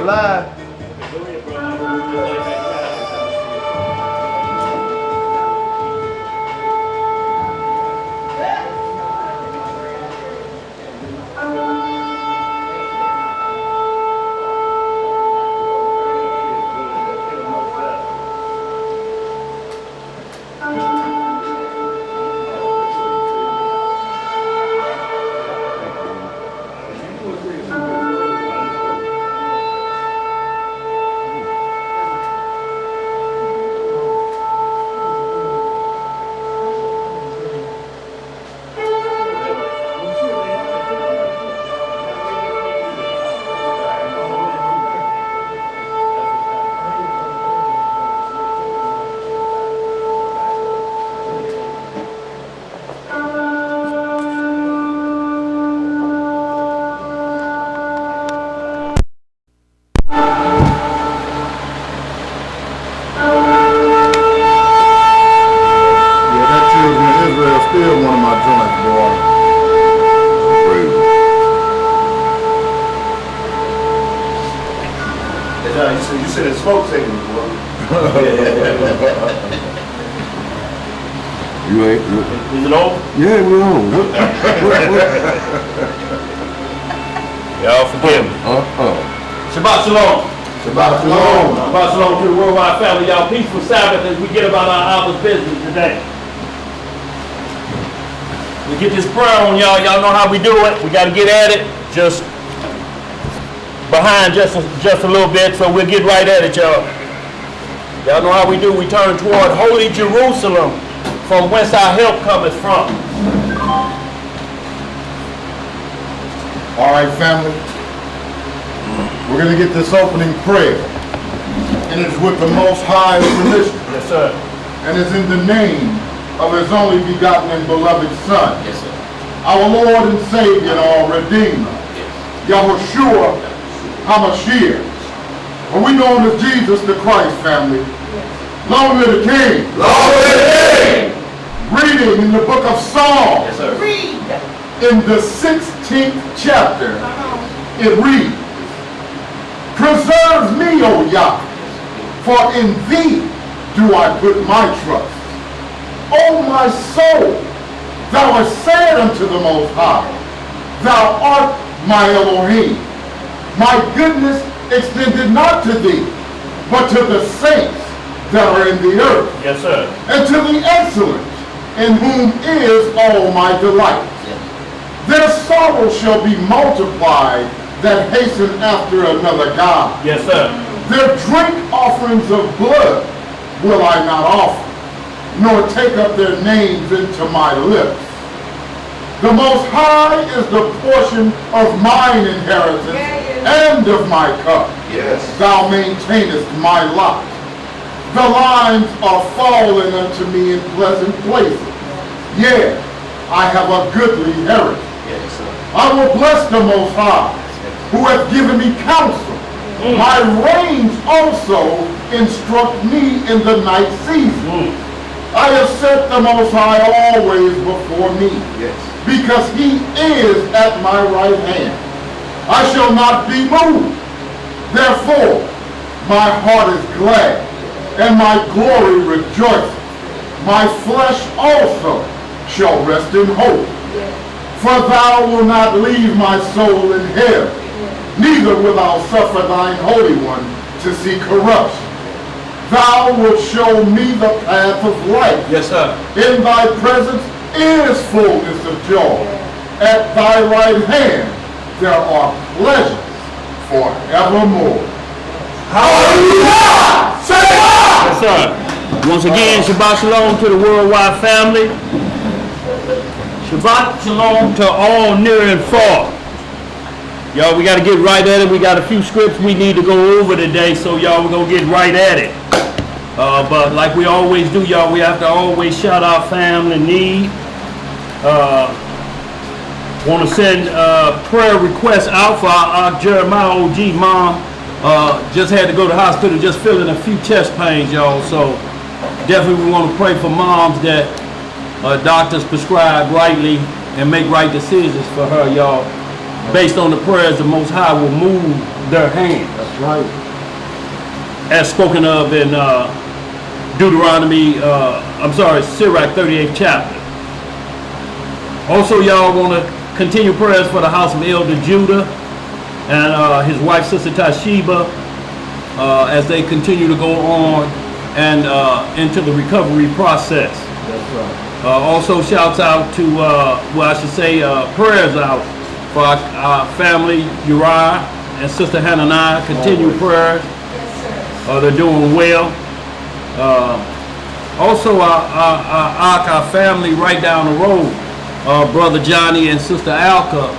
live. You said it smoke signal, boy. You ain't. Is it on? Yeah, we're on. Y'all forgive me. Shabbat shalom. Shabbat shalom. Shabbat shalom to the worldwide family. Y'all peaceful Sabbath as we get about our hour's business today. We get this prayer on y'all. Y'all know how we do it. We got to get at it. Just behind just a little bit, so we'll get right at it, y'all. Y'all know how we do. We turn toward Holy Jerusalem, from whence our help cometh from. All right, family. We're going to get this opening prayer. And it's with the Most High's permission. Yes, sir. And it's in the name of His only begotten and beloved Son. Yes, sir. Our Lord and Savior and our Redeemer. Yes. Yahushua HaMashiach. Or we know him as Jesus the Christ, family. Yes. Long live the King. Long live the King. Reading in the book of Psalms. Yes, sir. Read. In the 16th chapter, it reads, Preserve me, O Yah, for in thee do I put my trust. O my soul, thou hast said unto the Most High, Thou art my Elohim. My goodness extended not to thee, but to the saints that are in the earth. Yes, sir. And to the excellent, in whom is all my delight. Their sorrow shall be multiplied that hasten after another God. Yes, sir. Their drink offerings of blood will I not offer, nor take up their names into my lips. The Most High is the portion of mine inheritance and of my cup. Yes. Thou maintainest my lot. The lines are fallen unto me in pleasant places. Yea, I have a goodly heritage. Yes, sir. I will bless the Most High, who hath given me counsel. My reins also instruct me in the night season. I have set the Most High always before me, Yes. because he is at my right hand. I shall not be moved. Therefore, my heart is glad, and my glory rejoiceth. My flesh also shall rest in hope. For thou wilt not leave my soul in hell, neither wilt thou suffer thine Holy One to see corruption. Thou wilt show me the path of life. Yes, sir. In thy presence is fullness of joy. At thy right hand there are pleasures forevermore. Hallelujah! Yes, sir. Once again, Shabbat Shalom to the worldwide family. Shabbat Shalom to all near and far. Y'all, we got to get right at it. We got a few scripts we need to go over today, so y'all, we're going to get right at it. But like we always do, y'all, we have to always shout out family need. Want to send prayer requests out for our Jeremiah OG mom. Just had to go to the hospital, just feeling a few chest pains, y'all. So definitely we want to pray for moms that doctors prescribe rightly and make right decisions for her, y'all. based on the prayers the Most High will move their hands. That's right. As spoken of in Sirach 38th chapter. Also, y'all want to continue prayers for the house of Elder Judah and his wife, Sister Tashiba, as they continue to go on and into the recovery process. That's right. Also, shouts out to, prayers out for our family, Uriah and Sister Hananiah. Continue prayers. They're doing well. Also, our family right down the road, Brother Johnny and Sister Alka,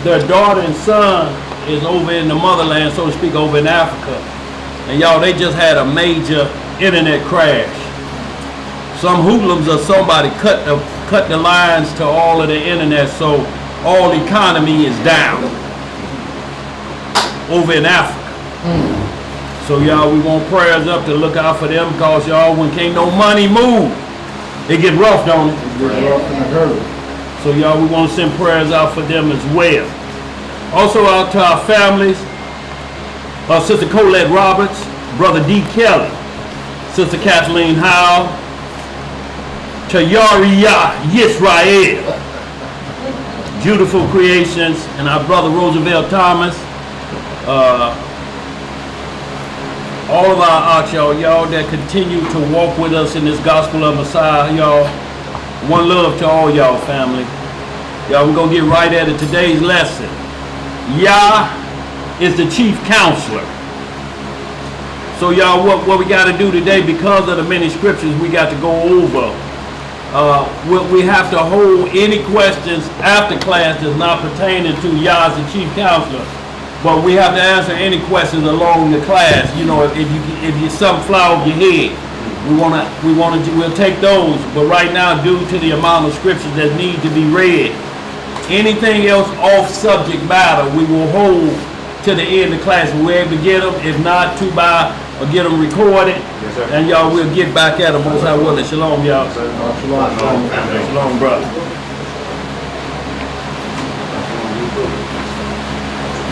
their daughter and son is over in the motherland, so to speak, over in Africa. And y'all, they just had a major internet crash. Some hoodlums or somebody cut the lines to all of the internet, so all economy is down over in Africa. So y'all, we want prayers up to look out for them, because y'all, when can't no money move, it get rough, don't it? It gets rough in the hurry. So y'all, we want to send prayers out for them as well. Also out to our families, Sister Colette Roberts, Brother D. Kelly, Sister Kathleen Howe, Tayariya Yisrael, Beautiful Creations, and our brother Roosevelt Thomas. All of our ox, y'all that continue to walk with us in this gospel of Messiah, y'all. One love to all y'all family. Y'all, we're going to get right at it. Today's lesson. Yah is the chief counselor. So y'all, what we got to do today, because of the many scriptures we got to go over, we have to hold any questions after class that's not pertaining to Yah as the chief counselor. But we have to answer any questions along the class. You know, if you something fly over your head, we'll take those. But right now, due to the amount of scriptures that need to be read, anything else off subject matter, we will hold to the end of class. We're able to get them. If not, too bad, or get them recorded. Yes, sir. And y'all, we'll get back at them. Most High willing. Shalom, y'all. Shalom, brother.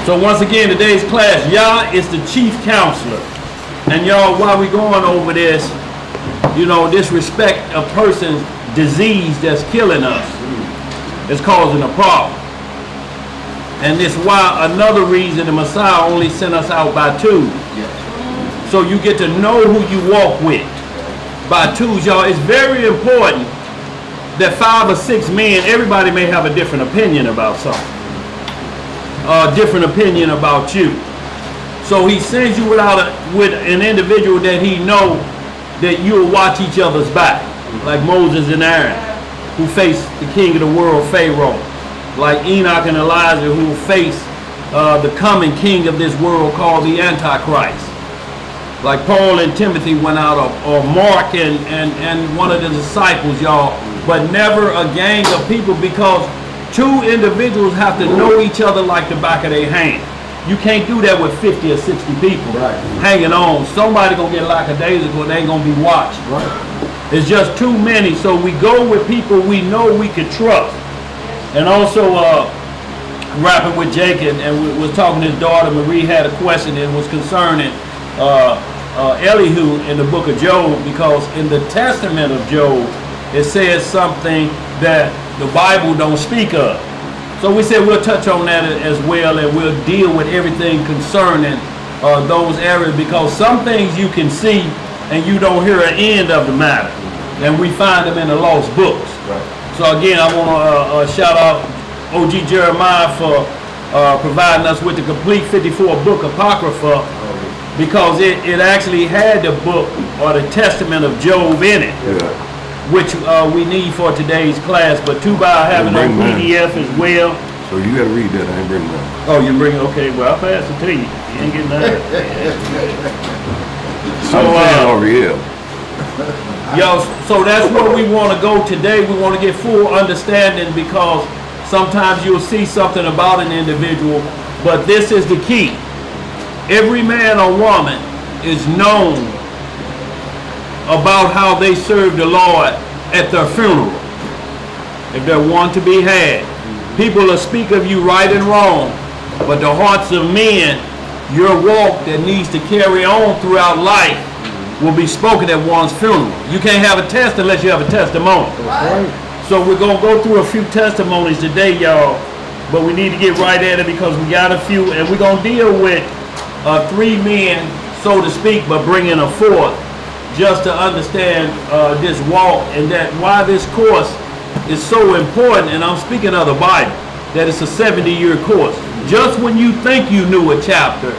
So once again, today's class, Yah is the chief counselor. And y'all, while we going over this, you know, disrespect a person's disease that's killing us is causing a problem. And this why another reason the Messiah only sent us out by two. So you get to know who you walk with by twos, y'all. It's very important that 5 or 6 men, everybody may have a different opinion about something. Different opinion about you. So he sends you with an individual that he know that you'll watch each other's back, like Moses and Aaron, who faced the king of the world, Pharaoh, like Enoch and Elijah, who will face the coming king of this world called the Antichrist, like Paul and Timothy went out, or Mark and one of the disciples, y'all, but never a gang of people, because two individuals have to know each other like the back of their hand. You can't do that with 50 or 60 people hanging on. Somebody gonna get lackadaisical, they ain't gonna be watched. Right. It's just too many, so we go with people we know we can trust. And also, rapping with Jake and was talking to his daughter, Marie had a question that was concerning Elihu in the book of Job, because in the testament of Job, it says something that the Bible don't speak of. So we said we'll touch on that as well, and we'll deal with everything concerning those areas, because some things you can see and you don't hear an end of the matter, and we find them in the lost books. Right. So again, I want to shout out OG Jeremiah for providing us with the complete 54 book Apocrypha, because it actually had the book or the testament of Job in it. Which we need for today's class, but too bad having on PDF as well. So you got to read that. I ain't bringing that. Oh, you bring it? Okay, well, I'll pass it to you. You ain't getting that. Yo, so that's where we want to go today. We want to get full understanding, because sometimes you'll see something about an individual, but this is the key. Every man or woman is known about how they serve the Lord at their funeral, if they're one to be had. People will speak of you right and wrong, but the hearts of men, your walk that needs to carry on throughout life, will be spoken at one's funeral. You can't have a test unless you have a testimony. Right. So we're going to go through a few testimonies today, y'all, but we need to get right at it because we got a few, and we're going to deal with 3 men, so to speak, but bring in a 4th just to understand this walk and that why this course is so important. And I'm speaking of the Bible, that it's a 70-year course. Just when you think you knew a chapter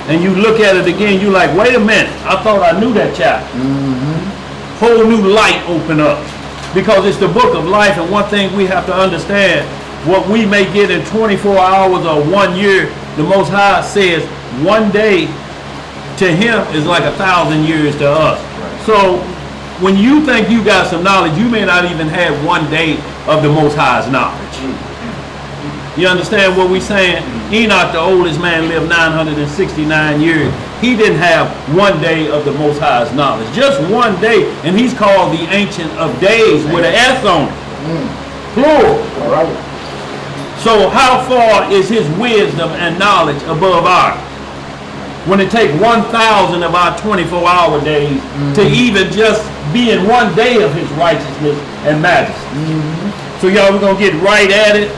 and you look at it again, you're like, wait a minute, I thought I knew that chapter. Whole new light open up because it's the book of life. And one thing we have to understand, what we may get in 24 hours or 1 year, the Most High says 1 day to him is like 1,000 years to us. So when you think you got some knowledge, you may not even have 1 day of the Most High's knowledge. You understand what we're saying? Enoch, the oldest man, lived 969 years. He didn't have 1 day of the Most High's knowledge. Just 1 day, and he's called the Ancient of Days with an S on it. Plural. All right. So how far is his wisdom and knowledge above ours? When it takes 1,000 of our 24-hour days to even just be in 1 day of his righteousness and majesty. So y'all, we're going to get right at it.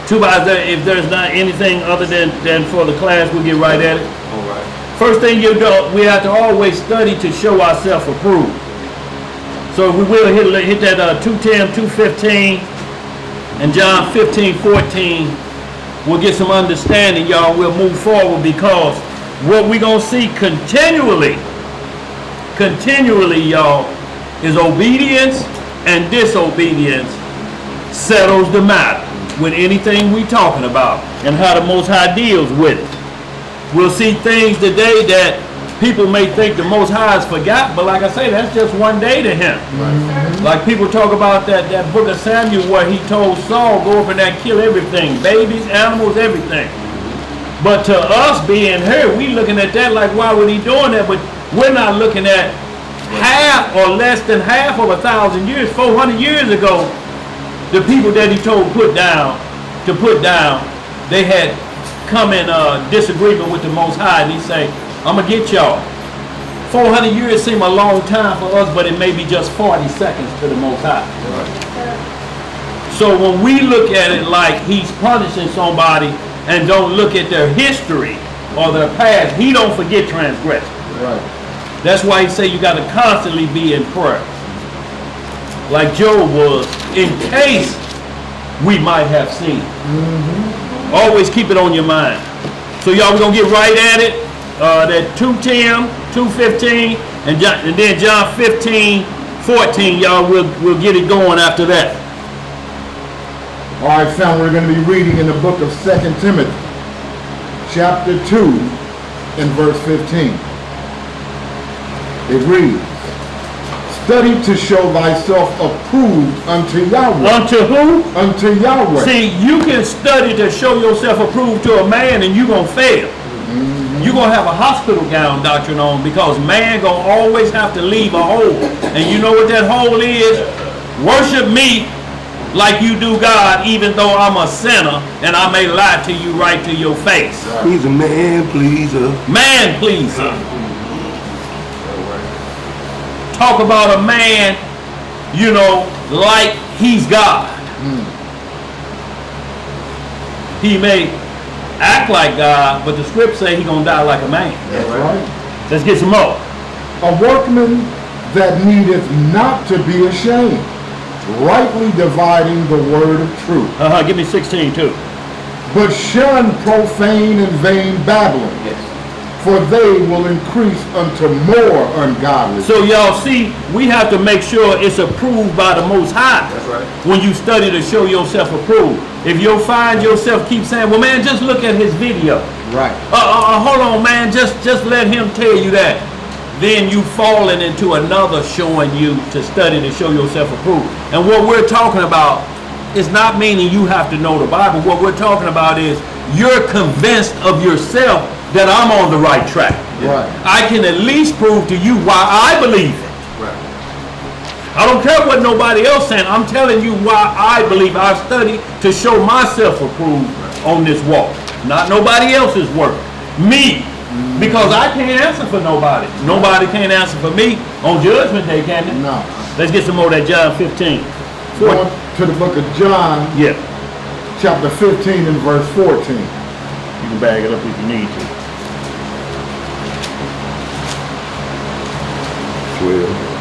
Too bad if there's not anything other than for the class, we'll get right at it. All right. First thing you do, we have to always study to show ourselves approved. So we will hit that 2:10, 2:15, and John 15:14. We'll get some understanding, y'all. We'll move forward because what we're going to see continually, y'all, is obedience and disobedience settles the matter with anything we talking about and how the Most High deals with it. We'll see things today that people may think the Most High has forgot, but like I say, that's just 1 day to him. Like people talk about that book of Samuel where he told Saul, go up and kill everything, babies, animals, everything. But to us being here, we looking at that like, why would he doing that? But we're not looking at half or less than half of 1,000 years, 400 years ago. The people that he told to put down, they had come in disagreement with the Most High, and he say, I'm gonna get y'all. 400 years seem a long time for us, but it may be just 40 seconds to the Most High. So when we look at it like he's punishing somebody and don't look at their history or their past, he don't forget transgression. Right. That's why he say you got to constantly be in prayer. Like Job was, in case we might have sinned. Always keep it on your mind. So y'all, we're going to get right at it. That 2:10, 2:15, and then John 15:14, y'all, we'll get it going after that. All right, family, we're going to be reading in the book of 2 Timothy, chapter 2, and verse 15. It reads, study to show thyself approved unto Yahweh. Unto who? Unto Yahweh. See, you can study to show yourself approved to a man and you're going to fail. You're going to have a hospital gown doctrine on because man going to always have to leave a hole. And you know what that hole is? Worship me like you do God, even though I'm a sinner and I may lie to you right to your face. He's a man pleaser. Man pleaser. Talk about a man, you know, like he's God. He may act like God, but the script say he's going to die like a man. That's right. Let's get some more. A workman that needeth not to be ashamed, rightly dividing the word of truth. Give me 16 too. But shun profane and vain babbling, for they will increase unto more ungodliness. So y'all see, we have to make sure it's approved by the Most High. That's right. When you study to show yourself approved. If you'll find yourself keep saying, well man, just look at his video. Right. Hold on man, just let him tell you that. Then you falling into another showing you to study to show yourself approved. And what we're talking about is not meaning you have to know the Bible. What we're talking about is you're convinced of yourself that I'm on the right track. Right. I can at least prove to you why I believe it. Right. I don't care what nobody else saying. I'm telling you why I believe. I've studied to show myself approved on this walk. Not nobody else's work. Me. Because I can't answer for nobody. Nobody can't answer for me on Judgment Day, can they? No. Let's get some more of that John 15. Going to the book of John, Yeah. chapter 15 and verse 14. You can bag it up if you need to. 12.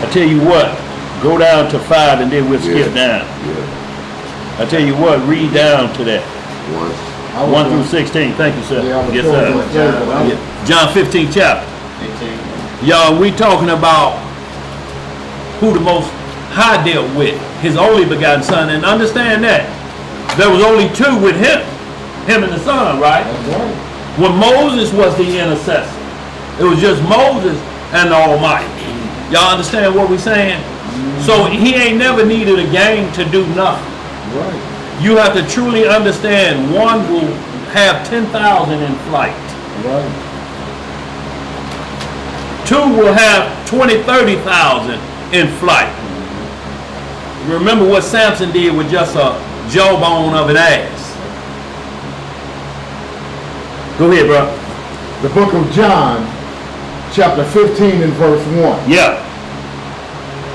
I tell you what, go down to 5 and then we'll skip down. Yeah. I tell you what, read down to that. 1 through 16. Thank you, sir. Yeah, Yes, sir. Yeah. John 15 chapter. Y'all, we talking about who the most high dealt with, his only begotten son. And understand that there was only 2 with him and the son, right? When Moses was the intercessor, it was just Moses and the Almighty. Y'all understand what we're saying? So he ain't never needed a gang to do nothing. Right. You have to truly understand, one will have 10,000 in flight. Right. 2 will have 20, 30,000 in flight. Remember what Samson did with just a jawbone of an ass. Go ahead, bro. The book of John, chapter 15 and verse 1. Yeah.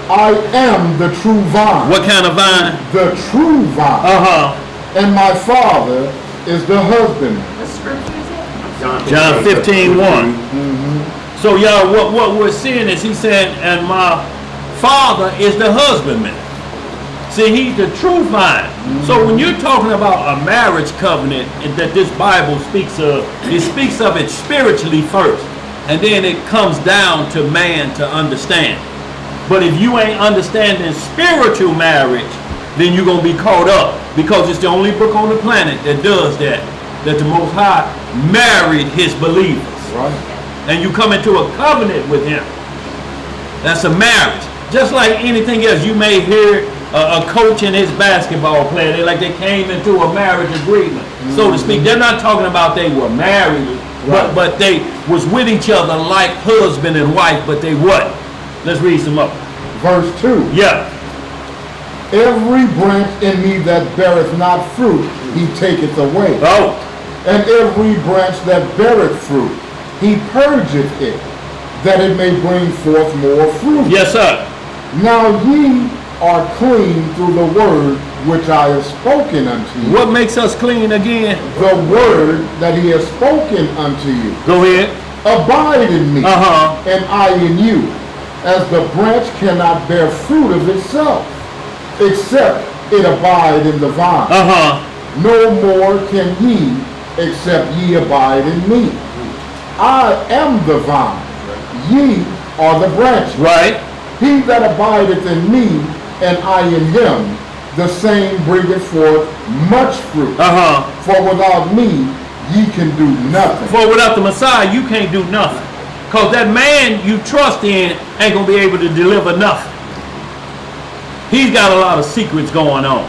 I am the true vine. What kind of vine? The true vine. Uh-huh. And my Father is the husbandman. John 15, 1. So y'all, what we're seeing is he said, and my Father is the husbandman. See, he's the true vine. So when you're talking about a marriage covenant that this Bible speaks of, it speaks of it spiritually first. And then it comes down to man to understand. But if you ain't understanding spiritual marriage, then you're going to be caught up. Because it's the only book on the planet that does that. That the Most High married his believers. Right. And you come into a covenant with him. That's a marriage. Just like anything else, you may hear a coach and his basketball player, they came into a marriage agreement, so to speak. They're not talking about they were married, but they was with each other like husband and wife, but they what? Let's read some up. Verse 2. Yeah. Every branch in me that beareth not fruit, he taketh away. Oh. And every branch that beareth fruit, he purgeth it, that it may bring forth more fruit. Yes, sir. Now ye are clean through the word which I have spoken unto you. What makes us clean again? The word that he has spoken unto you. Go ahead. Abide in me, and I in you, as the branch cannot bear fruit of itself, except it abide in the vine. No more can ye, except ye abide in me. I am the vine, ye are the branches. Right. He that abideth in me, and I in him, the same bringeth forth much fruit. For without me, ye can do nothing. For without the Messiah, you can't do nothing. Because that man you trust in ain't going to be able to deliver nothing. He's got a lot of secrets going on.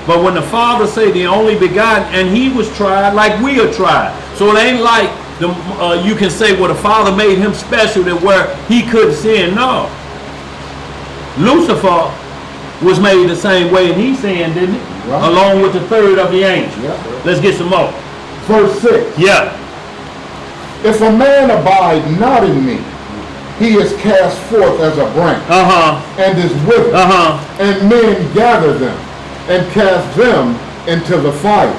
But when the Father say the only begotten, and he was tried like we are tried. So it ain't like you can say, well, the Father made him special to where he couldn't sin. No. Lucifer was made the same way and he sinned, didn't he? Right. Along with the third of the angels. Yeah. Let's get some more. Verse 6. Yeah. If a man abide not in me, he is cast forth as a branch, and is withered, and men gather them, and cast them into the fire,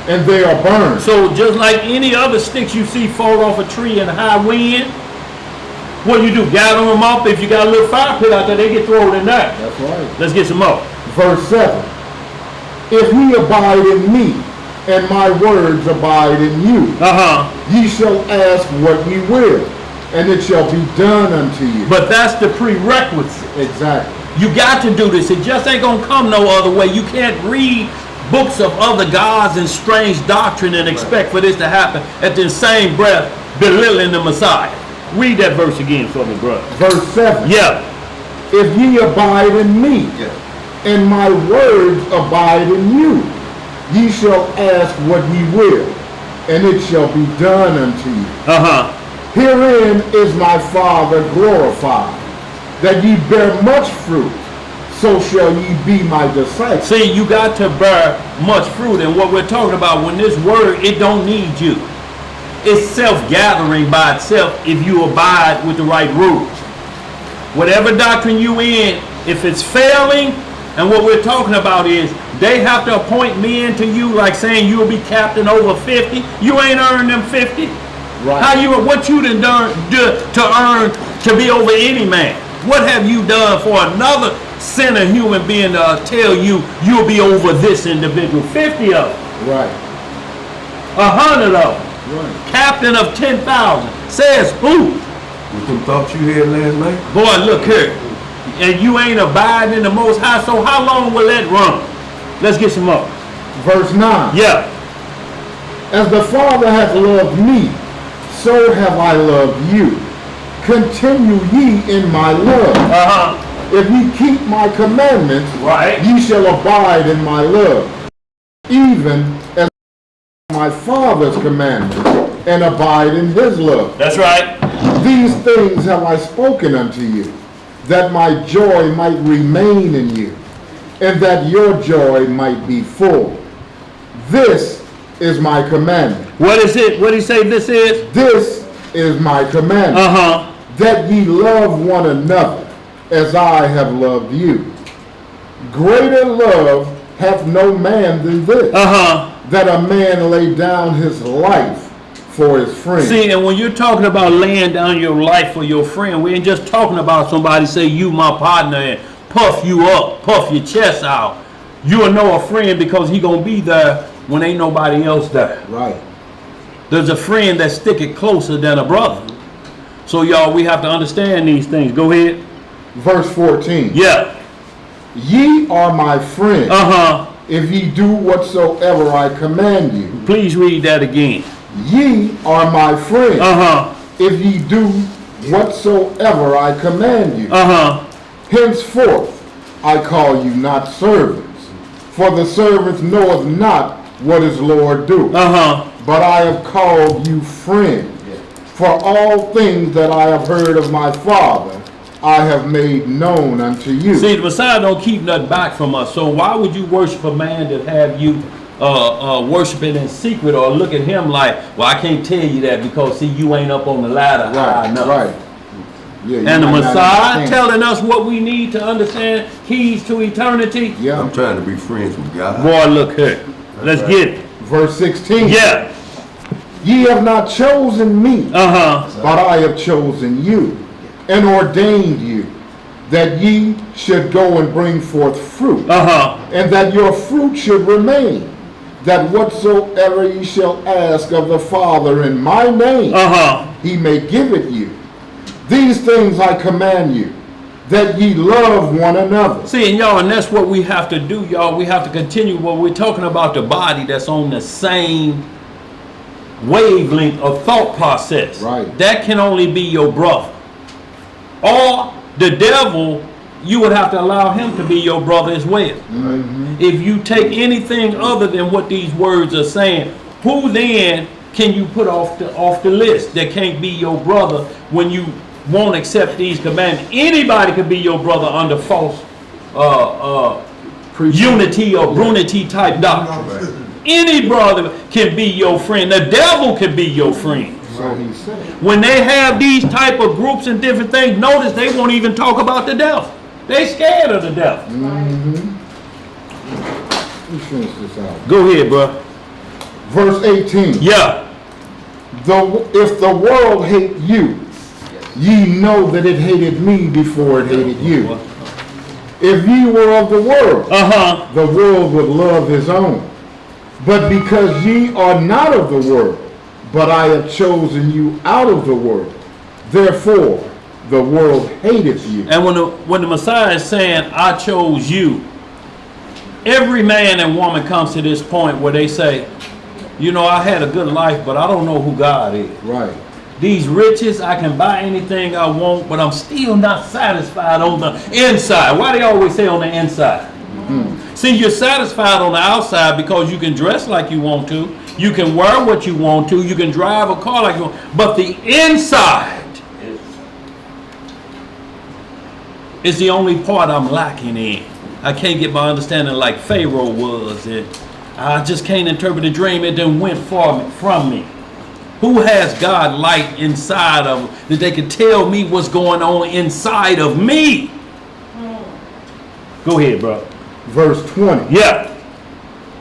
and they are burned. So just like any other sticks you see fall off a tree in a high wind, what do you do? Gather them up. If you got a little fire pit out there, they get thrown in there. That's right. Let's get some more. Verse 7. If ye abide in me, and my words abide in you, ye shall ask what ye will, and it shall be done unto you. But that's the prerequisite. Exactly. You got to do this. It just ain't going to come no other way. You can't read books of other gods and strange doctrine and expect for this to happen at the same breath belittling the Messiah. Read that verse again for me, brother. Verse 7. Yeah. If ye abide in me, and my words abide in you, ye shall ask what ye will, and it shall be done unto you. Herein is my Father glorified, that ye bear much fruit, so shall ye be my disciples. See, you got to bear much fruit. And what we're talking about, when this word, it don't need you. It's self-gathering by itself if you abide with the right rules. Whatever doctrine you in, if it's failing, and what we're talking about is they have to appoint men to you, like saying you'll be captain over 50. You ain't earned them 50. Right. What you done to earn to be over any man? What have you done for another sinner human being to tell you you'll be over this individual? 50 of them. Right. 100 of them. Right. Captain of 10,000. Says who? With them thoughts you had last night? Boy, look here. And you ain't abiding in the Most High, so how long will that run? Let's get some up. Verse 9. Yeah. As the Father hath loved me, so have I loved you. Continue ye in my love. If ye keep my commandments, Right. ye shall abide in my love, even as my Father's commandments, and abide in his love. That's right. These things have I spoken unto you, that my joy might remain in you, and that your joy might be full. This is my commandment. What is it? What did he say this is? This is my commandment, that ye love one another as I have loved you. Greater love hath no man than this, that a man lay down his life for his friend. See, and when you're talking about laying down your life for your friend, we ain't just talking about somebody say you my partner and puff you up, puff your chest out. You'll know a friend because he gonna be there when ain't nobody else there. Right. There's a friend that stick it closer than a brother. So y'all, we have to understand these things. Go ahead. Verse 14. Yeah. Ye are my friends, if ye do whatsoever I command you. Please read that again. Ye are my friends, if ye do whatsoever I command you. Henceforth I call you not servants, for the servant knoweth not what his Lord doeth. But I have called you friends. For all things that I have heard of my Father, I have made known unto you. See, the Messiah don't keep nothing back from us. So why would you worship a man that have you worshiping in secret, or look at him like, well, I can't tell you that because see, you ain't up on the ladder high enough. Right. Yeah, And the Messiah telling us what we need to understand, keys to eternity. Yeah. I'm trying to be friends with God. Boy, look here. Let's get it. Verse 16. Yeah. Ye have not chosen me, but I have chosen you, and ordained you, that ye should go and bring forth fruit, and that your fruit should remain, that whatsoever ye shall ask of the Father in my name, he may give it you. These things I command you, that ye love one another. See, and y'all, and that's what we have to do, y'all. We have to continue what we're talking about, the body that's on the same wavelength of thought process. Right. That can only be your brother. Or the devil, you would have to allow him to be your brother as well. If you take anything other than what these words are saying, who then can you put off the list that can't be your brother when you won't accept these commandments? Anybody can be your brother under false unity or brunity type doctrine. Any brother can be your friend. The devil can be your friend. So he said. When they have these type of groups and different things, notice they won't even talk about the devil. They scared of the devil. Let's finish this out. Go ahead, bro. Verse 18. Yeah. If the world hate you, ye know that it hated me before it hated you. If ye were of the world, the world would love his own. But because ye are not of the world, but I have chosen you out of the world, therefore the world hateth you. And when the Messiah is saying, I chose you, every man and woman comes to this point where they say, you know, I had a good life, but I don't know who God is. Right. These riches, I can buy anything I want, but I'm still not satisfied on the inside. Why do they always say on the inside? See, you're satisfied on the outside because you can dress like you want to, you can wear what you want to, you can drive a car like you want, but the inside, is the only part I'm lacking in. I can't get my understanding like Pharaoh was, and I just can't interpret a dream. It done went from me. Who has God light inside of them that they can tell me what's going on inside of me? Go ahead, bro. Verse 20. Yeah.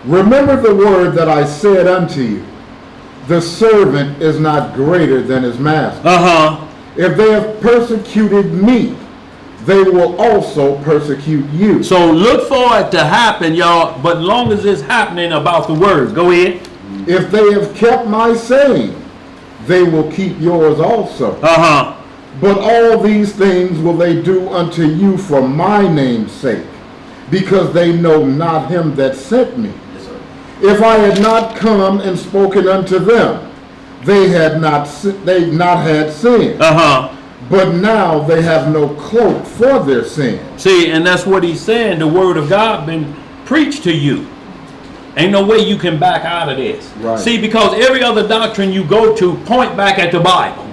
Remember the word that I said unto you. The servant is not greater than his master. If they have persecuted me, they will also persecute you. So look for it to happen, y'all, but long as it's happening about the word. Go ahead. If they have kept my saying, they will keep yours also. But all these things will they do unto you for my name's sake, because they know not him that sent me. If I had not come and spoken unto them, they had not had sin. But now they have no cloak for their sin. See, and that's what he's saying. The word of God been preached to you. Ain't no way you can back out of this. Right. See, because every other doctrine you go to point back at the Bible.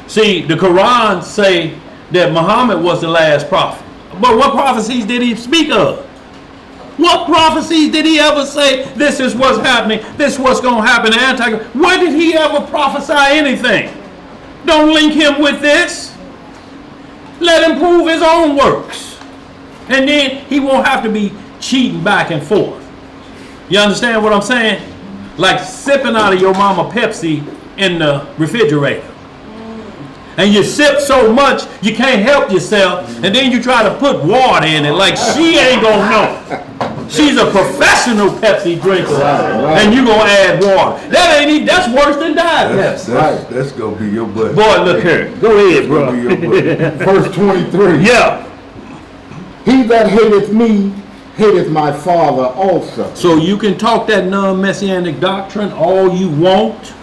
See, the Quran say that Muhammad was the last prophet. But what prophecies did he speak of? What prophecies did he ever say, this is what's happening, this is what's going to happen, Antichrist? Where did he ever prophesy anything? Don't link him with this. Let him prove his own works. And then he won't have to be cheating back and forth. You understand what I'm saying? Like sipping out of your mama Pepsi in the refrigerator. And you sip so much you can't help yourself, and then you try to put water in it like she ain't gonna know. She's a professional Pepsi drinker, and you gonna add water. That ain't even, that's worse than diabetes. That's gonna be your butt. Boy, look here. Go ahead, bro. Verse 23. Yeah. He that hateth me hateth my Father also. So you can talk that non-messianic doctrine all you want,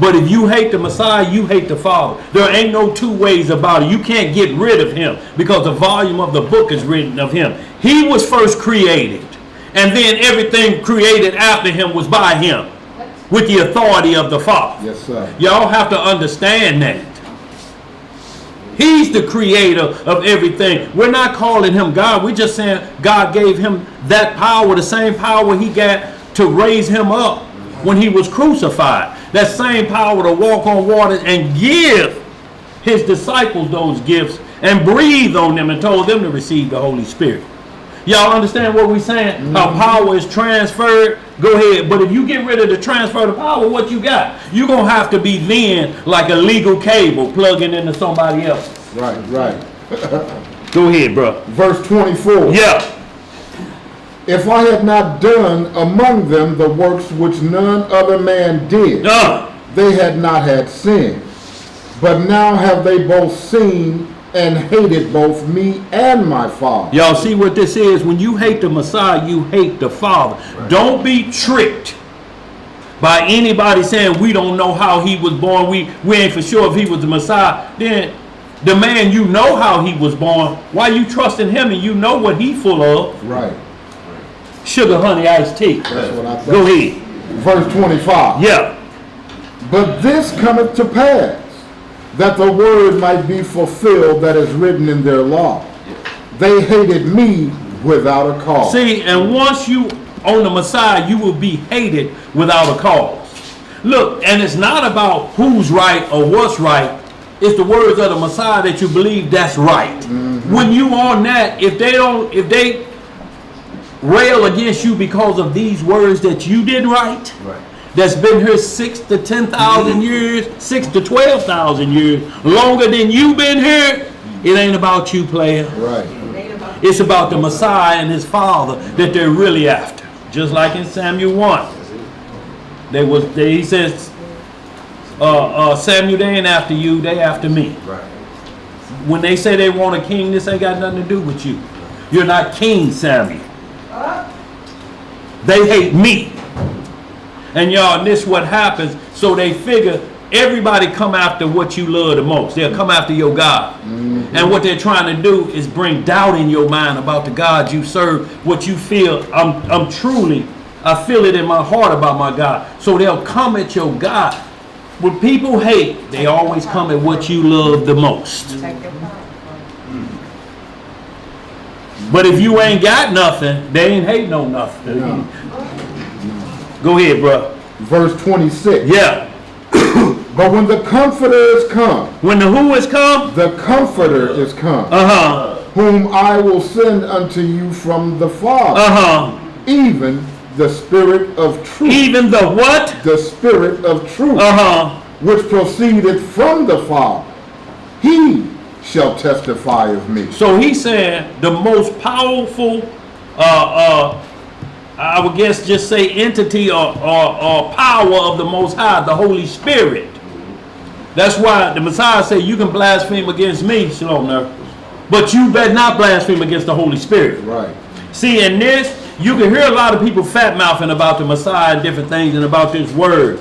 but if you hate the Messiah, you hate the Father. There ain't no two ways about it. You can't get rid of him because the volume of the book is written of him. He was first created, and then everything created after him was by him with the authority of the Father. Yes, sir. Y'all have to understand that. He's the creator of everything. We're not calling him God. We're just saying God gave him that power, the same power he got to raise him up when he was crucified. That same power to walk on water and give his disciples those gifts and breathe on them and told them to receive the Holy Spirit. Y'all understand what we're saying? Mm-hmm. How power is transferred? Go ahead. But if you get rid of the transfer of power, what you got? You're going to have to be then like a legal cable plugging into somebody else. Right, right. Go ahead, bro. Verse 24. Yeah. If I had not done among them the works which none other man did, they had not had sin. But now have they both seen and hated both me and my Father. Y'all see what this is? When you hate the Messiah, you hate the Father. Right. Don't be tricked by anybody saying we don't know how he was born. We ain't for sure if he was the Messiah. Then the man, you know how he was born. Why you trusting him and you know what he full of? Right. Sugar, honey, iced tea. That's what I thought. Go ahead. Verse 25. Yeah. But this cometh to pass, that the word might be fulfilled that is written in their law. They hated me without a cause. See, and once you on the Messiah, you will be hated without a cause. Look, and it's not about who's right or what's right. It's the words of the Messiah that you believe that's right. Mm-hmm. When you on that, if they rail against you because of these words that you did right. That's been here 6 to 10,000 years, 6 to 12,000 years, longer than you've been here. It ain't about you, player. Right. It's about the Messiah and his Father that they're really after. Just like in Samuel 1. He says, Samuel, they ain't after you, they after me. Right. When they say they want a king, this ain't got nothing to do with you. You're not King Samuel. They hate me. And y'all, this what happens. So they figure everybody come after what you love the most. They'll come after your God. Mm-hmm. And what they're trying to do is bring doubt in your mind about the God you serve. What you feel, I feel it in my heart about my God. So they'll come at your God. When people hate, they always come at what you love the most. But if you ain't got nothing, they ain't hating on nothing. No. Go ahead, bro. Verse 26. Yeah. But when the Comforter is come, When the who has come? the Comforter is come, whom I will send unto you from the Father, even the Spirit of truth. Even the what? The Spirit of truth, which proceeded from the Father. He shall testify of me. So he said the most powerful, I would guess just say entity or power of the Most High, the Holy Spirit. That's why the Messiah said you can blaspheme against me, Shalom, but you better not blaspheme against the Holy Spirit. Right. See, in this, you can hear a lot of people fat-mouthing about the Messiah and different things and about this word.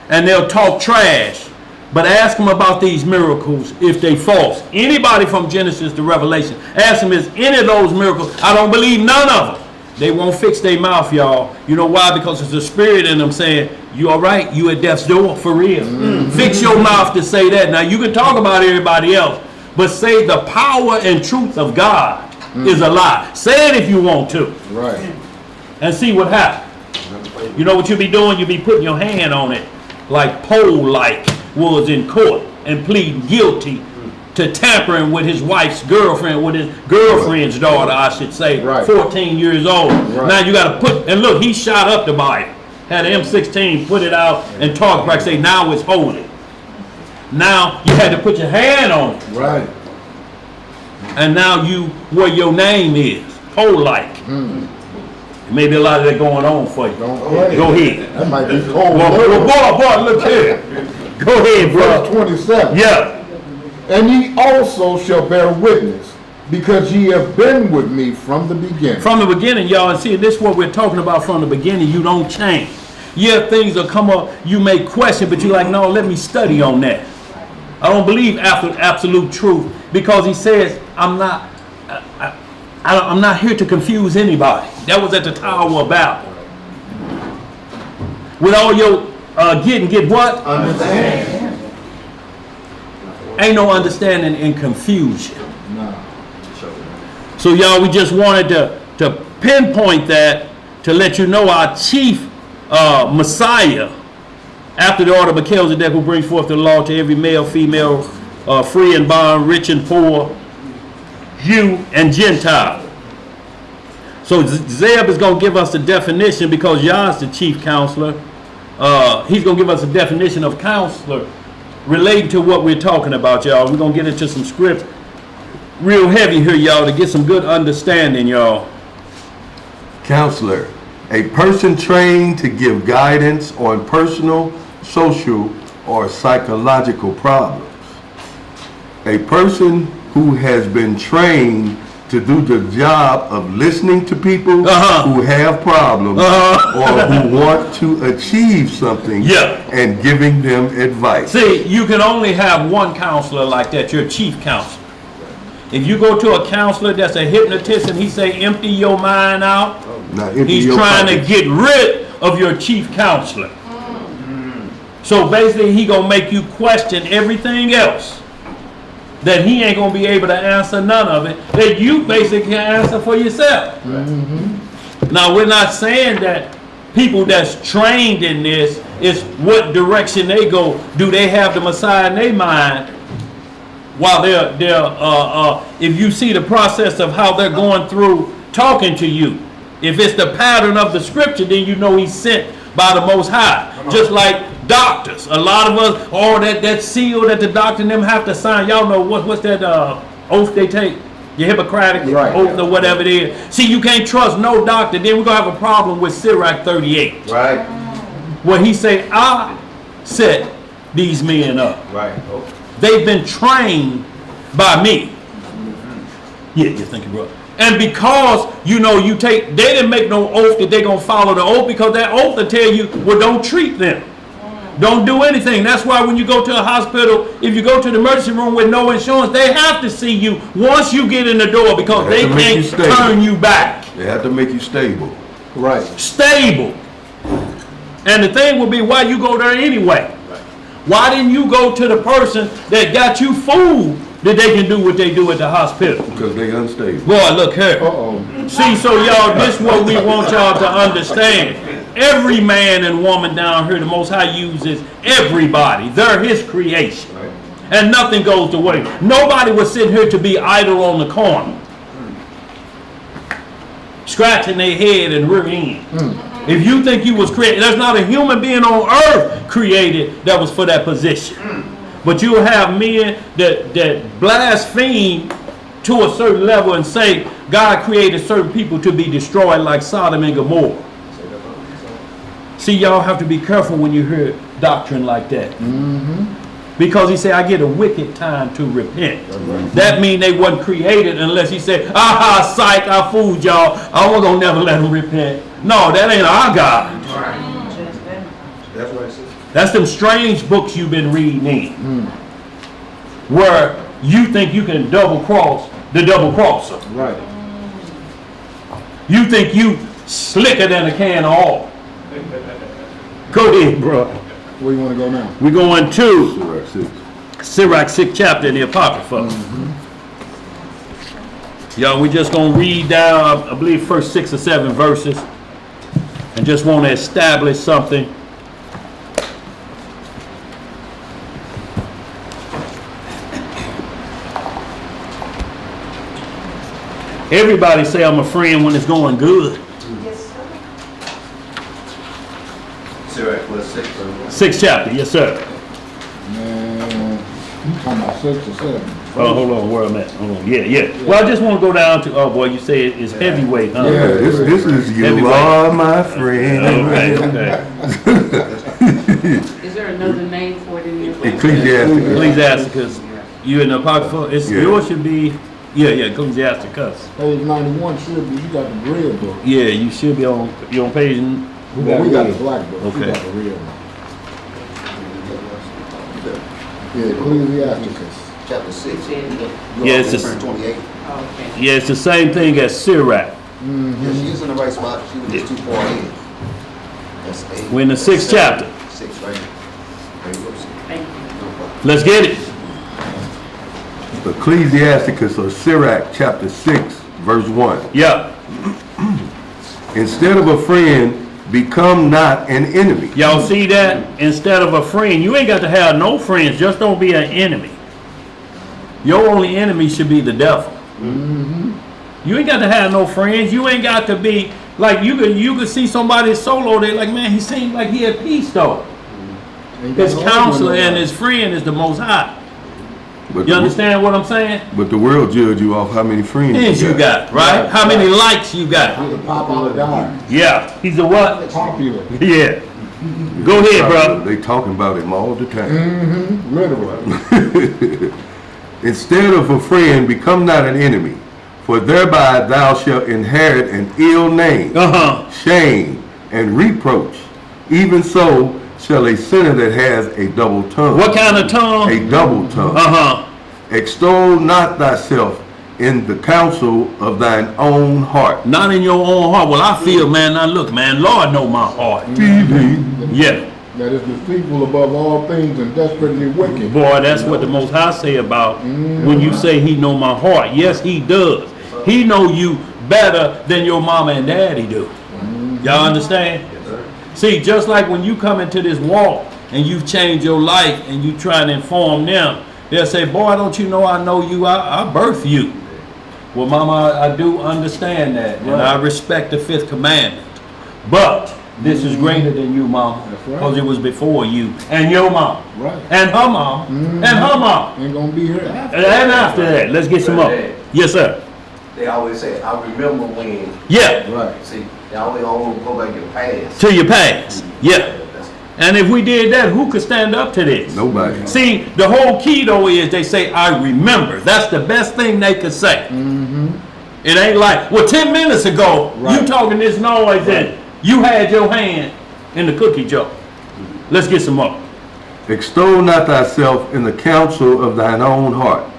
And they'll talk trash. But ask them about these miracles if they false. Anybody from Genesis to Revelation, ask them, is any of those miracles? I don't believe none of them. They won't fix their mouth, y'all. You know why? Because there's a spirit in them saying, you all right? You at death's door? For real. Fix your mouth to say that. Now, you can talk about everybody else, but say the power and truth of God is a lie. Say it if you want to. Right. And see what happens. You know what you be doing? You be putting your hand on it like Paul was in court and pleading guilty to tampering with his wife's girlfriend, with his girlfriend's daughter, I should say, 14 years old. Right. Now you got to and look, he shot up the Bible, had an M16, put it out and talk back, say now it's holy. Now you had to put your hand on it. Right. And now you, where your name is, Paul-like. Maybe a lot of that going on for you. Go ahead. That might be cold. Boy, look here. Go ahead, bro. Verse 27. Yeah. And ye also shall bear witness, because ye have been with me from the beginning. From the beginning, y'all, and see, this is what we're talking about from the beginning. You don't change. Yeah, things will come up, you may question, but you're like, no, let me study on that. I don't believe absolute truth, because he says, I'm not here to confuse anybody. That was at the Tower of Babel. With all your get what? Understand. Ain't no understanding in confusion. No. So y'all, we just wanted to pinpoint that to let you know our chief Messiah, after the order of Melchizedek, who brings forth the law to every male, female, free and bond, rich and poor, Jew and Gentile. So Zeb is going to give us the definition, because Yah's the chief counselor. He's going to give us a definition of counselor relating to what we're talking about, y'all. We're going to get into some script real heavy here, y'all, to get some good understanding, y'all. Counselor, a person trained to give guidance on personal, social, or psychological problems. A person who has been trained to do the job of listening to people who have problems or who want to achieve something and giving them advice. See, you can only have one counselor like that, your chief counselor. If you go to a counselor that's a hypnotist and he say empty your mind out, he's trying to get rid of your chief counselor. So basically he gonna make you question everything else, that he ain't gonna be able to answer none of it, that you basically can answer for yourself. Now, we're not saying that people that's trained in this is what direction they go. Do they have the Messiah in their mind while they're if you see the process of how they're going through talking to you, if it's the pattern of the scripture, then you know he's sent by the Most High. Just like doctors, a lot of us, that seal that the doctor and them have to sign. Y'all know what's that oath they take? Your Hippocratic oath or whatever it is. See, you can't trust no doctor. Then we're gonna have a problem with Sirach 38. Right. Where he say, I set these men up. Right. They've been trained by me. Yeah, you're thinking, bro. And because, you know, they didn't make no oath that they're going to follow the oath, because that oath will tell you, well, don't treat them. Don't do anything. That's why when you go to a hospital, if you go to the emergency room with no insurance, they have to see you once you get in the door, because they can't turn you back. They have to make you stable. Right. Stable. And the thing will be, why you go there anyway? Why didn't you go to the person that got you food that they can do what they do at the hospital? Because they unstable. Boy, look here. Uh-oh. See, so y'all, this is what we want y'all to understand. Every man and woman down here, the Most High uses everybody. They're his creation. And nothing goes to waste. Nobody was sitting here to be idle on the corner, scratching their head and rear end. If you think you was created, there's not a human being on earth created that was for that position. But you'll have men that blaspheme to a certain level and say God created certain people to be destroyed like Sodom and Gomorrah. See, y'all have to be careful when you hear doctrine like that. Because he said, I get a wicked time to repent. That means they wasn't created unless he said, aha, psych, I fooled y'all. I wasn't going to never let them repent. No, that ain't our God. That's what it says. That's them strange books you've been reading in. Where you think you can double cross the double crosser. Right. You think you slicker than a can of oil. Go ahead, bro. Where you want to go now? We're going to Sirach 6. Sirach 6th chapter in the Apocrypha. Y'all, we just going to read down, I believe, first 6 or 7 verses. And just want to establish something. Everybody say I'm a friend when it's going good. Sirach, what's 6? 6th chapter, yes sir. Man, you talking about 6 or 7? Oh, hold on, where I'm at. Hold on. Yeah. Well, I just want to go down to, oh boy, you say it's heavyweight, huh? Yeah, this is you Heavyweight. are my friend. Okay. Is there another name for it in your book? Ecclesiasticus. Ecclesiasticus, you in the Apocrypha? It's, Yeah. yours should be, Ecclesiasticus. Page 91 should be, you got the red book. Yeah, you should be on, you on page, Well, we got the black book. Okay. We got the red one. Yeah, Ecclesiasticus. Chapter 6. Yeah, it's Verse a- 28. Oh, okay. yeah, it's the same thing as Sirach. Yeah, she is in the right spot. She was just too far ahead. That's 8. We're in the 6th chapter. 6, right? Right, whoops. Thank you. No problem. Let's get it. Ecclesiasticus or Sirach chapter 6 verse 1. Yeah. Instead of a friend, become not an enemy. Y'all see that? Instead of a friend, you ain't got to have no friends. Just don't be an enemy. Your only enemy should be the devil. You ain't got to have no friends. You ain't got to be like you could see somebody solo. They like, man, he seems like he at peace though. His counselor and his friend is the Most High. But You understand what I'm saying? But the world judge you off how many friends Friends you got, right? How many likes you got? He's a popular guy. Yeah. He's a what? Popular. Yeah. Go ahead, brother. They talking about him all the time. Literally. Instead of a friend, become not an enemy, for thereby thou shalt inherit an ill name, shame, and reproach. Even so shall a sinner that has a double tongue. What kind of tongue? A double tongue. Extol not thyself in the counsel of thine own heart. Not in your own heart. Well, I feel, man, now look, man, Lord know my heart. Yeah. That is deceitful above all things and desperately wicked. Boy, that's what the Most High say about when you say he know my heart. Yes, he does. He know you better than your mama and daddy do. Y'all understand? See, just like when you come into this walk and you've changed your life and you try to inform them, they'll say, boy, don't you know I know you? I birthed you. Well, mama, I do understand that. And I respect the 5th commandment. But this is greater than you, mama. Because it was before you and your mom. Right. And her mom. And her mom. Ain't gonna be here after. And after that, let's get some up. Yes, sir. They always say, I remember when. Yeah. Right. See, they always go back to the past. To your past. Yeah. And if we did that, who could stand up to this? Nobody. See, the whole key though is they say, I remember. That's the best thing they could say. It ain't like, well, 10 minutes ago, you talking this noise and you had your hand in the cookie jar. Let's get some more. Extol not thyself in the counsel of thine own heart,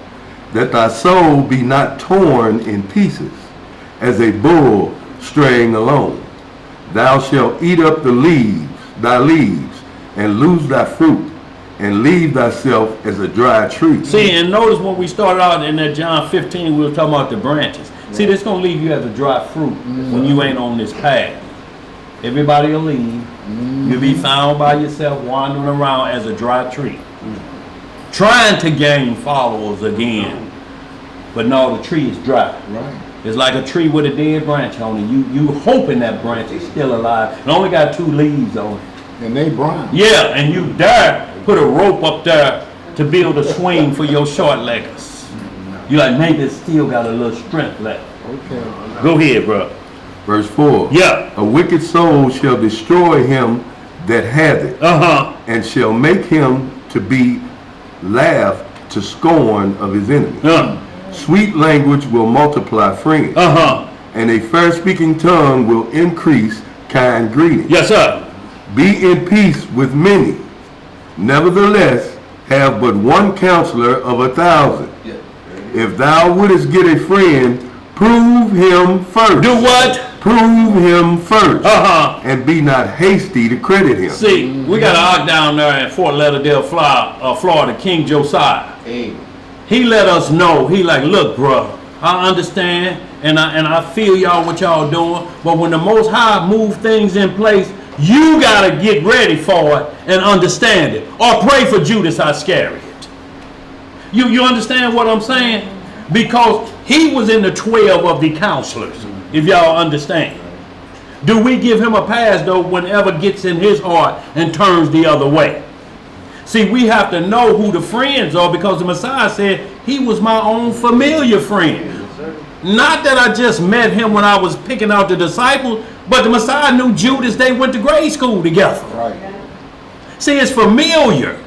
that thy soul be not torn in pieces, as a bull straying alone. Thou shalt eat up thy leaves, and lose thy fruit, and leave thyself as a dry tree. See, and notice when we started out in that John 15, we were talking about the branches. See, this gonna leave you as a dry fruit when you ain't on this path. Everybody will leave. You'll be found by yourself wandering around as a dry tree, trying to gain followers again. But no, the tree is dry. Right. It's like a tree with a dead branch on it. You hoping that branch is still alive. It only got 2 leaves on it. And they brown. Yeah, and you dare put a rope up there to build a swing for your short leggers. You like, maybe it still got a little strength left. Okay. Go ahead, bro. Verse 4. Yeah. A wicked soul shall destroy him that hath it, and shall make him to be laughed to scorn of his enemy. Sweet language will multiply friends, and a fair-speaking tongue will increase kind greeting. Yes, sir. Be in peace with many. Nevertheless, have but one counselor of 1,000. If thou wouldest get a friend, prove him first. Do what? Prove him first. Uh-huh. And be not hasty to credit him. See, we got an ark down there in Fort Lauderdale, Florida, King Josiah. Hey. He let us know. He like, look, bro, I understand, and I feel y'all what y'all doing, but when the Most High move things in place, you gotta get ready for it and understand it, or pray for Judas Iscariot. You understand what I'm saying? Because he was in the 12 of the counselors, if y'all understand. Do we give him a pass though whenever gets in his heart and turns the other way? See, we have to know who the friends are, because the Messiah said he was my own familiar friend. Not that I just met him when I was picking out the disciples, but the Messiah knew Judas. They went to grade school together. Right. See, it's familiar.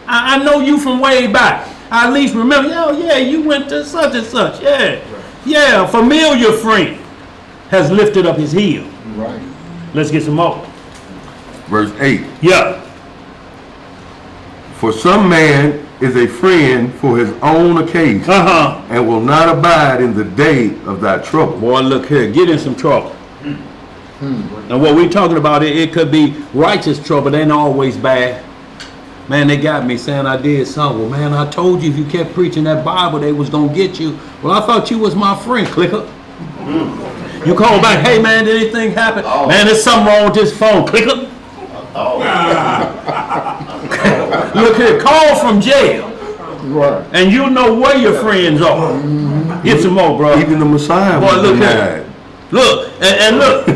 I know you from way back. I at least remember, yeah, you went to such and such. Yeah, a familiar friend has lifted up his heel. Right. Let's get some more. Verse 8. Yeah. For some man is a friend for his own occasion, and will not abide in the day of thy trouble. Boy, look here, get in some trouble. And what we're talking about, it could be righteous trouble. They ain't always bad. Man, they got me saying I did something. Well, man, I told you if you kept preaching that Bible, they was going to get you. Well, I thought you was my friend, clicker. You call back, hey, man, did anything happen? Man, there's something wrong with this phone, clicker. Look here, call from jail. Right. And you know where your friends are. Get some more, bro. Even the Messiah Boy, was look denied. here. Look, and look.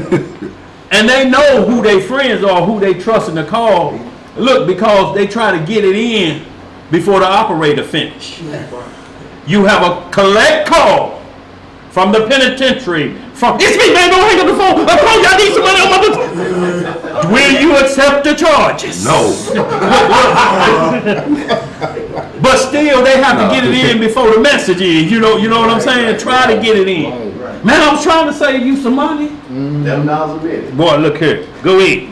And they know who their friends are, who they trusting to call. Look, because they try to get it in before the operator finish. You have a collect call from the penitentiary. It's me, man, don't hang up the phone. I told you I need some money on my book. Will you accept the charges? No. But still, they have to get it in before the message is. You know what I'm saying? Try to get it in. Man, I was trying to save you some money. $7 a minute. Boy, look here. Go ahead.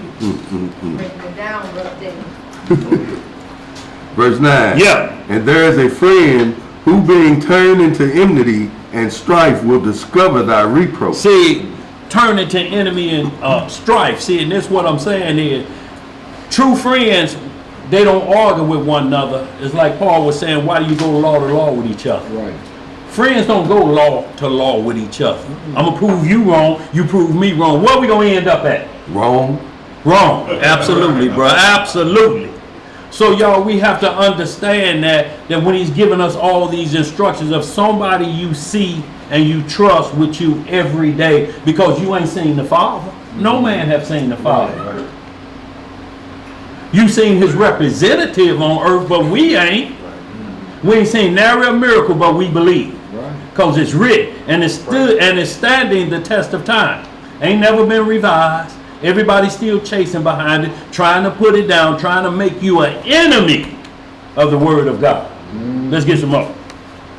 Verse 9. Yeah. And there is a friend who being turned into enmity and strife will discover thy reproach. See, turn into enemy and strife. See, and this what I'm saying is, true friends, they don't argue with one another. It's like Paul was saying, why do you go law to law with each other? Right. Friends don't go law to law with each other. I'm going to prove you wrong, you prove me wrong. Where are we going to end up at? Wrong. Wrong. Absolutely, bro. Absolutely. So, y'all, we have to understand that when he's giving us all these instructions of somebody you see and you trust with you every day, because you ain't seen the Father. No man have seen the Father. You seen his representative on earth, but we ain't. We ain't seen nary a miracle, but we believe. Because it's written, and it's stood, and it's standing the test of time. Ain't never been revised. Everybody's still chasing behind it, trying to put it down, trying to make you an enemy of the word of God. Let's get some more.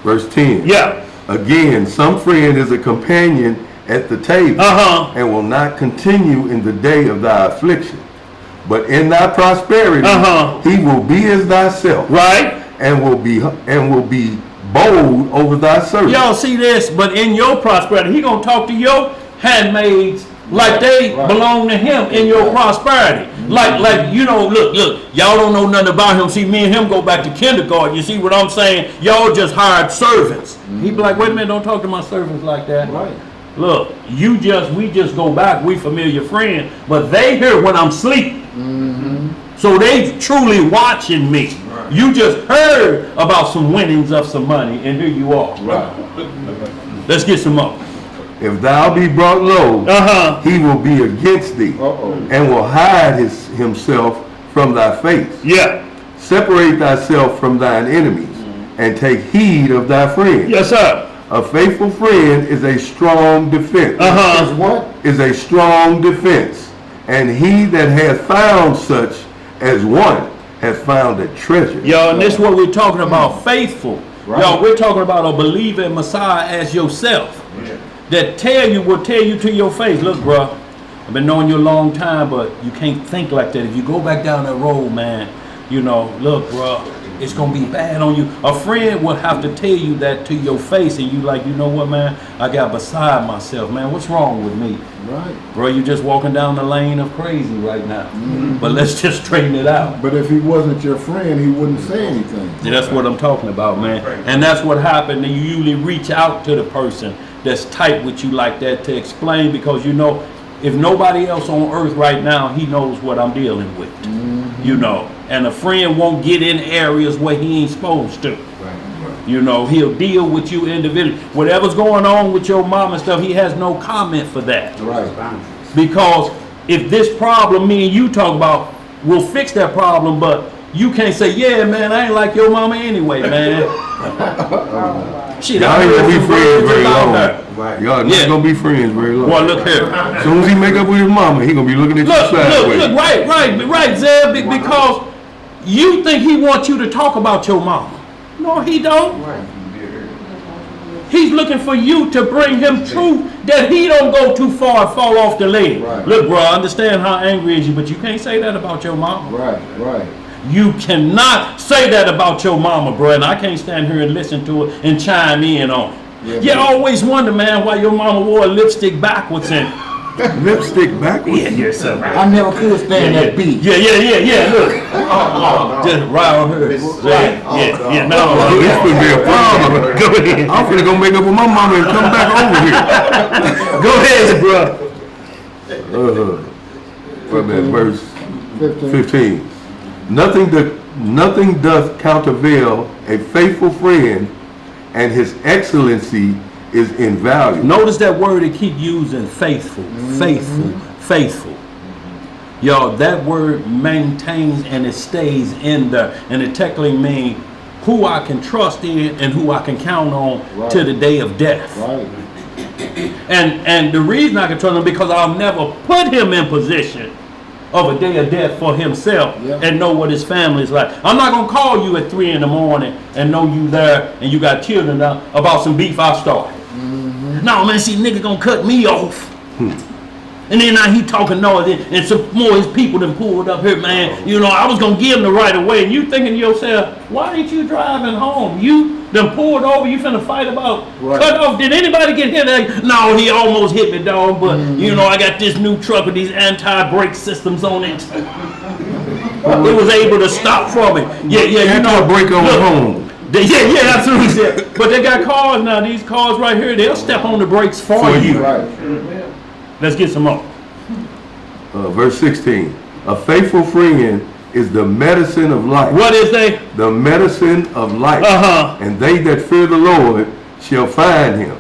Verse 10. Yeah. Again, some friend is a companion at the table, and will not continue in the day of thy affliction. But in thy prosperity, he will be as thyself. Right. And will be bold over thy servant. Y'all see this? But in your prosperity, he gonna talk to your handmaids Like they Right. belong to him in your prosperity. Like, you know, look, y'all don't know nothing about him. See, me and him go back to kindergarten. You see what I'm saying? Y'all just hired servants. He be like, wait a minute, don't talk to my servants like that. Right. Look, we just go back, we familiar friends, but they hear when I'm asleep. So they truly watching me. You just heard about some winnings of some money, and here you are. Right. Let's get some more. If thou be brought low, he will be against thee, and will hide himself from thy face. Yeah. Separate thyself from thine enemies, and take heed of thy friends. Yes, sir. A faithful friend is a strong defense. Is what? Is a strong defense, and he that hath found such as one has found a treasure. Yo, and this is what we're talking about, faithful. Right. Yo, we're talking about a believer in Messiah as yourself. That will tell you to your face, look, bro, I've been knowing you a long time, but you can't think like that. If you go back down that road, man, you know, look, bro, it's going to be bad on you. A friend will have to tell you that to your face, and you like, you know what, man, I got beside myself, man. What's wrong with me? Right. Bro, you just walking down the lane of crazy right now. But let's just straighten it out. But if he wasn't your friend, he wouldn't say anything. Yeah, that's what I'm talking about, man. And that's what happened. You usually reach out to the person that's tight with you like that to explain, because you know, if nobody else on earth right now, he knows what I'm dealing with. You know, and a friend won't get in areas where he ain't supposed to. You know, he'll deal with you individually. Whatever's going on with your mom and stuff, he has no comment for that. Right. Because if this problem me and you talk about, we'll fix that problem, but you can't say, yeah, man, I ain't like your mama anyway, man. Shit, Y'all ain't gonna be friends very long. Right. Y'all not gonna be friends very long. Boy, look here. As soon as he make up with his mama, he gonna be looking at you sideways. Look, right, Zeb, because you think he wants you to talk about your mama. No, he don't. He's looking for you to bring him truth that he don't go too far and fall off the ledge. Right. Look, bro, I understand how angry is you, but you can't say that about your mama. Right. You cannot say that about your mama, bro, and I can't stand here and listen to it and chime in on it. Yeah, I always wonder, man, why your mama wore a lipstick backwards and Lipstick backwards. yes, sir. I never could stand that beat. Yeah, look. Just right on her. Yeah, no. This could be a problem. Go ahead. I'm finna go make up with my mama and come back over here. Go ahead, bro. What that verse 15. 15. Nothing doth countervail a faithful friend, and his excellency is invaluable. Notice that word they keep using, faithful. Y'all, that word maintains and it stays in there. And it technically means who I can trust in and who I can count on to the day of death. Right. And the reason I can trust him, because I'll never put him in position of a day of death for himself and know what his family is like. I'm not going to call you at 3 in the morning and know you there and you got children now about some beef I started. No, man, see, nigga gonna cut me off. And then now he talking noise and some more of his people done pulled up here, man. You know, I was gonna give him the right of way. And you thinking to yourself, why ain't you driving home? You done pulled over, you finna fight about cut off. Did anybody get hit? No, he almost hit me, dog. But, you know, I got this new truck with these anti-brake systems on it. It was able to stop for me. Yeah, you know. Brake on home. Yeah, absolutely. But they got cars now. These cars right here, they'll step on the brakes for you. Right. Let's get some more. Verse 16. A faithful friend is the medicine of life. What is they? The medicine of life. And they that fear the Lord shall find him.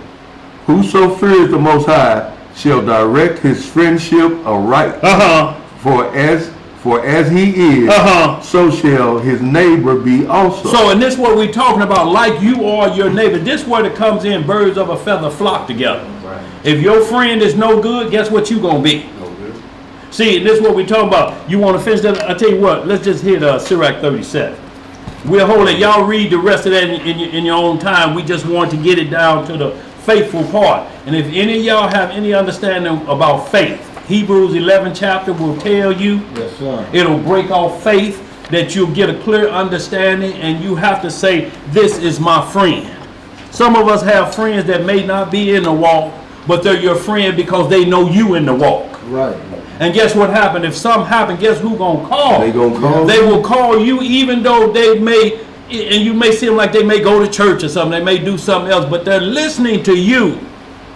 Whoso fears the Most High shall direct his friendship aright. For as he is, so shall his neighbor be also. So, and this is what we're talking about, like you are your neighbor. This is where it comes in, birds of a feather flock together. Right. If your friend is no good, guess what you gonna be? No good. See, and this is what we're talking about. You want to finish that? I'll tell you what, let's just hit Sirach 37. We'll hold it. Y'all read the rest of that in your own time. We just want to get it down to the faithful part. And if any of y'all have any understanding about faith, Hebrews 11 chapter will tell you. Yes, sir. It'll break off faith, that you'll get a clear understanding, and you have to say, this is my friend. Some of us have friends that may not be in the walk, but they're your friend because they know you in the walk. Right. And guess what happened? If something happened, guess who gonna call? They gonna call? They will call you, even though they may, and you may seem like they may go to church or something, they may do something else, but they're listening to you,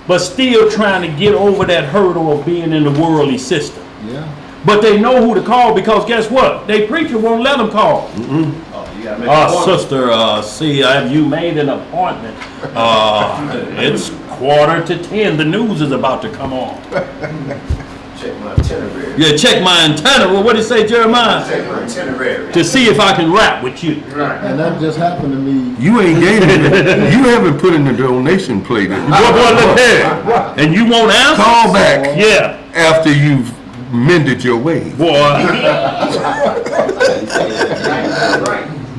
but still trying to get over that hurdle of being in the worldly system. Yeah. But they know who to call because guess what? They preacher won't let them call. Sister, see, have you made an appointment? It's 9:45. The news is about to come on. Check my itinerary. Yeah, check my antenna. Well, what did it say, Jeremiah? Check my itinerary. To see if I can rap with you. And that just happened to me. You ain't gave it. You haven't put in the donation plate. Boy, look here. And you won't answer? Call back Yeah. after you've mended your ways. Boy.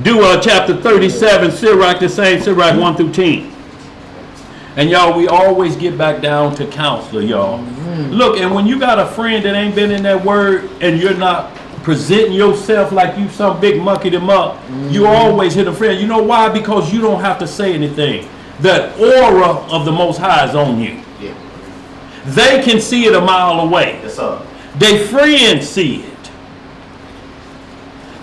Do chapter 37, Sirach the same, Sirach 1 through 10. And y'all, we always get back down to Counselor, y'all. Look, and when you got a friend that ain't been in that word and you're not presenting yourself like you some big monkey them up, you always hit a friend. You know why? Because you don't have to say anything. The aura of the Most High is on you. Yeah. They can see it a mile away. Yes, sir. They friends see it.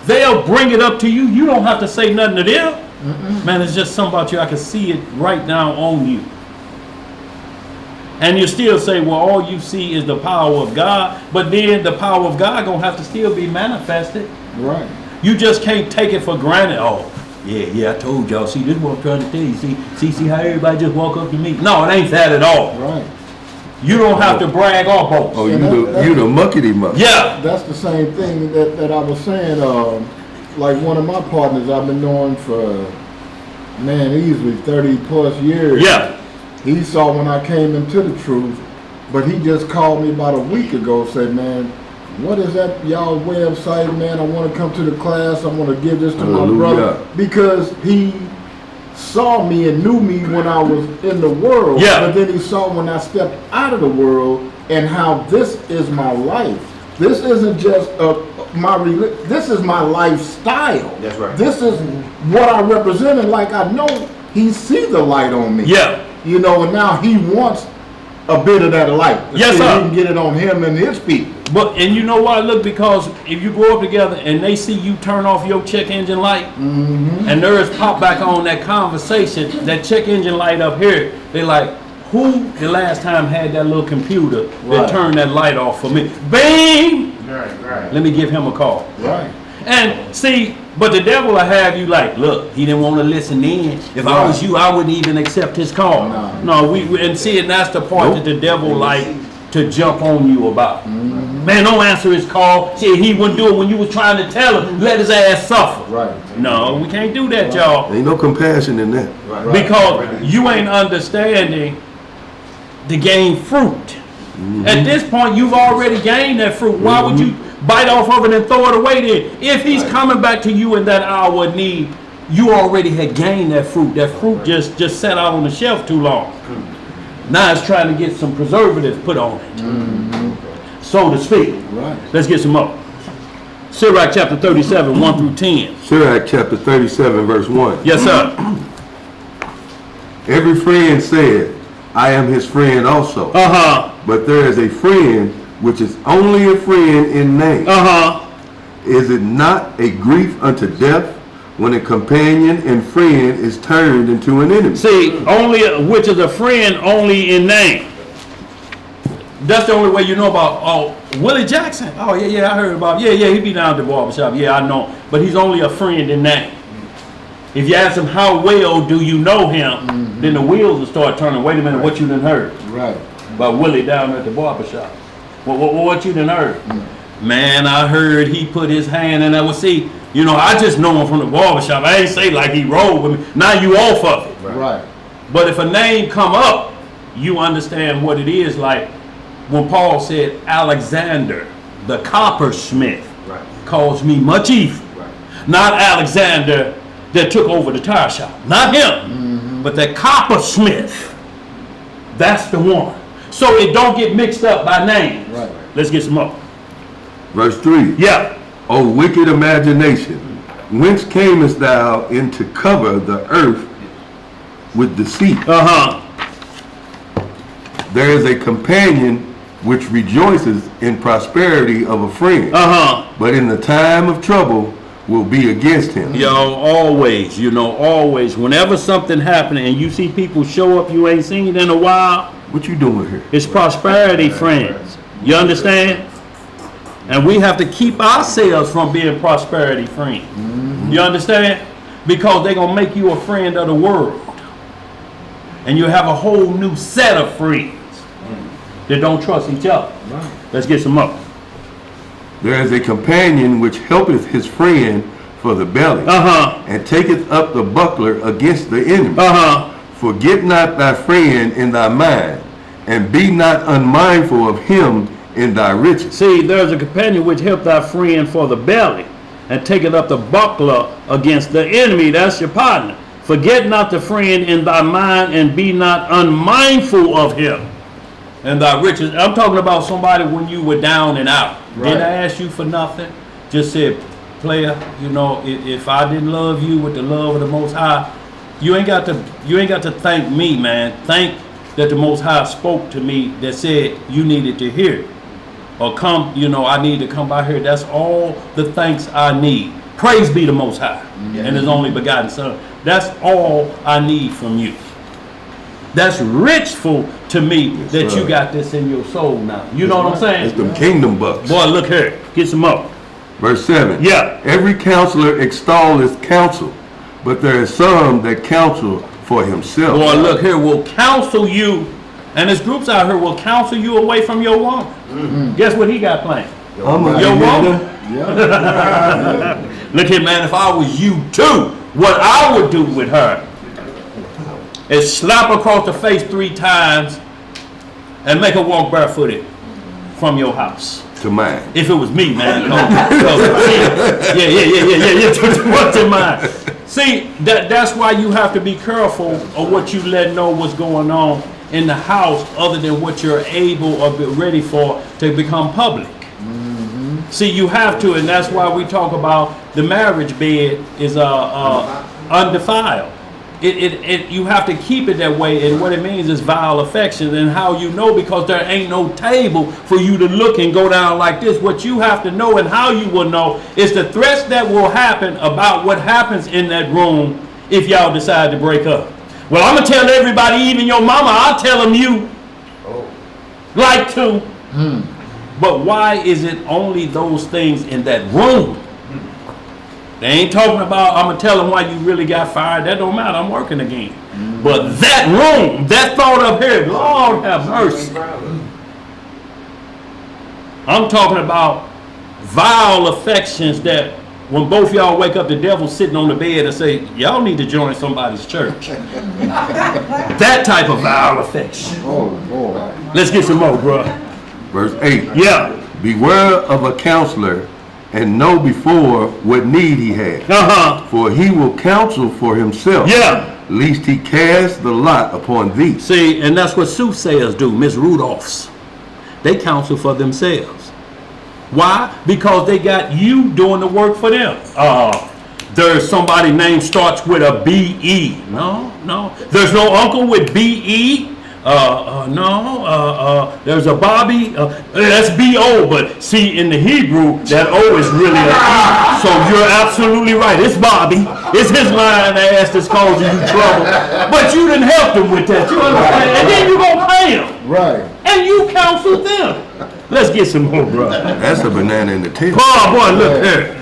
They'll bring it up to you. You don't have to say nothing to them. Man, it's just something about you. I can see it right now on you. And you still say, well, all you see is the power of God. But then the power of God gonna have to still be manifested. Right. You just can't take it for granted. Oh, yeah, I told y'all. See, this is what I'm trying to tell you. See how everybody just walk up to me. No, it ain't that at all. Right. You don't have to brag or boast. Oh, you the muckety muck. Yeah. That's the same thing that I was saying. Like one of my partners I've been knowing for, man, easily 30 plus years. Yeah. He saw when I came into the truth, but he just called me about a week ago, said, man, what is that y'all website, man? I want to come to the class. I want to give this to my brother. Because he saw me and knew me when I was in the world. Yeah. But then he saw when I stepped out of the world and how this is my life. This isn't just this is my lifestyle. That's right. This is what I represent, and like I know he see the light on me. Yeah. You know, and now he wants a bit of that light. Yes, so sir. he can get it on him and his people. But, and you know why? Look, because if you grow up together and they see you turn off your check engine light, and theirs pop back on that conversation, that check engine light up here, they like, who the last time had that little computer that turned that light off for me? Bing! Right. Let me give him a call. Right. And see, but the devil will have you like, look, he didn't want to listen in. If I was you, I wouldn't even accept his call. No, we and see, and that's the part that the devil like to jump on you about. Man, don't answer his call. See, he wouldn't do it when you was trying to tell him, let his ass suffer. Right. No, we can't do that, y'all. Ain't no compassion in that. Because you ain't understanding to gain fruit. At this point, you've already gained that fruit. Why would you bite off of it and throw it away then? If he's coming back to you in that hour of need, you already had gained that fruit. That fruit just sat out on the shelf too long. Now it's trying to get some preservative put on it, so to speak. Right. Let's get some up. Sirach chapter 37, 1 through 10. Sirach chapter 37, verse 1. Yes, sir. Every friend said, I am his friend also. But there is a friend which is only a friend in name. Is it not a grief unto death when a companion and friend is turned into an enemy? See, which is a friend only in name. That's the only way you know about Willie Jackson. Oh yeah, I heard about. Yeah, he be down at the barbershop. Yeah, I know. But he's only a friend in name. If you ask him how well do you know him, then the wheels will start turning. Wait a minute, what you done heard? Right. About Willie down at the barbershop. What you done heard? Man, I heard he put his hand in that. Well, see, you know, I just know him from the barbershop. I ain't say like he rolled with me. Now you off of it. Right. But if a name come up, you understand what it is. Like when Paul said, Alexander, the coppersmith, caused me much evil. Not Alexander that took over the tire shop. Not him. But that coppersmith. That's the one. So it don't get mixed up by name. Right. Let's get some up. Verse 3. Yeah. O wicked imagination, whence camest thou in to cover the earth with deceit? There is a companion which rejoices in prosperity of a friend, but in the time of trouble will be against him. Yo, always, always. Whenever something happening and you see people show up you ain't seen in a while, What you doing here? it's prosperity, friends. You understand? And we have to keep ourselves from being prosperity friends. You understand? Because they're going to make you a friend of the world. And you have a whole new set of friends that don't trust each other. Let's get some up. There is a companion which helpeth his friend for the belly, and taketh up the buckler against the enemy. Forget not thy friend in thy mind, and be not unmindful of him in thy riches. See, there's a companion which help thy friend for the belly, and taketh up the buckler against the enemy. That's your partner. Forget not the friend in thy mind, and be not unmindful of him and thy riches. I'm talking about somebody when you were down and out. Didn't ask you for nothing. Just said, player, if I didn't love you with the love of the Most High, you ain't got to thank me, man. Thank that the Most High spoke to me that said you needed to hear it. Or come, I need to come by here. That's all the thanks I need. Praise be the Most High and His only begotten Son. That's all I need from you. That's richful to me that you got this in your soul now. You know what I'm saying? It's them kingdom bucks. Boy, look here. Get some up. Verse 7. Yeah. Every counselor extolleth counsel, but there is some that counsel for himself. Boy, look here. Will counsel you, and there's groups out here will counsel you away from your woman. Guess what he got planned? Your woman. Look here, man. If I was you too, what I would do with her is slap across the face 3 times and make her walk barefooted from your house. To mine. If it was me, man. To mine. See, that's why you have to be careful of what you let know what's going on in the house other than what you're able or be ready for to become public. See, you have to, and that's why we talk about the marriage bed is undefiled. You have to keep it that way, and what it means is vile affection. And how you know, because there ain't no table for you to look and go down like this. What you have to know and how you will know is the threats that will happen about what happens in that room if y'all decide to break up. Well, I'm going to tell everybody, even your mama, I'll tell them you like to. But why is it only those things in that room? They ain't talking about, I'm going to tell them why you really got fired. That don't matter. I'm working again. But that room, that thought up here, Lord have mercy. I'm talking about vile affections that when both y'all wake up, the devil's sitting on the bed and say, y'all need to join somebody's church. That type of vile affection. Oh, boy. Let's get some more, bro. Verse 8. Yeah. Beware of a counselor, and know before what need he has. For he will counsel for himself. Yeah. Lest he cast the lot upon thee. See, and that's what soothsayers do, Miss Rudolphs. They counsel for themselves. Why? Because they got you doing the work for them. There's somebody name starts with a B-E. No. There's no uncle with B-E. There's a Bobby. That's B-O. But see, in the Hebrew, that O is really an E. So you're absolutely right. It's Bobby. It's his lying ass that's causing you trouble. But you didn't help him with that. You understand? And then you're going to pay him. Right. And you counsel them. Let's get some more, bro. That's a banana in the tail. Boy, look here.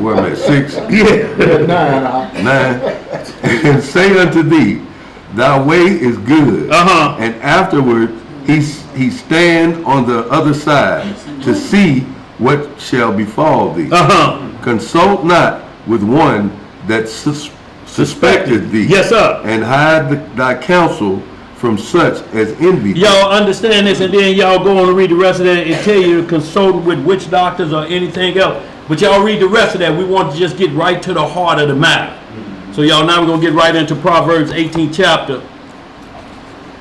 What am I, 6? Yeah. 9. 9. And say unto thee, thy way is good. And afterward he stand on the other side to see what shall befall thee. Consult not with one that suspected thee. Yes, sir. And hide thy counsel from such as envy thee. Y'all understand this, and then y'all go on to read the rest of that and tell you to consult with witch doctors or anything else. But y'all read the rest of that. We want to just get right to the heart of the matter. So y'all, now we're going to get right into Proverbs 18th chapter.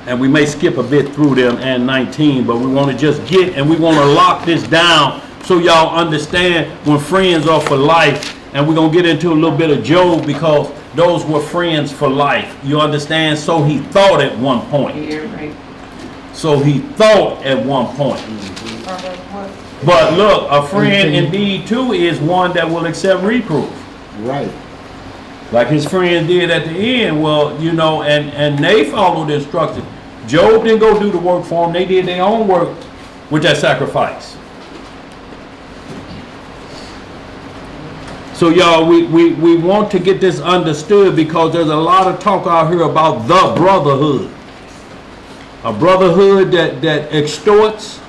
And we may skip a bit through them and 19, but we want to just get, and we want to lock this down so y'all understand when friends are for life. And we're going to get into a little bit of Job, because those were friends for life. You understand? So he thought at one point. Yeah, right. So he thought at one point. But look, a friend indeed too is one that will accept reproof. Right. Like his friend did at the end. Well, you know, and they followed the instructions. Job didn't go do the work for him. They did their own work with that sacrifice. So y'all, we want to get this understood because there's a lot of talk out here about the brotherhood. A brotherhood that extorts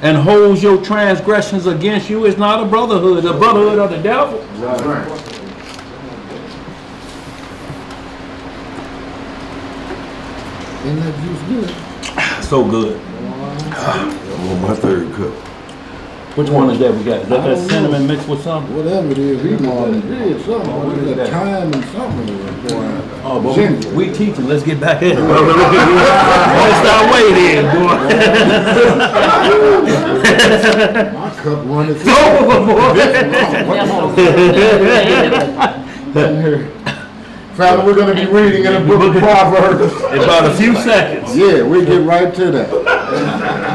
and holds your transgressions against you is not a brotherhood. It's a brotherhood of the devil. Right. Isn't that juice good? So good. I'm on my third cup. Which one is that we got? Is that cinnamon mixed with something? Whatever it is, he on did something. What is There's a that? time and something in it, boy. Oh, but Ginger. we teaching. Let's get back at it, bro. Don't start waiting, boy. My cup running through. Family, we're going to be reading in the book of Proverbs. In about a few seconds. Yeah, we'll get right to that.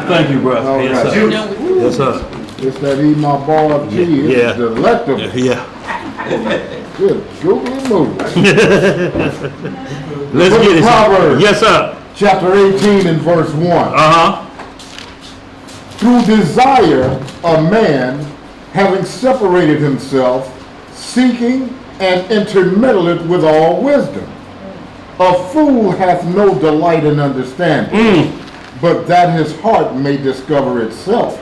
Thank you, bro. All Yes, right. sir. No, Yes, sir. It's that eat my bar of tea. Yeah. It's delectable. Yeah. Good googly movie. Let's get it. Proverbs. Yes, sir. Chapter 18 and verse 1. Uh-huh. Through desire, a man, having separated himself, seeking and intermeddleth with all wisdom. A fool hath no delight in understanding, but that his heart may discover itself.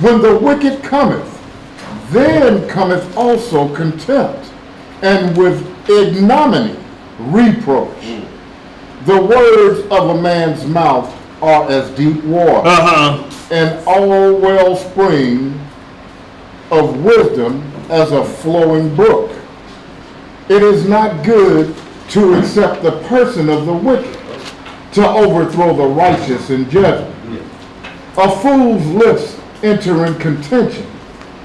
When the wicked cometh, then cometh also contempt, and with ignominy reproach. The words of a man's mouth are as deep water, and all wellspring of wisdom as a flowing brook. It is not good to accept the person of the wicked, to overthrow the righteous in judgment. A fool's lips enter in contention,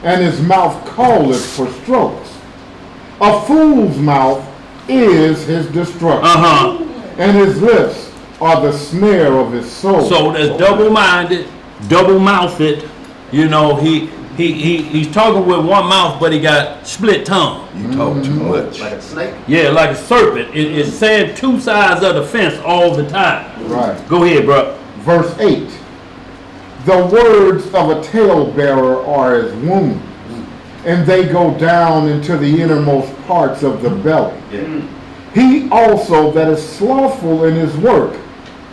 and his mouth calleth for strokes. A fool's mouth is his destruction, and his lips are the snare of his soul. So that's double-minded, double-mouthed. You know, he's talking with one mouth, but he got split tongue. You talk too much. Like a snake? Yeah, like a serpent. It's saying two sides of the fence all the time. Right. Go ahead, bro. Verse 8. The words of a talebearer are as wounds, and they go down into the innermost parts of the belly. He also that is slothful in his work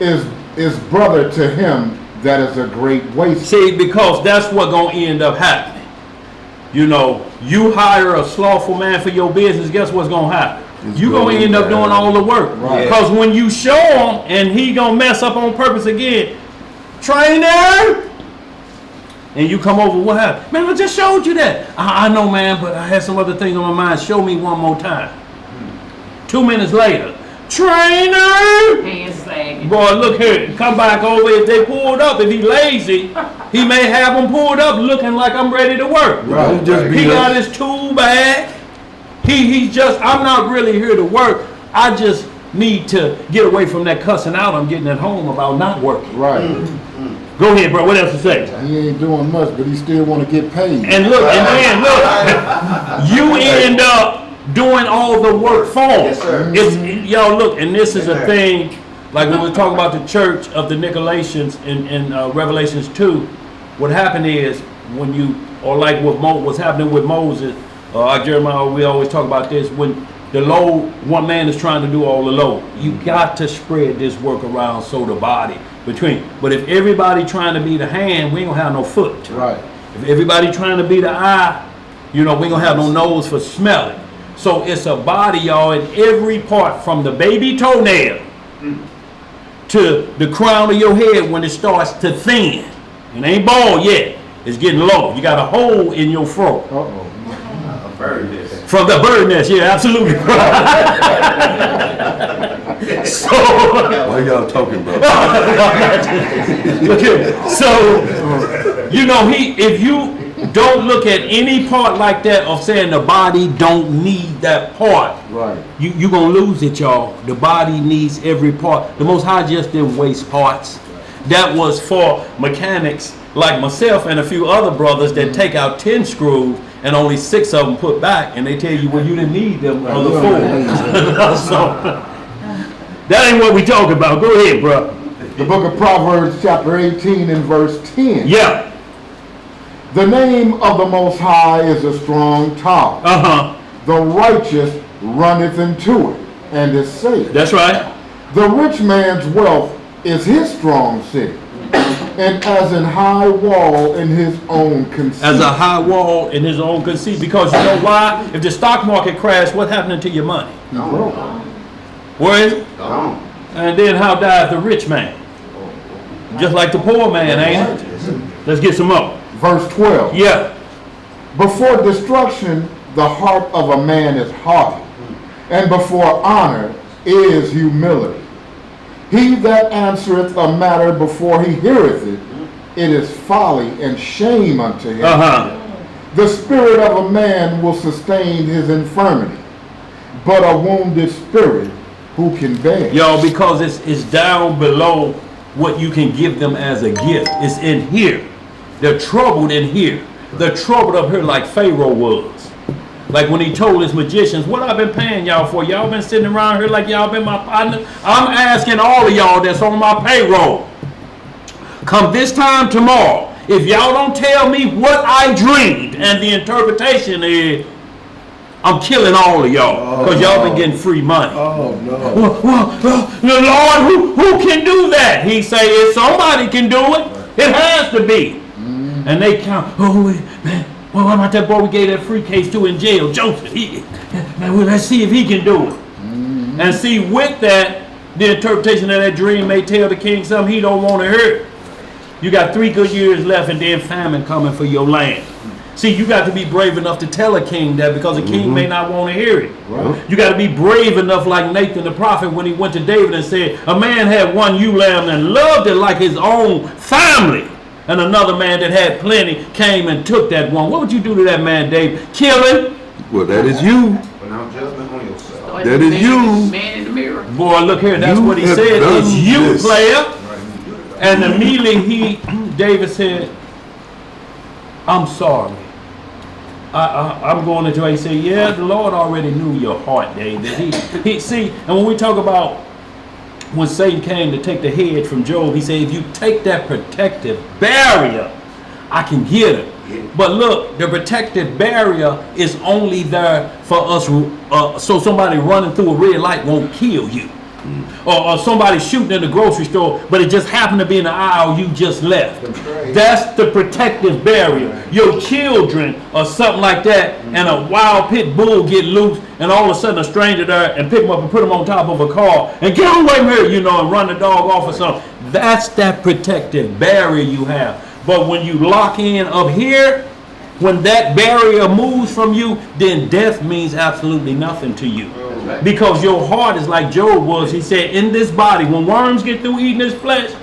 is brother to him that is a great waste. See, because that's what gonna end up happening. You know, you hire a slothful man for your business, guess what's gonna happen? You gonna end up doing all the work. Right. Because when you show him and he gonna mess up on purpose again, trainer, and you come over, what happened? Man, I just showed you that. I know, man, but I had some other things on my mind. Show me one more time. 2 minutes later, trainer. hands sagging. Boy, look here, come back over. If they pulled up, if he lazy, he may have them pulled up looking like I'm ready to work. Right. Just be He got us. his tool bag. He's just, I'm not really here to work. I just need to get away from that cussing out I'm getting at home about not working. Right. Go ahead, bro. What else to say? He ain't doing much, but he still want to get paid. And look, and then look, you end up doing all the work for him. Yes, sir. It's, y'all look, and this is a thing, like when we talk about the church of the Nicolaitans in Revelations 2, what happened is when you, or like what was happening with Moses, like Jeremiah, we always talk about this, when the load, one man is trying to do all the load. You got to spread this work around so the body between. But if everybody trying to be the hand, we ain't gonna have no foot. Right. If everybody trying to be the eye, you know, we ain't gonna have no nose for smelling. So it's a body, y'all, in every part from the baby toenail to the crown of your head when it starts to thin. It ain't bald yet. It's getting low. You got a hole in your throat. Uh-oh. From the bird nest, yeah, absolutely. So, Why y'all talking about? look here. So, you know, if Don't look at any part like that of saying the body don't need that part. Right. You're going to lose it, y'all. The body needs every part. The Most High just didn't waste parts. That was for mechanics like myself and a few other brothers that take out 10 screws and only 6 of them put back, and they tell you, well, you didn't need them other 4. So, that ain't what we talking about. Go ahead, bro. The book of Proverbs chapter 18 and verse 10. Yeah. The name of the Most High is a strong tower. The righteous runneth into it and is safe. That's right. The rich man's wealth is his strong city, and as an high wall in his own conceit. As a high wall in his own conceit. Because you know why? If the stock market crashed, what's happening to your money? Where is it? And then how dies the rich man? Just like the poor man, ain't it? Let's get some more. Verse 12. Yeah. Before destruction, the heart of a man is haughty, and before honor is humility. He that answereth a matter before he heareth it, it is folly and shame unto him. The spirit of a man will sustain his infirmity, but a wounded spirit who can bear? Y'all, because it's down below what you can give them as a gift. It's in here. They're troubled in here. They're troubled up here like Pharaoh was. Like when he told his magicians, what I've been paying y'all for? Y'all been sitting around here like y'all been my partner? I'm asking all of y'all that's on my payroll. Come this time tomorrow, if y'all don't tell me what I dreamed and the interpretation is, I'm killing all of y'all because y'all been getting free money. Oh, no. The Lord, who can do that? He say, if somebody can do it, it has to be. And they count, oh, man, well, what about that boy we gave that free case to in jail, Joseph? Man, well, let's see if he can do it. And see, with that, the interpretation of that dream may tell the king something he don't want to hear. You got 3 good years left and then famine coming for your land. See, you got to be brave enough to tell a king that because a king may not want to hear it. Right. You got to be brave enough like Nathan the prophet when he went to David and said, a man had one ewe lamb and loved it like his own family. And another man that had plenty came and took that one. What would you do to that man, David? Kill him? Well, that is you. Pronounce judgment on yourself. That is you. Man in the mirror. Boy, look here. That's You what he have said. done It's you, this. player. And immediately David said, I'm sorry. I'm going to jail. He said, yeah, the Lord already knew your heart, David. He see, and when we talk about when Satan came to take the head from Job, he said, if you take that protective barrier, I can get it. But look, the protective barrier is only there for us so somebody running through a red light won't kill you. Or somebody shooting in the grocery store, but it just happened to be in the aisle you just left. That's the protective barrier. Your children or something like that, and a wild pit bull get loose, and all of a sudden a stranger there and pick them up and put them on top of a car and get away from here, you know, and run the dog off or something. That's that protective barrier you have. But when you lock in up here, when that barrier moves from you, then death means absolutely nothing to you. Because your heart is like Job was. He said, in this body, when worms get through eating this flesh,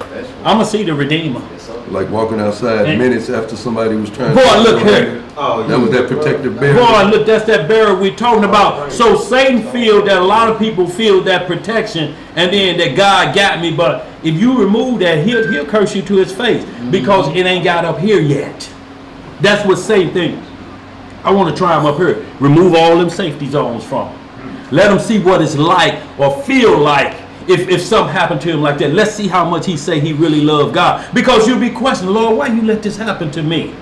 I'm going to see the Redeemer. Like walking outside minutes after somebody was trying to... Boy, look here. That was that protective barrier. Boy, look, that's that barrier we're talking about. So Satan feel that a lot of people feel that protection and then that God got me. But if you remove that, he'll curse you to his face because it ain't got up here yet. That's what Satan thinks. I want to try him up here. Remove all them safety zones from him. Let him see what it's like or feel like if something happened to him like that. Let's see how much he say he really loved God. Because you'll be questioning, Lord, why you let this happen to me?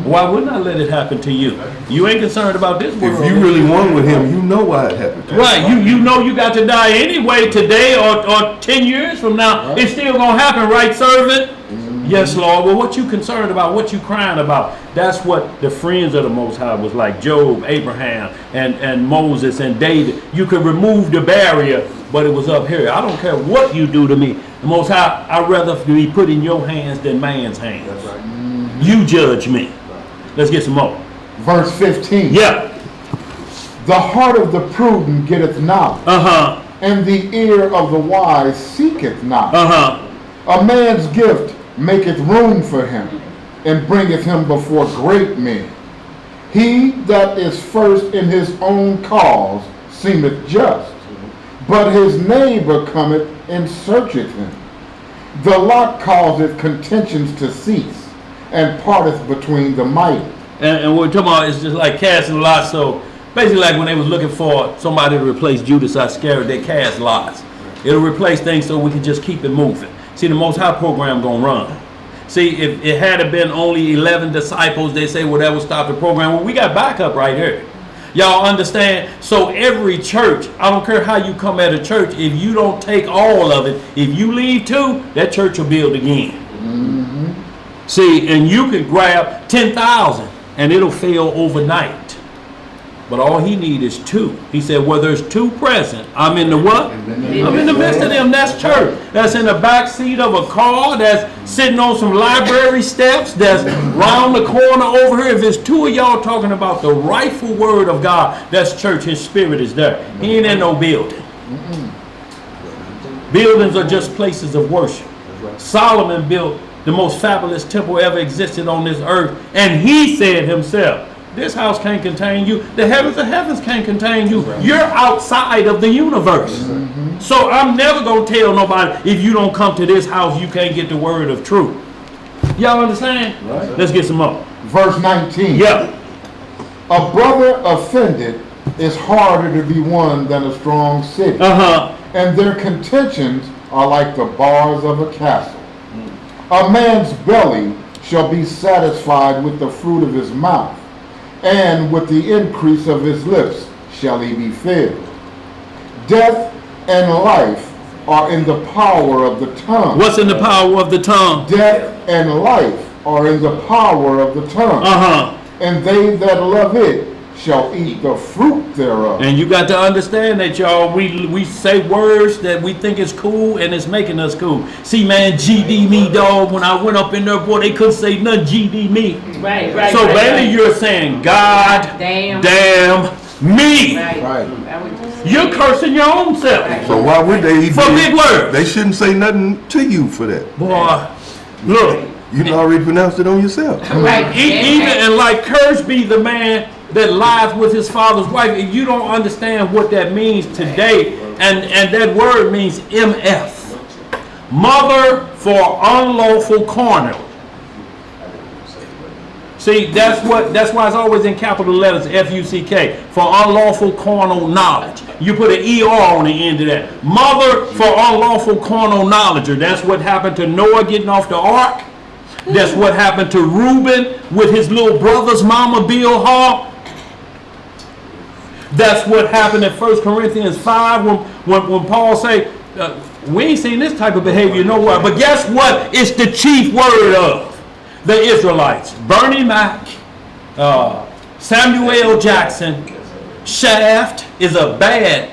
Why wouldn't I let it happen to you? You ain't concerned about this world. If you really won with him, you know why it happened to him. Right, you know you got to die anyway today or 10 years from now. It's still going to happen, right, servant? Yes, Lord. Well, what you concerned about, what you crying about, that's what the friends of the Most High was like. Job, Abraham, and Moses, and David. You could remove the barrier, but it was up here. I don't care what you do to me. The Most High, I'd rather be put in your hands than man's hands. That's right. You judge me. Let's get some more. Verse 15. Yeah. The heart of the prudent getteth knowledge, and the ear of the wise seeketh knowledge. A man's gift maketh room for him, and bringeth him before great men. He that is first in his own cause seemeth just, but his neighbor cometh and searcheth him. The lot causeth contentions to cease, and parteth between the mighty. And what we're talking about is just like casting lots. So basically like when they was looking for somebody to replace Judas Iscariot, they cast lots. It'll replace things so we can just keep it moving. See, the Most High program gonna run. See, if it had been only 11 disciples, they say, well, that would stop the program. Well, we got backup right here. Y'all understand? So every church, I don't care how you come at a church, if you don't take all of it, if you leave too, that church will build again. Mm-hmm. See, and you can grab 10,000 and it'll fail overnight. But all he needs is two. He said, well, there's two present. I'm in the what? I'm in the midst of them. That's church. That's in the back seat of a car. That's sitting on some library steps. That's round the corner over here. If there's two of y'all talking about the rightful word of God, that's church. His spirit is there. He ain't in no building. Buildings are just places of worship. Solomon built the most fabulous temple ever existed on this earth. And he said himself, this house can't contain you. The heavens of heavens can't contain you. You're outside of the universe. Mm-hmm. So I'm never going to tell nobody, if you don't come to this house, you can't get the word of truth. Y'all understand? Right. Let's get some more. Verse 19. Yeah. A brother offended is harder to be won than a strong city. And their contentions are like the bars of a castle. A man's belly shall be satisfied with the fruit of his mouth, and with the increase of his lips shall he be filled. Death and life are in the power of the tongue. What's in the power of the tongue? Death and life are in the power of the tongue. And they that love it shall eat the fruit thereof. And you got to understand that, y'all. We say words that we think is cool, and it's making us cool. See, man, GD me, dog. When I went up in there, boy, they couldn't say nothing. GD me. Right. So baby, you're saying God damn me. Right. You're cursing your own self. So why would they? For big words. They shouldn't say nothing to you for that. Boy, look. You already pronounced it on yourself. Right. Even and like curse be the man that lies with his father's wife. If you don't understand what that means today, and that word means MF, mother for unlawful carnal. See, that's why it's always in capital letters, F-U-C-K, for unlawful carnal knowledge. You put an E-R on the end of that. Mother for unlawful carnal knowledge. That's what happened to Noah getting off the ark. That's what happened to Reuben with his little brother's mama, Bilhah. That's what happened in 1 Corinthians 5 when Paul say, we ain't seen this type of behavior nowhere. But guess what? It's the chief word of the Israelites. Bernie Mac, Samuel Jackson, Shaft is a bad.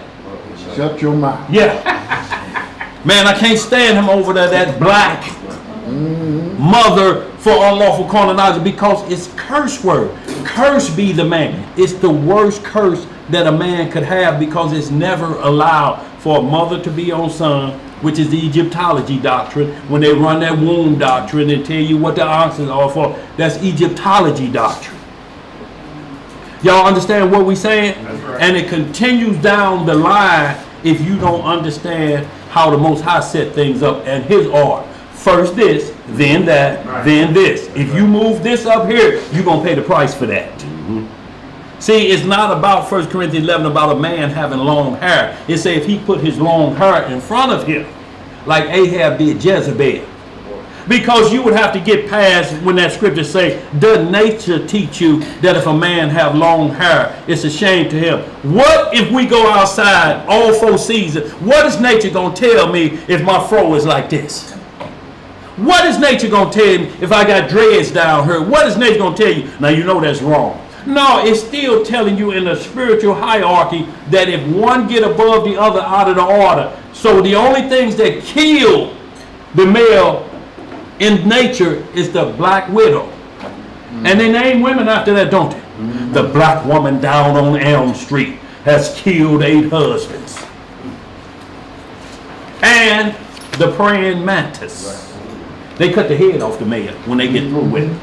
Shut your mouth. Yeah. Man, I can't stand him over there, that black mother for unlawful carnal knowledge, because it's curse word. Curse be the man. It's the worst curse that a man could have, because it's never allowed for a mother to be on son, which is the Egyptology doctrine. When they run that womb doctrine and tell you what the ounces are for, that's Egyptology doctrine. Y'all understand what we're saying? That's right. And it continues down the line if you don't understand how the Most High set things up and his order. First this, then that, right, then this. If you move this up here, you're going to pay the price for that. See, it's not about 1 Corinthians 11 about a man having long hair. It says if he put his long hair in front of him, like Ahab did Jezebel. Because you would have to get past when that scripture say, does nature teach you that if a man have long hair, it's a shame to him? What if we go outside all 4 seasons? What is nature going to tell me if my fro is like this? What is nature going to tell me if I got dreads down here? What is nature going to tell you? Now, you know that's wrong. No, it's still telling you in the spiritual hierarchy that if one get above the other out of the order. So the only things that kill the male in nature is the black widow. And they name women after that, don't they? The black woman down on Elm Street has killed 8 husbands. And the praying mantis. They cut the head off the male when they get through with it.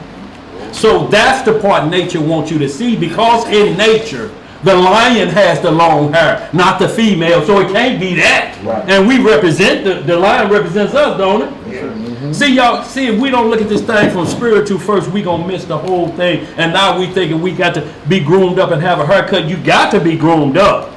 So that's the part nature wants you to see, because in nature, the lion has the long hair, not the female, so it can't be that. Right. And we represent, the lion represents us, don't it? See, y'all, see, if we don't look at this thing from spiritual first, we gonna miss the whole thing. And now we thinking we got to be groomed up and have a haircut. You got to be groomed up.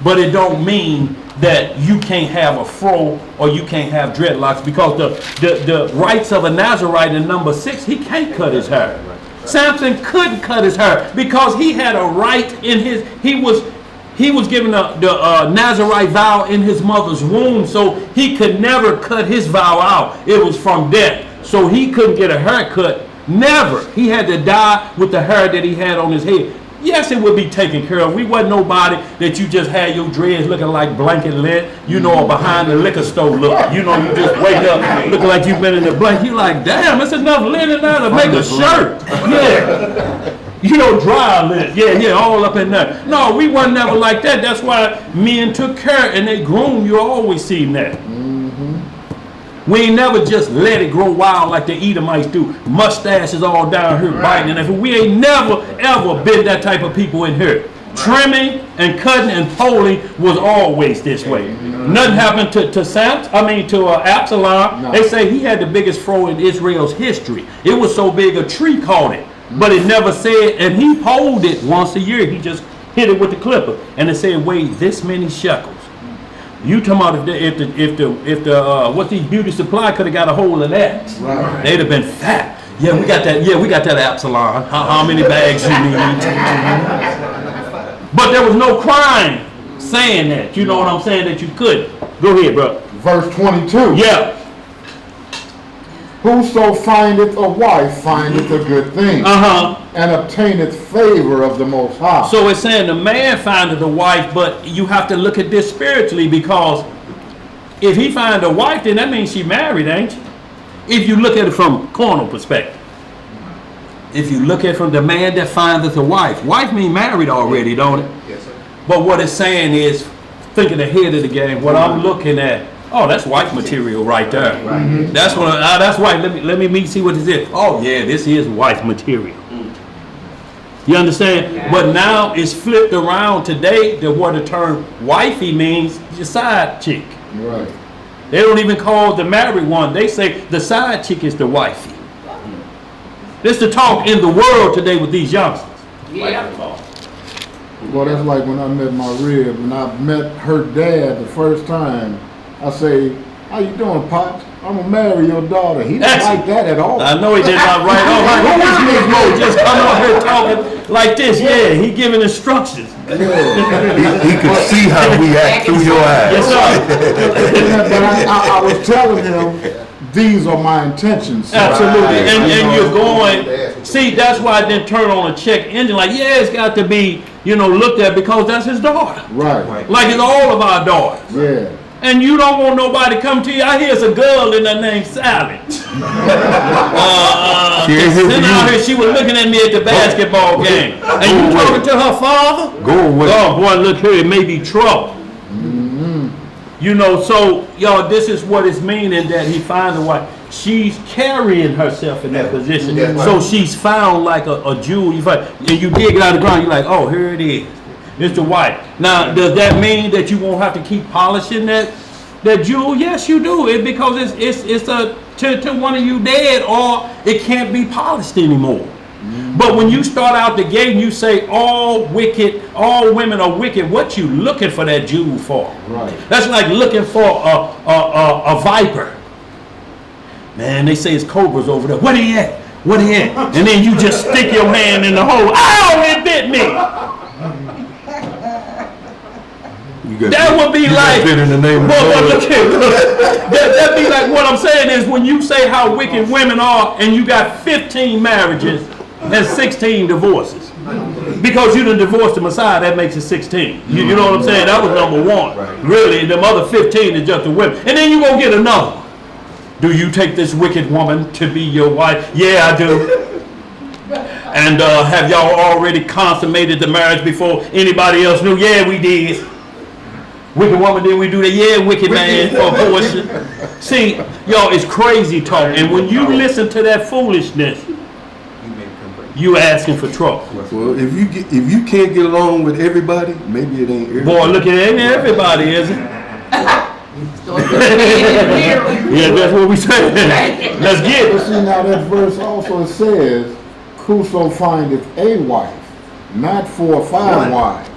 But it don't mean that you can't have a fro or you can't have dreadlocks, because the rights of a Nazarite in number 6, he can't cut his hair. Samson couldn't cut his hair because he had a right in his, he was given the Nazarite vow in his mother's womb, so he could never cut his vow out. It was from death. So he couldn't get a haircut, never. He had to die with the hair that he had on his head. Yes, it would be taken care of. We wasn't nobody that you just had your dreads looking like blanket lint, you know, or behind the liquor store look. You know, you just wake up looking like you've been in the blanket. You like, damn, it's enough lint in there to make a shirt. Yeah. You know, dry lint. Yeah, all up in there. No, we weren't never like that. That's why men took care and they groomed. You always seen that. We ain't never just let it grow wild like the Edomites do. Mustaches all down here biting and everything. We ain't never ever been that type of people in here. Trimming and cutting and pulling was always this way. Nothing happened to Absalom. No. They say he had the biggest fro in Israel's history. It was so big a tree caught it, but it never said. And he pulled it once a year. He just hit it with the clipper, and it said weighed this many shekels. You talking about if the what these beauty supply could have got a hold of that, Right. they'd have been fat. Yeah, we got that. Yeah, we got that Absalom. How many bags you need? But there was no crime saying that. You know what I'm saying? That you couldn't. Go ahead, bro. Verse 22. Yeah. Whoso findeth a wife findeth a good thing, and obtaineth favor of the Most High. So it's saying the man findeth a wife, but you have to look at this spiritually, because if he find a wife, then that means she married, ain't she? If you look at it from carnal perspective. If you look at it from the man that findeth a wife. Wife mean married already, don't it? Yes, sir. But what it's saying is, thinking ahead of the game, what I'm looking at, oh, that's wife material right there. That's what. That's white. Let me see what this is. Oh yeah, this is wife material. You understand? Yeah. But now it's flipped around today to what the term wifey means, your side chick. Right. They don't even call the married one. They say the side chick is the wifey. This the talk in the world today with these youngsters. Yeah. Well, that's like when I met my rib. When I met her dad the first time, I say, "How you doing, Pops? I'm gonna marry your daughter." He didn't like that at all. I know he did not right on. Like, who is Negro just come on here talking like this? Yeah, he giving instructions. He could see how we act through your eyes. Yes, sir. But I was telling him, these are my intentions. sir. Absolutely. You And know, you're going, see, that's why I didn't turn on a check engine. Like, yeah, it's got to be, looked at, because that's his daughter. Right. Like it's all of our daughters. Yeah. And you don't want nobody come to you. I hear it's a girl in there named Sally. Sitting out here, she was looking at me at the basketball game. And you talking to her father? Go away. Oh boy, look here, it may be trouble. So y'all, this is what it's meaning that he find a wife. She's carrying herself in that position. Yeah. So she's found like a jewel. You find, and you dig it out of the ground, you're like, oh, here it is. It's the wife. Now, does that mean that you won't have to keep polishing that jewel? Yes, you do. Because it's to one of you dead, or it can't be polished anymore. But when you start out the gate and you say all women are wicked, what you looking for that jewel for? Right. That's like looking for a viper. Man, they say it's cobras over there. What he at? What he at? And then you just stick your hand in the hole. Ow, it bit me. That would be like, in the name of well, the look here, that'd be like, what I'm saying is, when you say how wicked women are, and you got 15 marriages and 16 divorces, because you done divorced the Messiah, that makes it 16. You know what I'm saying? That was number one. Right. Really, the other 15 is just the women. And then you gonna get another one. Do you take this wicked woman to be your wife? Yeah, I do. And have y'all already consummated the marriage before anybody else knew? Yeah, we did. Wicked woman, did we do that? Yeah, wicked man for abortion. See, y'all, it's crazy talk. And when you listen to that foolishness, you asking for trouble. Well, if you can't get along with everybody, maybe it ain't everybody. Boy, look at it, ain't everybody, is it? Yeah, that's what we say. Let's get But it. see, now that verse also says, whoso findeth a wife, not 4 or 5 wives,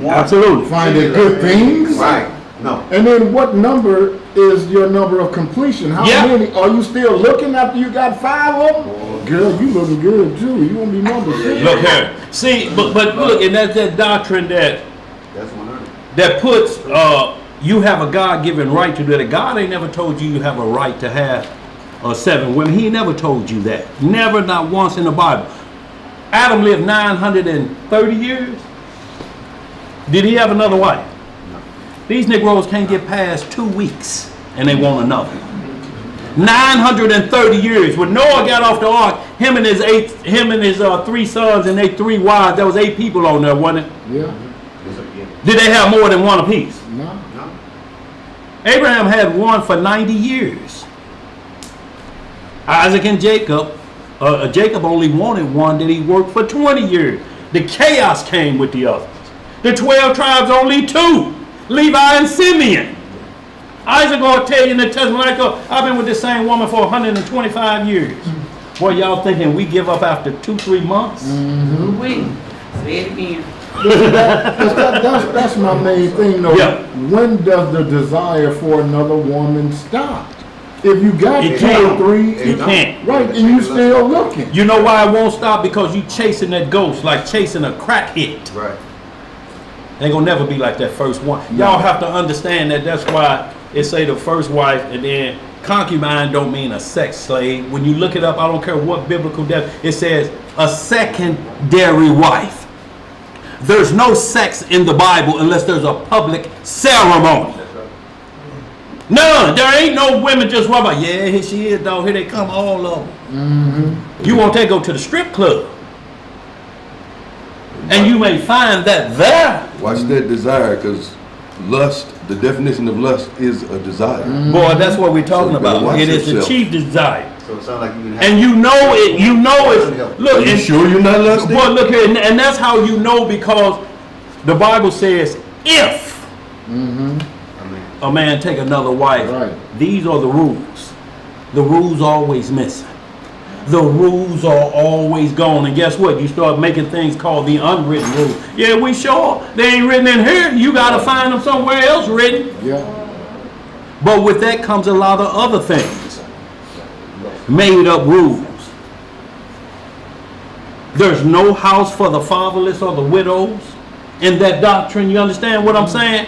Absolutely. findeth good things. Right, no. And then what number is your number of completion? How Yeah. many? Are you still looking after you got 5 of them? Girl, you looking good too. You won't be number 6. Look here. See, but look, and that's that doctrine that That's 100. that puts you have a God-given right to do that. God ain't never told you you have a right to have 7 women. He never told you that. Never, not once in the Bible. Adam lived 930 years. Did he have another wife? No. These Negroes can't get past 2 weeks and they want another. 930 years. When Noah got off the ark, him and his 3 sons and their 3 wives, there was 8 people on there, wasn't it? Yeah. Did they have more than one apiece? No. No. Abraham had one for 90 years. Isaac and Jacob, Jacob only wanted one that he worked for 20 years. The chaos came with the others. The 12 tribes, only 2, Levi and Simeon. Isaac gonna tell you in the testimony, I've been with the same woman for 125 years. Boy, y'all thinking we give up after 2-3 months? We, say it again. That's my main thing though. Yeah. When does the desire for another woman stop? If you got It 2 or can't. 3, You can't. right, and you still looking. You know why it won't stop? Because you chasing that ghost like chasing a crack hit. Right. Ain't gonna never be like that first one. Y'all have to understand that. That's why it say the first wife, and then concubine don't mean a sex slave. When you look it up, I don't care what biblical depth, it says a secondary wife. There's no sex in the Bible unless there's a public ceremony. None. There ain't no women just walk by. Yeah, here she is, dog. Here they come, all of them. You want to go to the strip club, and you may find that there. Watch that desire, because lust, the definition of lust is a desire. Boy, that's what we're talking So you better about. watch It is the yourself. chief desire. So it sounds like you can have. And you know it, Are look, you and, sure you're not lusting? boy, look here, and that's how you know, because the Bible says, if a man take another wife, Right. these are the rules. The rules always missing. The rules are always gone. And guess what? You start making things called the unwritten rules. Yeah, we sure. They ain't written in here. You got to find them somewhere else written. Yeah. But with that comes a lot of other things. Made up rules. There's no house for the fatherless or the widows in that doctrine. You understand what I'm saying?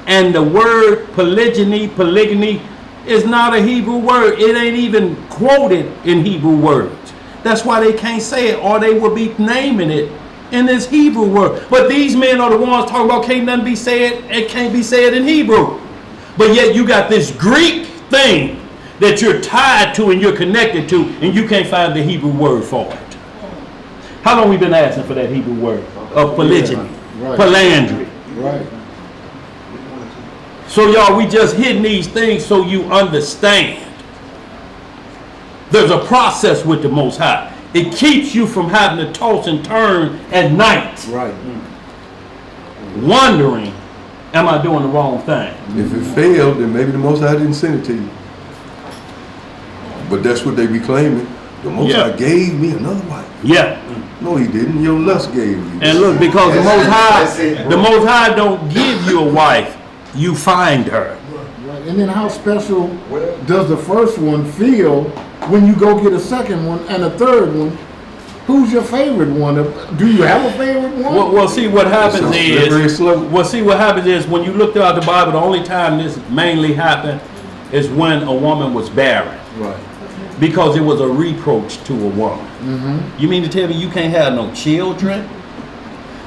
And the word polygamy is not a Hebrew word. It ain't even quoted in Hebrew words. That's why they can't say it, or they would be naming it in this Hebrew word. But these men are the ones talking about can't nothing be said, it can't be said in Hebrew. But yet you got this Greek thing that you're tied to and you're connected to, and you can't find the Hebrew word for it. How long we been asking for that Hebrew word of polygyny, Right. polyandry? Right. So y'all, we just hitting these things so you understand. There's a process with the Most High. It keeps you from having to toss and turn at night, Right. wondering, am I doing the wrong thing? If it failed, then maybe the Most High didn't send it to you. But that's what they be claiming. The Most High gave me another wife. Yeah. No, he didn't. Your lust gave you. And look, because the That's it. Most High don't give you a wife, you find her. Right. And then how special does the first one feel when you go get a second one and a third one? Who's your favorite one? Do you have a favorite one? Well, see what happens It's a slippery is. slope. Well, see what happens is when you look throughout the Bible, the only time this mainly happened is when a woman was barren, Right. because it was a reproach to a woman. You mean to tell me you can't have no children?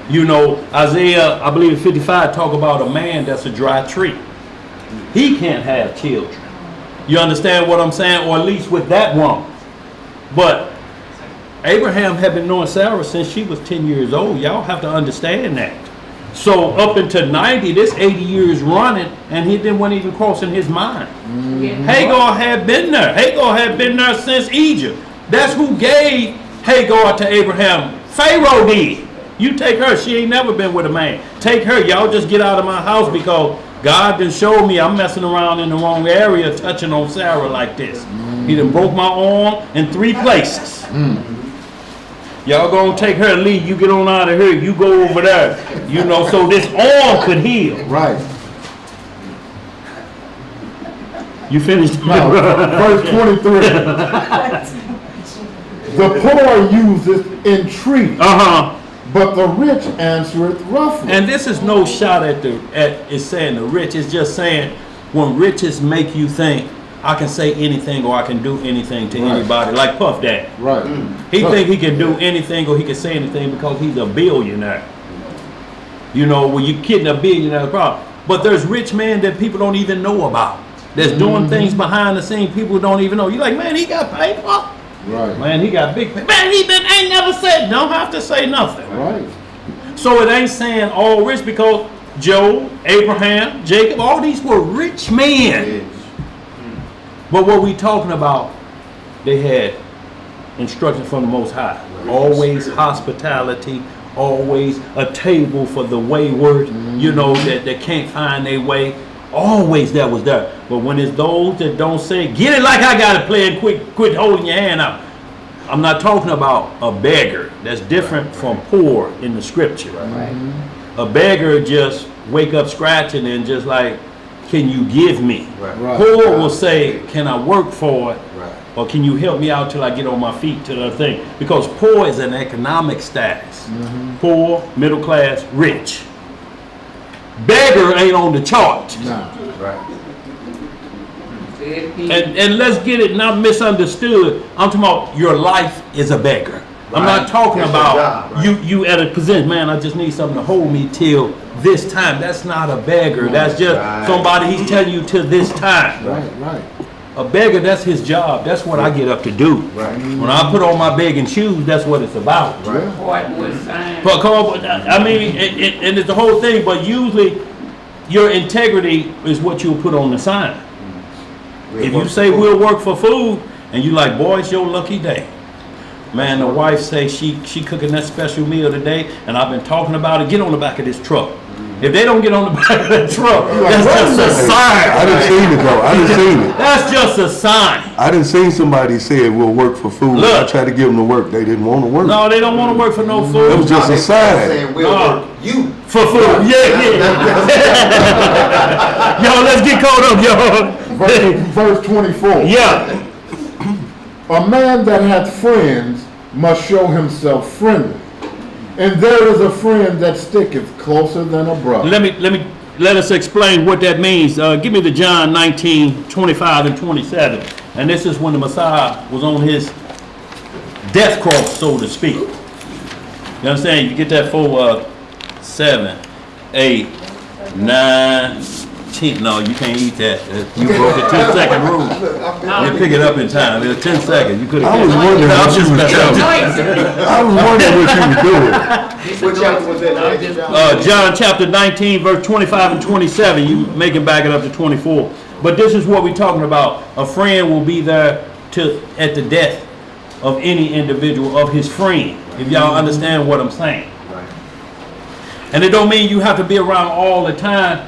You know, Isaiah, I believe in 55, talk about a man that's a dry tree. He can't have children. You understand what I'm saying? Or at least with that woman. But Abraham had been knowing Sarah since she was 10 years old. Y'all have to understand that. So up until 90, this 80 years running, and he didn't want even crossing his mind. Yeah. Hagar had been there. Hagar had been there since Egypt. That's who gave Hagar to Abraham. Pharaoh did. You take her. She ain't never been with a man. Take her. Y'all just get out of my house because God done showed me I'm messing around in the wrong area touching on Sarah like this. He done broke my arm in 3 places. Y'all gonna take her and leave. You get on out of here. You go over there. You know, so this arm could heal. Right. You finished? Now, verse 23. The poor useth entreaty, but the rich answereth roughly. And this is no shot at it's saying the rich. It's just saying when riches make you think I can say anything or I can do anything to anybody, like Puff Daddy. Right. He think he can do anything or he can say anything because he's a billionaire. You know, when you're kidding a billionaire problem. But there's rich men that people don't even know about. That's doing things behind the scenes people don't even know. You're like, man, he got paper. Right. Man, he got big paper. Man, ain't never said, don't have to say nothing. Right. So it ain't saying all rich because Job, Abraham, Jacob, all these were rich men. But what we talking about, they had instruction from the Most High. Always hospitality, always a table for the wayward, you know, that can't find their way. Always that was there. But when it's those that don't say, get it like I got to play and quit holding your hand out. I'm not talking about a beggar. That's different from poor in the scripture. A beggar just wake up scratching and just like, can you give me? Poor will say, can I work for it? Or can you help me out till I get on my feet to the thing? Because poor is an economic status. Poor, middle class, rich. Beggar ain't on the chart. And let's get it not misunderstood. I'm talking about your life is a beggar. I'm not talking about you at a position, man, I just need something to hold me till this time. That's not a beggar. That's just somebody he's telling you to this time. A beggar, that's his job. That's what I get up to do. When I put on my begging shoes, that's what it's about. But I mean, and it's the whole thing, but usually your integrity is what you'll put on the sign. If you say we'll work for food, and you like, boy, it's your lucky day. Man, the wife say she cooking that special meal today, and I've been talking about it. Get on the back of this truck. If they don't get on the back of that truck, that's just a sign. I done seen it though. I done seen it. That's just a sign. I done seen somebody say we'll work for food. Look. I tried to give them the work. They didn't want to work. No, they don't want to work for no food. It was just a sign. Saying we'll work you For food. Yeah. Yo, let's get caught up, yo. Verse 24. Yeah. A man that hath friends must show himself friendly. And there is a friend that sticketh closer than a brother. Let us explain what that means. Give me the John 19:25 and 27. And this is when the Messiah was on his death cross, so to speak. You understand? You get that for 7, 8, 9, 10. No, you can't eat that. You broke the 10-second rule. You pick it up in time. It was 10 seconds. You could have. I was wondering what you was doing. I was wondering what you was doing. What chapter was that? John chapter 19, verse 25 and 27. You make it back it up to 24. But this is what we're talking about. A friend will be there at the death of any individual, of his friend. If y'all understand what I'm saying. And it don't mean you have to be around all the time.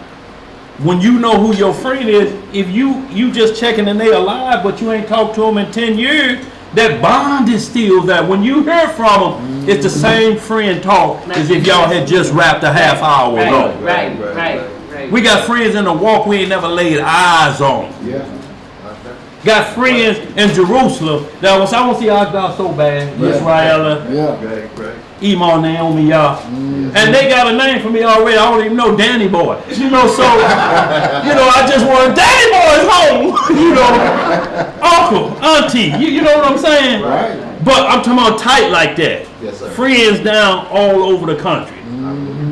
When you know who your friend is, if you just checking and they alive, but you ain't talked to them in 10 years, that bond is still there. When you hear from them, it's the same friend talk as if y'all had just wrapped a half hour ago. Right. We got friends in the walk we ain't never laid eyes on. Got friends in Jerusalem that was, I want to see Agdal so bad. Israel, Imar, Naomi, y'all. And they got a name for me already. I don't even know Danny Boy. You know, so, I just want Danny Boy's home. Uncle, auntie, you know what I'm saying? Right. But I'm talking about tight like that. Yes, sir. Friends down all over the country.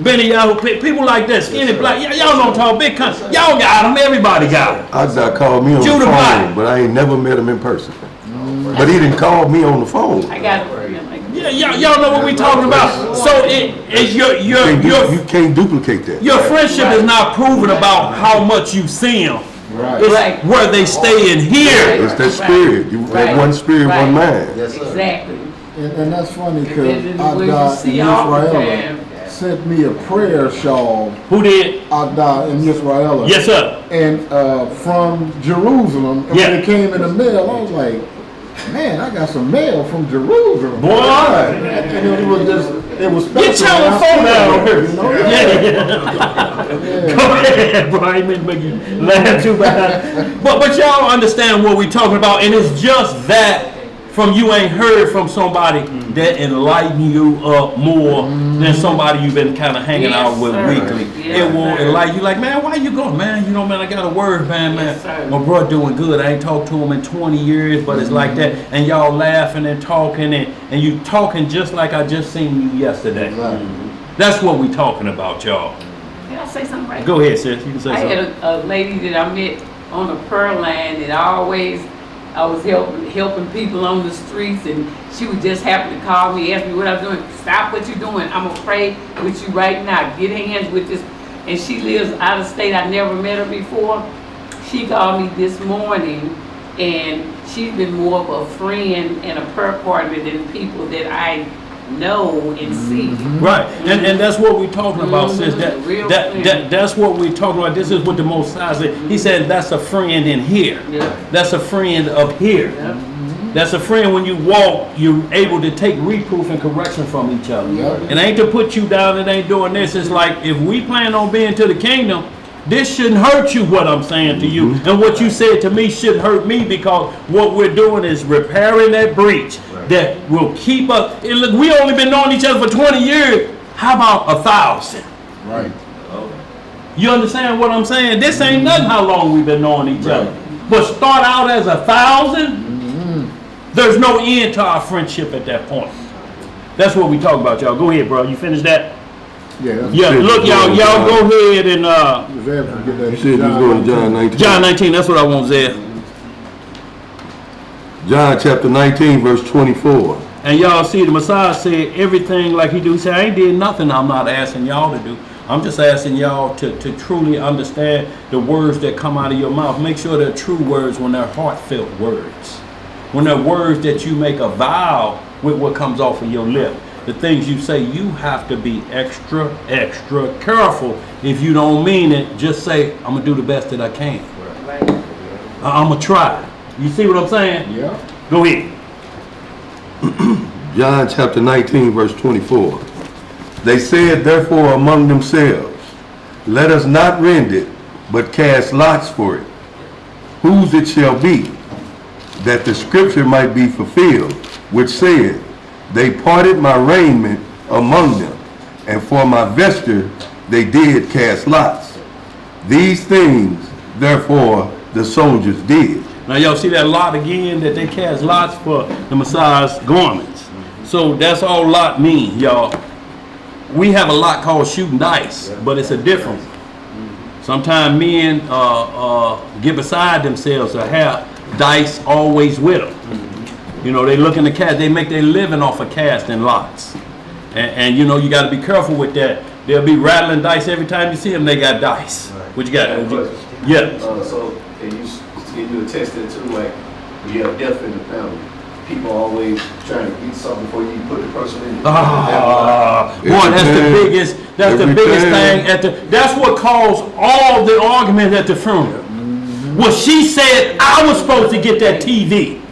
Benny Yahoo, people like that, skinny black. Y'all don't talk big country. Y'all got them. Everybody got them. Agdal called me on the Judah phone, Biden. but I ain't never met him in person. But he didn't call me on the phone. I got it. Yeah, y'all know what we talking about. So You can't duplicate that. your friendship is not proven about how much you see them. It's where they stay in here. It's that spirit. That one spirit, one mind. Yes, sir. Exactly. And that's funny And then because we Agda see and all the Israel time. sent me a prayer shawl. Who did? Agda and Israel. Yes, sir. And from Jerusalem. And Yeah. when it came in the mail, I was like, man, I got some mail from Jerusalem. Boy. And it was just, it was special. Get your phone down here. You know? Yeah. Go ahead, Brian. Make you laugh too bad. But y'all understand what we're talking about, and it's just that from you ain't heard from somebody that enlighten you up more than somebody you've been kind of hanging out with weekly. Yes, It will sir. enlighten you like, man, why you going, man? You know, man, I got a word, man. Yes, sir. My bro doing good. I ain't talked to him in 20 years, but it's like that. And y'all laughing and talking, and you talking just like I just seen you yesterday. Exactly. That's what we talking about, y'all. Can I say something right? Go ahead, sis. You can say I something. had a lady that I met on a prayer line that I was helping people on the streets, and she would just happen to call me, ask me what I was doing. Stop what you're doing. I'm gonna pray with you right now. Get hands with this. And she lives out of state. I never met her before. She called me this morning, and she's been more of a friend and a prayer partner than people that I know and see. Right, and that's what we're talking about, sis. Real That's what we're talking about. This is what the Most High said. He said that's a friend in here. Yeah. That's a friend up here. Yeah. That's a friend when you walk, you're able to take reproof and correction from each other. Yeah. It ain't to put you down, it ain't doing this. It's like, if we plan on being to the kingdom, this shouldn't hurt you, what I'm saying to you. And what you said to me shouldn't hurt me, because what we're doing is repairing that breach that will keep us. And look, we only been knowing each other for 20 years. How about 1,000? Right. You understand what I'm saying? This ain't nothing how long we've been knowing each other. But start out as 1,000, there's no end to our friendship at that point. That's what we talk about, y'all. Go ahead, bro. You finished that? Yeah. That's Yeah, look, y'all go ahead and You said You said you was going to John 19. John 19, that's what I want, Zed. John chapter 19, verse 24. And y'all see the Messiah said everything like he do. He said, I ain't did nothing I'm not asking y'all to do. I'm just asking y'all to truly understand the words that come out of your mouth. Make sure they're true words when they're heartfelt words. When they're words that you make a vow with what comes off of your lip. The things you say, you have to be extra careful. If you don't mean it, just say, I'm going to do the best that I can. Right. I'm going to try. You see what I'm saying? Yeah. Go ahead. John chapter 19, verse 24. They said therefore among themselves, let us not rend it, but cast lots for it, whose it shall be, that the scripture might be fulfilled, which said, they parted my raiment among them, and for my vesture they did cast lots. These things, therefore, the soldiers did. Now y'all see that lot again, that they cast lots for the Messiah's garments. So that's all lot mean, y'all. We have a lot called shooting dice, but it's a different one. Sometimes men get beside themselves or have dice always with them. You know, they look in the cast, they make their living off of casting lots. And you know, you got to be careful with that. They'll be rattling dice every time you see them, they got dice. What you got? Yeah. So can you attest to it too, like when you have death in the family, people always trying to eat something before you put the person in. Boy, that's the biggest thing that's what caused all the arguments at the funeral. Well, she said I was supposed to get that TV.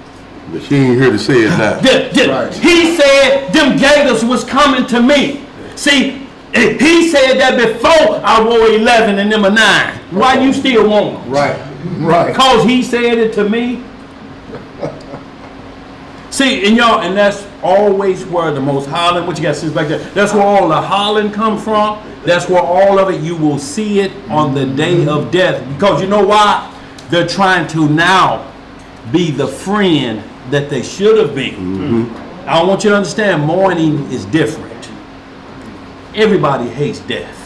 But she ain't here to say it now. Right. He said them gators was coming to me. See, he said that before I wore 11 and them a 9. Why you still want them? Right. Right. Because he said it to me. See, and y'all, and that's always where the most hollering, what you got sis back there, that's where all the hollering come from. That's where all of it, you will see it on the day of death. Because you know why? They're trying to now be the friend that they should have been. I want you to understand, mourning is different. Everybody hates death.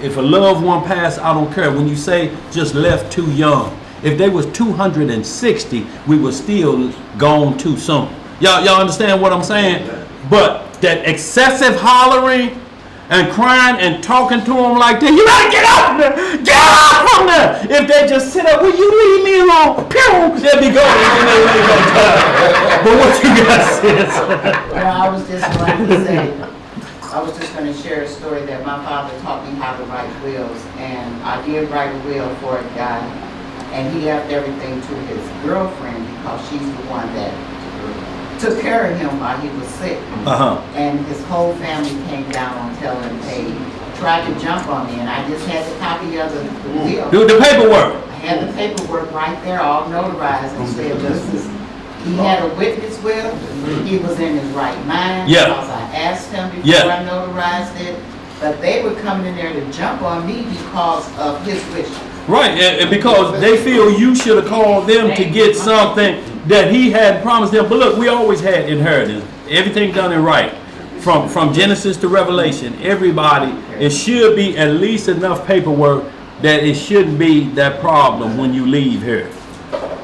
If a loved one passed, I don't care. When you say just left too young, if they was 260, we were still gone too soon. Y'all understand what I'm saying? But that excessive hollering, and crying and talking to them like that. You gotta get up there! Get up from there! If they just sit up, will you leave me alone? Pew! They'll be going. But what you got, sis? Well, I was just going to say, I was just going to share a story that my father taught me how to write wills, and I did write a will for a guy, and he left everything to his girlfriend because she's the one that took care of him while he was sick. And his whole family came down on telling they tried to jump on me, and I just had the copy of the will. Do the paperwork. I had the paperwork right there, all notarized, and said this is, he had a witness will, he was in his right mind, because I asked him before I notarized it, but they were coming in there to jump on me because of his wishes. Right, and because they feel you should have called them to get something that he had promised them. But look, we always had inheritance. Everything done in right. From Genesis to Revelation, everybody, it should be at least enough paperwork that it shouldn't be that problem when you leave here.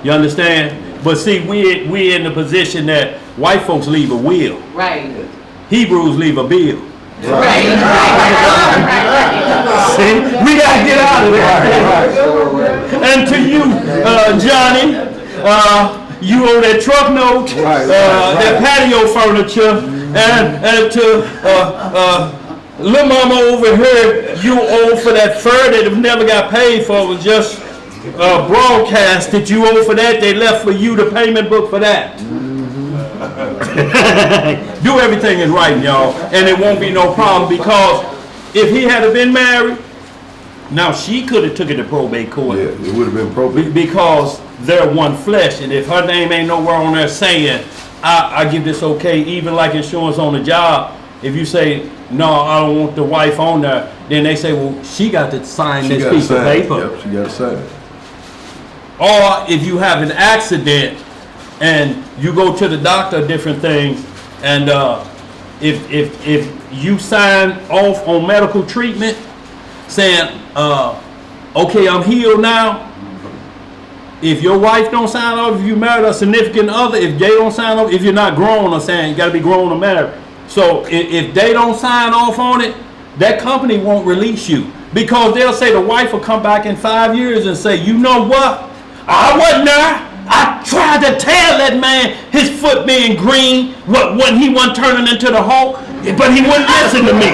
You understand? But see, we're in the position that white folks leave a will. Right. Hebrews leave a bill. Right. See, we gotta get out of there. And to you, Johnny, you owe that truck note, that patio furniture, and to little mama over here, you owe for that fur that have never got paid for. It was just broadcast that you owe for that. They left for you the payment book for that. Do everything in writing, y'all, and it won't be no problem, because if he had been married, now she could have took it to probate court. Yeah, it would have been probate. Because they're one flesh, and if her name ain't nowhere on there saying, I give this okay, even like insurance on the job, if you say, no, I don't want the wife on there, then they say, well, she got to sign this piece of paper. Yep, she got to sign it. Or if you have an accident and you go to the doctor, different things, and if you sign off on medical treatment saying, okay, I'm healed now, if your wife don't sign off, if you married a significant other, if they don't sign off, if you're not grown, I'm saying you got to be grown or married. So if they don't sign off on it, that company won't release you, because they'll say the wife will come back in 5 years and say, you know what? I wasn't there. I tried to tell that man his foot being green when he wasn't turning into the Hulk, but he wouldn't listen to me.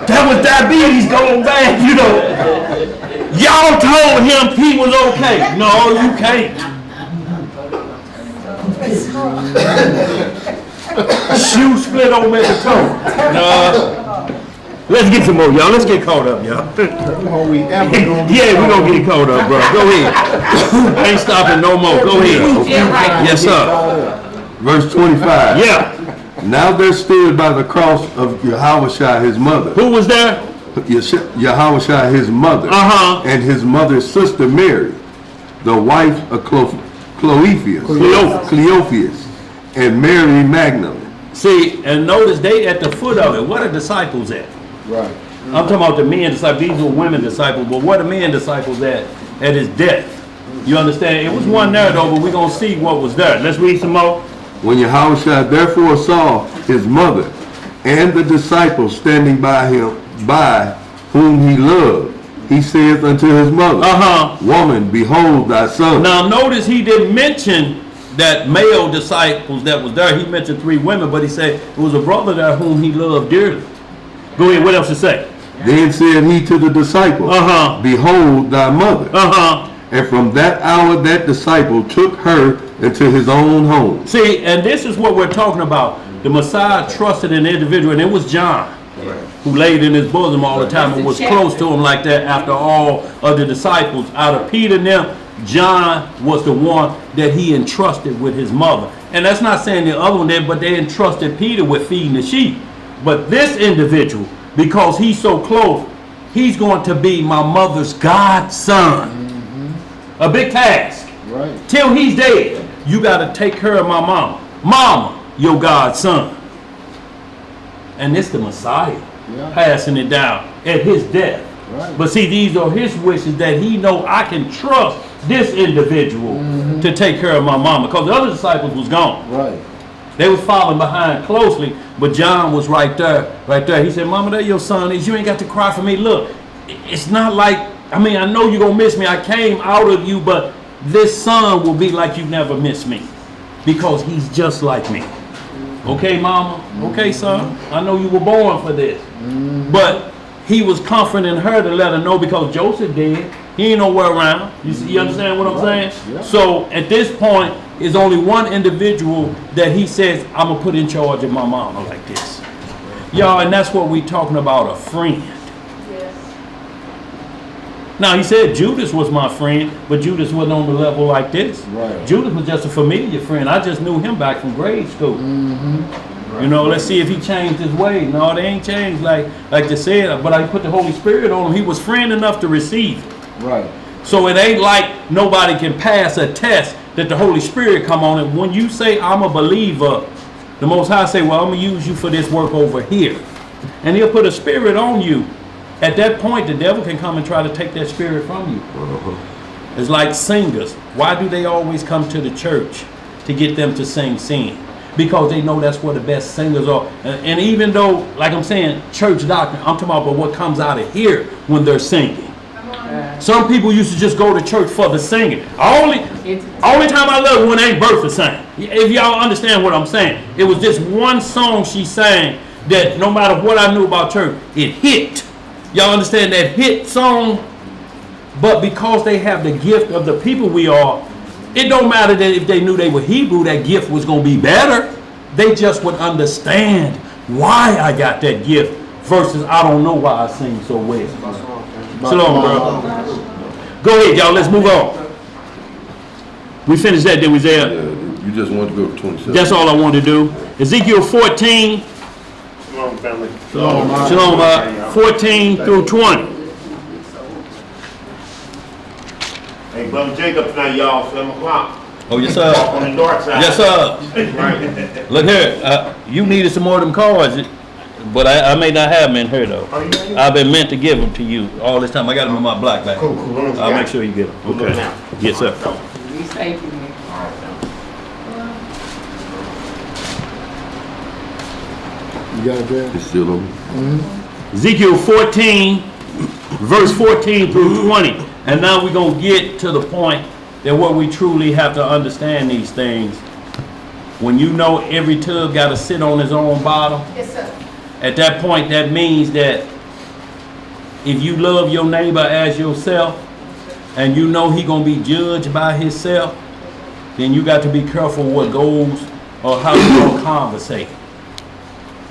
That was diabetes going bad, you know. Y'all told him he was okay. No, you can't. Shoe split on at the toe. No. Let's get some more, y'all. Let's get caught up, y'all. Yeah, we're going to get caught up, bro. Go ahead. I ain't stopping no more. Go ahead. Yes, sir. Verse 25. Yeah. Now there stood by the cross of Yahushua his mother. Who was there? Yahushua his mother. And his mother's sister Mary, the wife of Cleophas, and Mary Magdalene. See, and notice they at the foot of it. What are disciples at? Right. I'm talking about the men disciples. These were women disciples, but what are men disciples at his death? You understand? It was one there though, but we're going to see what was there. Let's read some more. When Yahushua therefore saw his mother and the disciples standing by him, by whom he loved, he saith unto his mother, Woman, behold thy son. Now notice he didn't mention that male disciples that was there. He mentioned 3 women, but he said it was a brother there whom he loved dearly. Go ahead, what else to say? Then said he to the disciple, Behold thy mother. And from that hour that disciple took her into his own home. See, and this is what we're talking about. The Messiah trusted an individual, and it was John, who laid in his bosom all the time and was close to him like that after all of the disciples. Out of Peter and them, John was the one that he entrusted with his mother. And that's not saying the other one did, but they entrusted Peter with feeding the sheep. But this individual, because he's so close, he's going to be my mother's godson. A big task. Right. Till he's dead, you got to take care of my mama. Mama, your godson. And it's the Messiah passing it down at his death. Right. But see, these are his wishes that he know I can trust this individual to take care of my mama, because the other disciples was gone. Right. They was following behind closely, but John was right there. He said, Mama, that your son is. You ain't got to cry for me. Look, it's not like, I mean, I know you're going to miss me. I came out of you, but this son will be like you never missed me because he's just like me. Okay, Mama? Okay, son? I know you were born for this. But he was comforting her to let her know because Joseph dead. He ain't nowhere around. You understand what I'm saying? Yeah. So at this point, is only one individual that he says, I'm going to put in charge of my mama like this. Y'all, and that's what we talking about, a friend. Yes. Now, he said Judas was my friend, but Judas wasn't on the level like this. Right. Judas was just a familiar friend. I just knew him back from grade school. Right. You know, let's see if he changed his way. No, they ain't changed like they said, but I put the Holy Spirit on him. He was friend enough to receive it. Right. So it ain't like nobody can pass a test that the Holy Spirit come on it. When you say I'm a believer, the Most High say, well, I'm going to use you for this work over here. And he'll put a spirit on you. At that point, the devil can come and try to take that spirit from you. It's like singers. Why do they always come to the church to get them to sing sin? Because they know that's where the best singers are. And even though, like I'm saying, church doctrine, I'm talking about what comes out of here when they're singing. Some people used to just go to church for the singing. Only time I love it when ain't Bertha sang. If y'all understand what I'm saying. It was just one song she sang that no matter what I knew about church, it hit. Y'all understand that hit song? But because they have the gift of the people we are, it don't matter that if they knew they were Hebrew, that gift was going to be better. They just would understand why I got that gift versus I don't know why I sing so well. Shalom, bro. Go ahead, y'all. Let's move on. We finished that, did we, Zay? Yeah, you just want to go to 27. That's all I wanted to do. Ezekiel 14. Shalom, family. Shalom, 14 through 20. Hey, Brother Jacob tonight, y'all, 7 o'clock. Oh, yes, sir. On the dark side. Yes, sir. Right. Look here. You needed some more of them cards. But I may not have them in here, though. I've been meant to give them to you all this time. I got them in my black bag. Cool. I'll make sure you get them. Okay. Yes, sir. Be safe in here. You got it there? It's still on. Ezekiel 14, verse 14 through 20. And now we're going to get to the point that where we truly have to understand these things. When you know every tub got to sit on his own bottom. Yes, sir. At that point, that means that if you love your neighbor as yourself, and you know he gonna be judged by himself, then you got to be careful what goes or how you gonna conversate.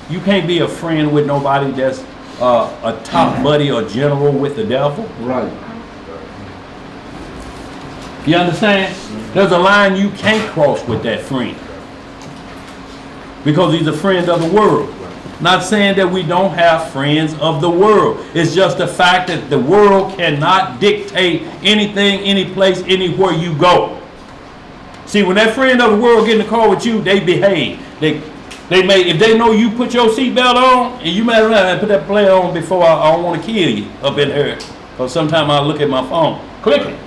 You can't be a friend with nobody that's a top buddy or general with the devil. Right. You understand? There's a line you can't cross with that friend because he's a friend of the world. Not saying that we don't have friends of the world. It's just the fact that the world cannot dictate anything, any place, anywhere you go. See, when that friend of the world get in the car with you, they behave. They may, if they know you put your seatbelt on, and you might have put that player on before I don't want to kill you up in here. Or sometime I look at my phone. Click it.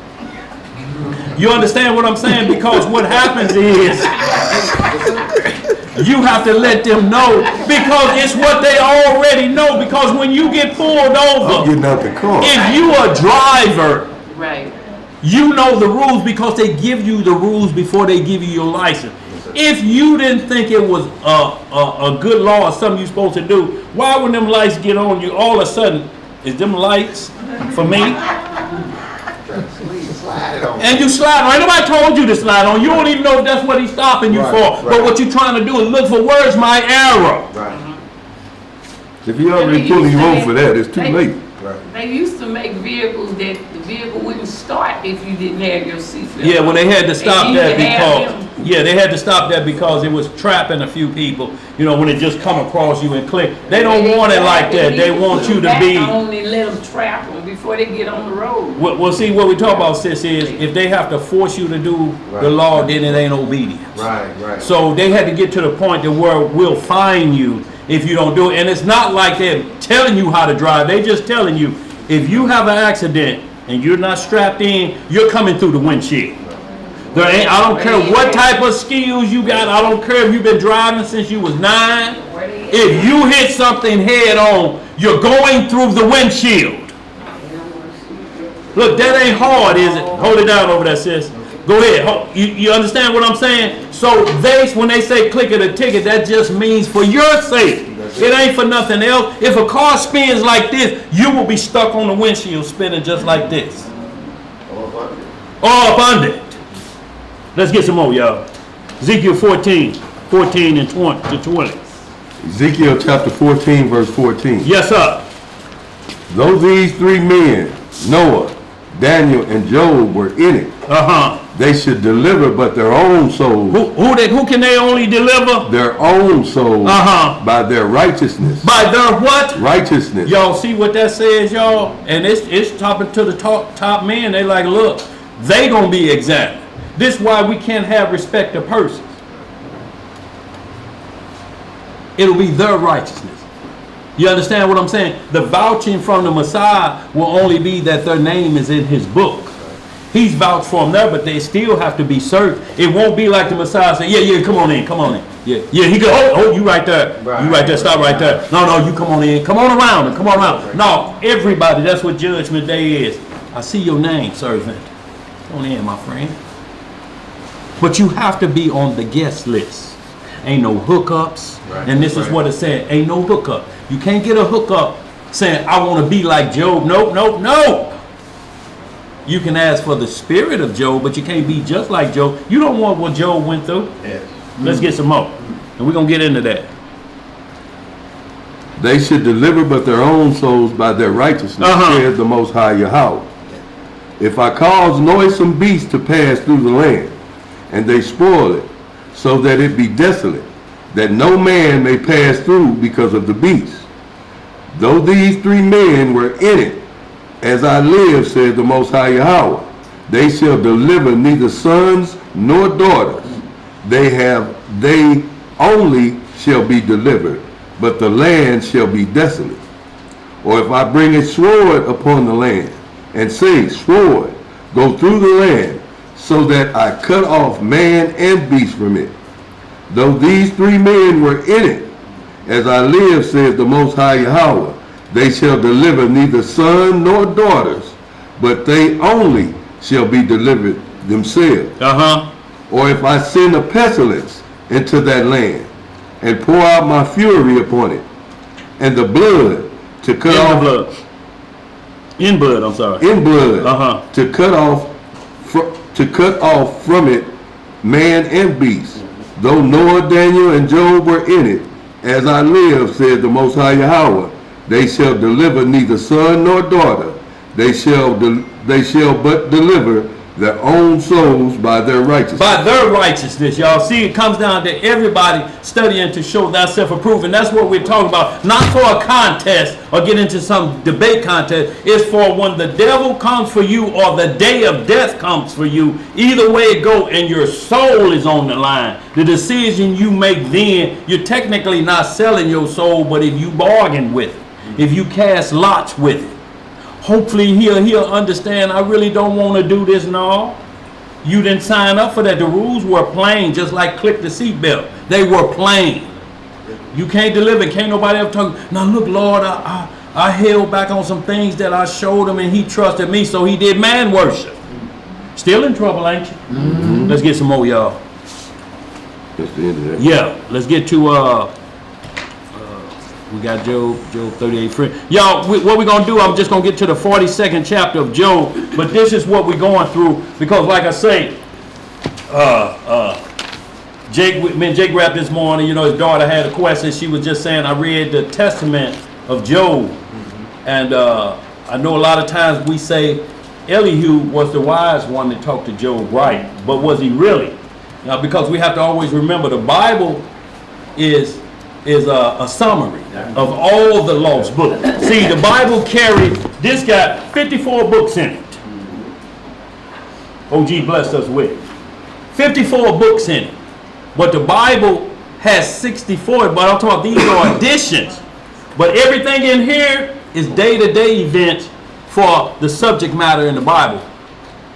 You understand what I'm saying? Because what happens is you have to let them know because it's what they already know. Because when you get pulled over, I'm getting out the car. if you a driver, Right. you know the rules because they give you the rules before they give you your license. If you didn't think it was a good law or something you're supposed to do, why when them lights get on you all of a sudden, is them lights for me? And you slide on. Ain't nobody told you to slide on. You don't even know if that's what he's stopping you for. Right. But what you're trying to do is look for where's my arrow. Right. If he already pulling you over for that, it's too late. They used to make vehicles that the vehicle wouldn't start if you didn't have your seatbelt. Yeah, well they had to stop that because it was trapping a few people. You know, when it just come across you and click. They don't want it like that. They want you to be. Only let them trap them before they get on the road. Well, see, what we talk about, sis, is if they have to force you to do the law, then it ain't obedience. Right. So they had to get to the point that where we'll fine you if you don't do it. And it's not like they're telling you how to drive. They just telling you, if you have an accident and you're not strapped in, you're coming through the windshield. There ain't, I don't care what type of skills you got. I don't care if you've been driving since you was 9. If you hit something head on, you're going through the windshield. Look, that ain't hard, is it? Hold it down over there, sis. Go ahead. You understand what I'm saying? So when they say click it a ticket, that just means for your sake. It ain't for nothing else. If a car spins like this, you will be stuck on the windshield spinning just like this. All up under it. Let's get some more, y'all. Ezekiel 14 and 20. Ezekiel chapter 14, verse 14. Yes, sir. Though these 3 men, Noah, Daniel, and Job, were in it, they should deliver but their own souls. Who can they only deliver? Their own souls by their righteousness. By their what? Righteousness. Y'all see what that says, y'all? And it's talking to the top men. They like, look, they gonna be examined. This is why we can't have respect of persons. It'll be their righteousness. You understand what I'm saying? The vouching from the Messiah will only be that their name is in his book. He's vouched for them there, but they still have to be searched. It won't be like the Messiah say, yeah, come on in. Yeah, he go, you right there. You right there, stop right there. No, you come on in. Come on around. No, everybody, that's what Judgment Day is. I see your name, servant. Come on in, my friend. But you have to be on the guest list. Ain't no hookups. And this is what it said. Ain't no hookup. You can't get a hookup saying, I want to be like Job. Nope. You can ask for the spirit of Job, but you can't be just like Job. You don't want what Job went through. Yes. Let's get some more. And we're going to get into that. They should deliver but their own souls by their righteousness, says the Most High Yahweh. If I cause noisome beasts to pass through the land, and they spoil it, so that it be desolate, that no man may pass through because of the beast. Though these 3 men were in it, as I live, says the Most High Yahweh, they shall deliver neither sons nor daughters. They only shall be delivered, but the land shall be desolate. Or if I bring a sword upon the land, and say, sword, go through the land, so that I cut off man and beast from it. Though these 3 men were in it, as I live, says the Most High Yahweh, they shall deliver neither son nor daughters, but they only shall be delivered themselves. Or if I send a pestilence into that land, and pour out my fury upon it, and the blood to cut off. In blood, to cut off from it man and beast. Though Noah, Daniel, and Job were in it, as I live, said the Most High Yahweh, they shall deliver neither son nor daughter. They shall but deliver their own souls by their righteousness. By their righteousness, y'all. See, it comes down to everybody studying to show thyself approved. And that's what we're talking about. Not for a contest or get into some debate contest. It's for when the devil comes for you or the day of death comes for you. Either way it go, and your soul is on the line. The decision you make then, you're technically not selling your soul, but if you bargain with it, if you cast lots with it, hopefully he'll understand, I really don't want to do this. No, you didn't sign up for that. The rules were plain, just like click the seatbelt. They were plain. You can't deliver. Can't nobody ever talk. Now look, Lord, I held back on some things that I showed him, and he trusted me, so he did man worship. Still in trouble, ain't you? Let's get some more, y'all. That's the end of that. Yeah, let's get to we got Job 38 friend. Y'all, what we're going to do, I'm just going to get to the 42nd chapter of Job, but this is what we're going through, because like I say, Jake rapped this morning, you know, his daughter had a question. She was just saying, I read the testament of Job, and I know a lot of times we say Elihu was the wise one that talked to Job right, but was he really? Now, because we have to always remember the Bible is a summary of all the lost books. See, the Bible this got 54 books in it. OG blessed us with 54 books in it. But the Bible has 64, but I'm talking, these are additions. But everything in here is day-to-day events for the subject matter in the Bible.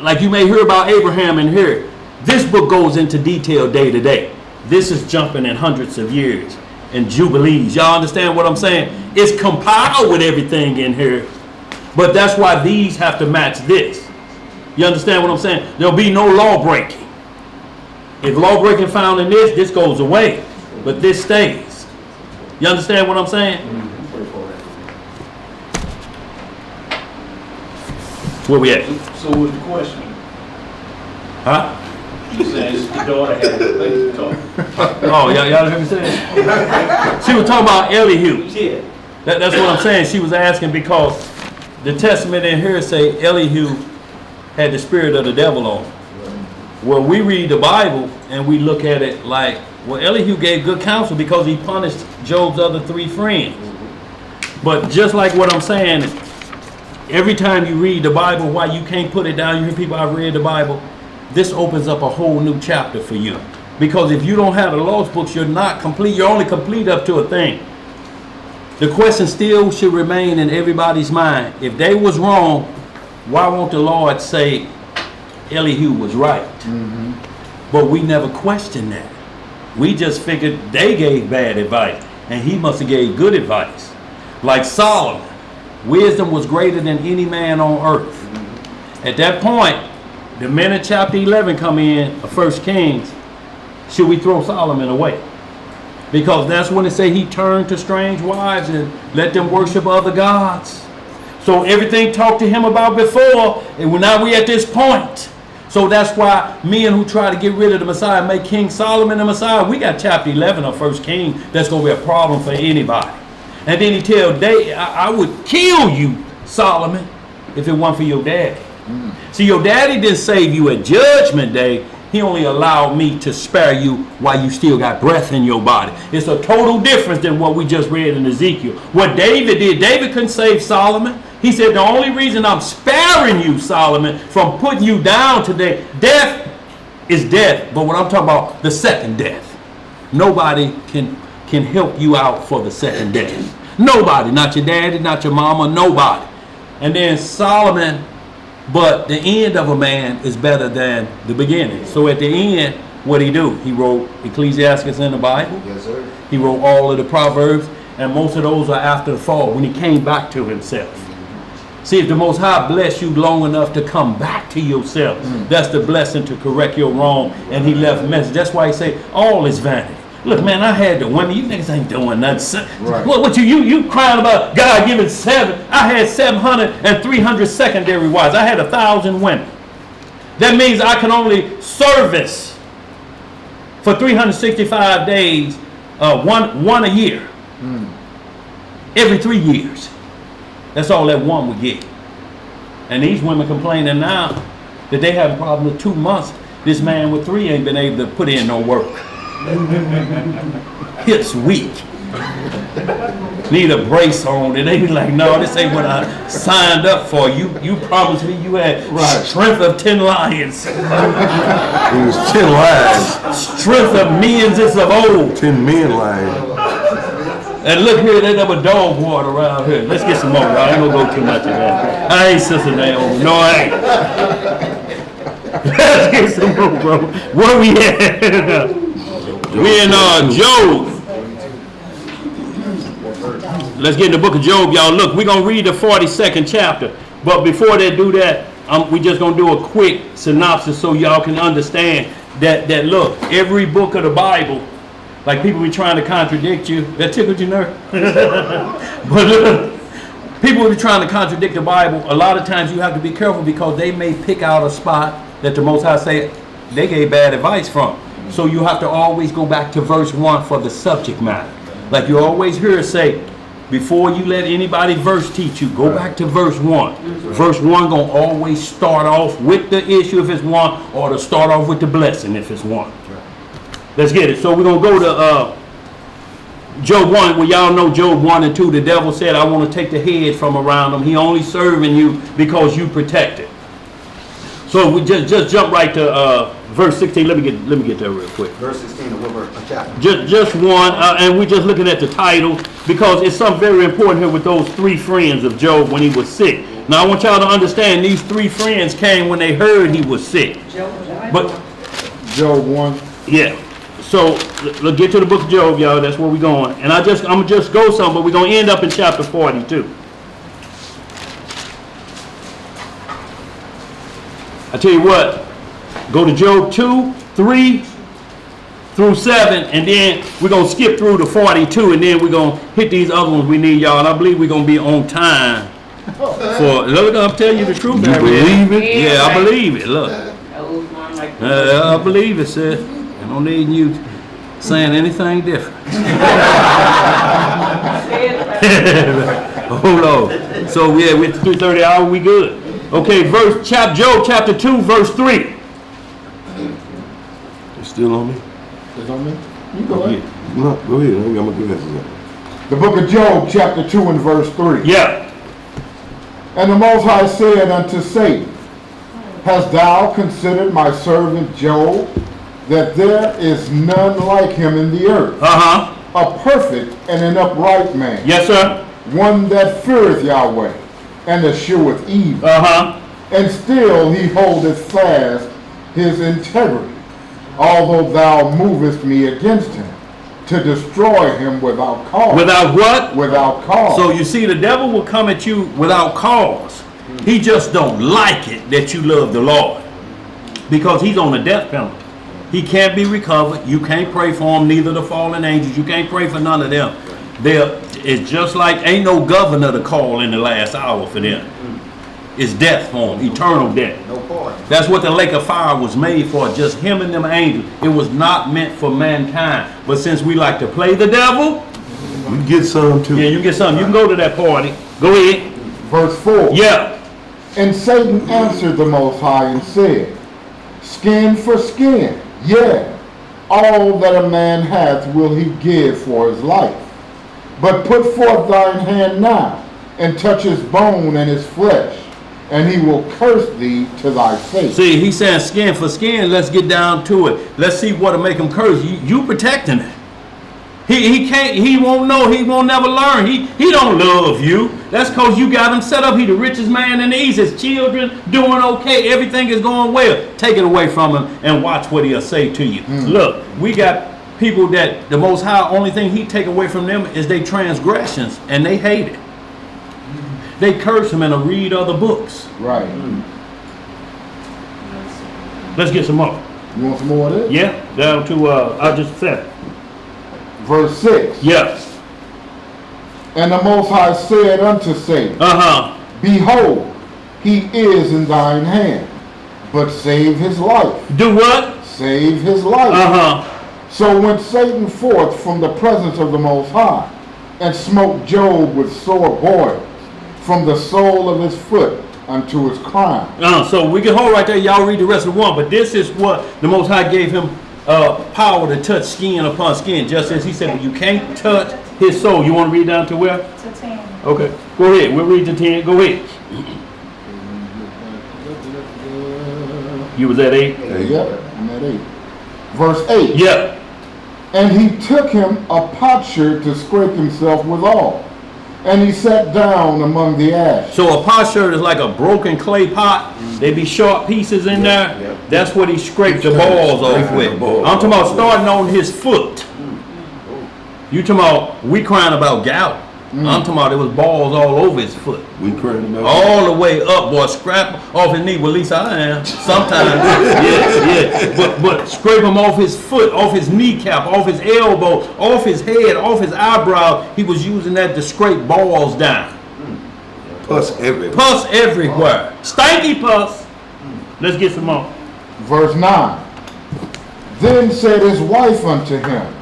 Like you may hear about Abraham in here. This book goes into detail day to day. This is jumping in hundreds of years and jubilees. Y'all understand what I'm saying? It's compiled with everything in here, but that's why these have to match this. You understand what I'm saying? There'll be no law breaking. If law breaking found in this goes away, but this stays. You understand what I'm saying? Where we at? So with the question, Huh? you said the daughter had a place to talk. Oh, y'all heard me say that? She was talking about Elihu. Yeah. That's what I'm saying. She was asking because the testament in here say Elihu had the spirit of the devil on him. Well, we read the Bible and we look at it like, well, Elihu gave good counsel because he punished Job's other 3 friends. But just like what I'm saying, every time you read the Bible, why you can't put it down, you hear people, I've read the Bible, this opens up a whole new chapter for you. Because if you don't have the laws books, you're not complete. You're only complete up to a thing. The question still should remain in everybody's mind. If they was wrong, why won't the Lord say Elihu was right? But we never questioned that. We just figured they gave bad advice and he must have gave good advice. Like Solomon, wisdom was greater than any man on earth. At that point, the minute chapter 11 come in of 1 Kings, should we throw Solomon away? Because that's when it say he turned to strange wives and let them worship other gods. So everything talked to him about before, and now we at this point. So that's why men who try to get rid of the Messiah, make King Solomon the Messiah, we got chapter 11 of 1 King. That's going to be a problem for anybody. And then he tell David, I would kill you, Solomon, if it weren't for your daddy. See, your daddy didn't save you at Judgment Day. He only allowed me to spare you while you still got breath in your body. It's a total difference than what we just read in Ezekiel. What David did, David couldn't save Solomon. He said, the only reason I'm sparing you, Solomon, from putting you down today, death is death. But what I'm talking about, the second death. Nobody can help you out for the second death. Nobody, not your daddy, not your mama, nobody. And then Solomon, but the end of a man is better than the beginning. So at the end, what did he do? He wrote Ecclesiastes in the Bible. Yes, sir. He wrote all of the Proverbs, and most of those are after the fall, when he came back to himself. See, if the Most High bless you long enough to come back to yourself, that's the blessing to correct your wrong, and he left message. That's why he say, all is vanity. Look, man, I had the women. You niggas ain't doing nothing. Right. What you crying about God giving 7? I had 700 and 300 secondary wives. I had 1,000 women. That means I can only service for 365 days, one a year. Every 3 years. That's all that one would get. And these women complaining now that they have a problem with 2 months. This man with 3 ain't been able to put in no work. Hips weak. Need a brace on. And they be like, no, this ain't what I signed up for. You promised me you had strength of 10 lions. It was 10 lions. Strength of millions of old. 10 men lions. And look here, they have a dog water around here. Let's get some more. I ain't gonna go too much of that. I ain't Sister Naomi. No, I ain't. Let's get some more, bro. Where we at? We in Job. Let's get in the book of Job, y'all. Look, we're gonna read the 42nd chapter. But before they do that, we just gonna do a quick synopsis so y'all can understand that look, every book of the Bible, like people be trying to contradict you. That tickled your nerve? But look, people be trying to contradict the Bible. A lot of times you have to be careful because they may pick out a spot that the Most High say they gave bad advice from. So you have to always go back to verse 1 for the subject matter. Like you always hear it say, before you let anybody verse teach you, go back to verse 1. Verse 1 gonna always start off with the issue if it's 1, or to start off with the blessing if it's 1. Let's get it. So we're going to go to Job 1. Well, y'all know Job 1 and 2. The devil said, I want to take the head from around him. He only serving you because you protect it. So we just jump right to verse 16. Let me get there real quick. Verse 16 of what verse? Chapter. Just one. And we're just looking at the title because it's something very important here with those 3 friends of Job when he was sick. Now, I want y'all to understand these 3 friends came when they heard he was sick. But Job 1. Yeah. So let's get to the book of Job, y'all. That's where we're going. And I'm gonna just go some, but we're gonna end up in chapter 42. I tell you what, go to Job 2, 3 through 7, and then we're gonna skip through to 42, and then we're gonna hit these other ones we need, y'all. And I believe we're gonna be on time. Look, I'm telling you the truth. You believe it? Yeah, I believe it. Look. I believe it, sis. I don't need you saying anything different. Hold on. So yeah, we're 3:30 hour, we good. Okay, Job chapter 2, verse 3. It's still on me? Is on me? You go ahead. No, go ahead. I ain't got my glasses on. The book of Job, chapter 2 and verse 3. Yeah. And the Most High said unto Satan, Hast thou considered my servant Job, that there is none like him in the earth, Uh-huh. a perfect and an upright man, Yes, sir. one that feareth Yahweh, and escheweth evil, Uh-huh. and still he holdeth fast his integrity, although thou movest me against him, to destroy him without cause. Without what? Without cause. So you see, the devil will come at you without cause. He just don't like it that you love the Lord, because he's on the death penalty. He can't be recovered. You can't pray for him, neither the fallen angels. You can't pray for none of them. It's just like ain't no governor to call in the last hour for them. It's death for them, eternal death. No point. That's what the lake of fire was made for, just him and them angels. It was not meant for mankind. But since we like to play the devil, You get some too. yeah, you get something. You can go to that party. Go ahead. Verse 4. Yeah. And Satan answered the Most High and said, Skin for skin, yea, all that a man hath will he give for his life. But put forth thine hand now, and touch his bone and his flesh, and he will curse thee to thy face. See, he's saying skin for skin. Let's get down to it. Let's see what'll make him curse. You protecting it. He can't. He won't know. He won't never learn. He don't love you. That's because you got him set up. He the richest man in the East. His children doing okay. Everything is going well. Take it away from him and watch what he'll say to you. Look, we got people that the Most High, only thing he take away from them is their transgressions, and they hate it. They curse him and read other books. Right. Let's get some more. You want some more of this? Yeah, down to I just said. Verse 6. Yeah. And the Most High said unto Satan, Uh-huh. Behold, he is in thine hand, but save his life. Do what? Save his life. Uh-huh. So went Satan forth from the presence of the Most High, and smote Job with sore boils, from the sole of his foot unto his crown. So we can hold right there. Y'all read the rest of the one. But this is what the Most High gave him power to touch skin upon skin. Just as he said, but you can't touch his soul. You want to read down to where? To 10. Okay. Go ahead. We'll read to 10. Go ahead. You was at 8? Yep, I'm at 8. Verse 8. Yeah. And he took him a potsherd to scrape himself withal, and he sat down among the ash. So a potsherd is like a broken clay pot. They be short pieces in there. yeah. That's what he scraped the balls off with. the balls I'm talking about starting on his foot. You talking about, we crying about gout. I'm talking about it was balls all over his foot. We crying about All the way up, boy, scrap off his knee. Well, at least I am. Sometimes, yeah. But scrape him off his foot, off his kneecap, off his elbow, off his head, off his eyebrow. He was using that to scrape balls down. Pus everywhere. Pus everywhere. Stanky pus. Let's get some more. Verse 9. Then said his wife unto him,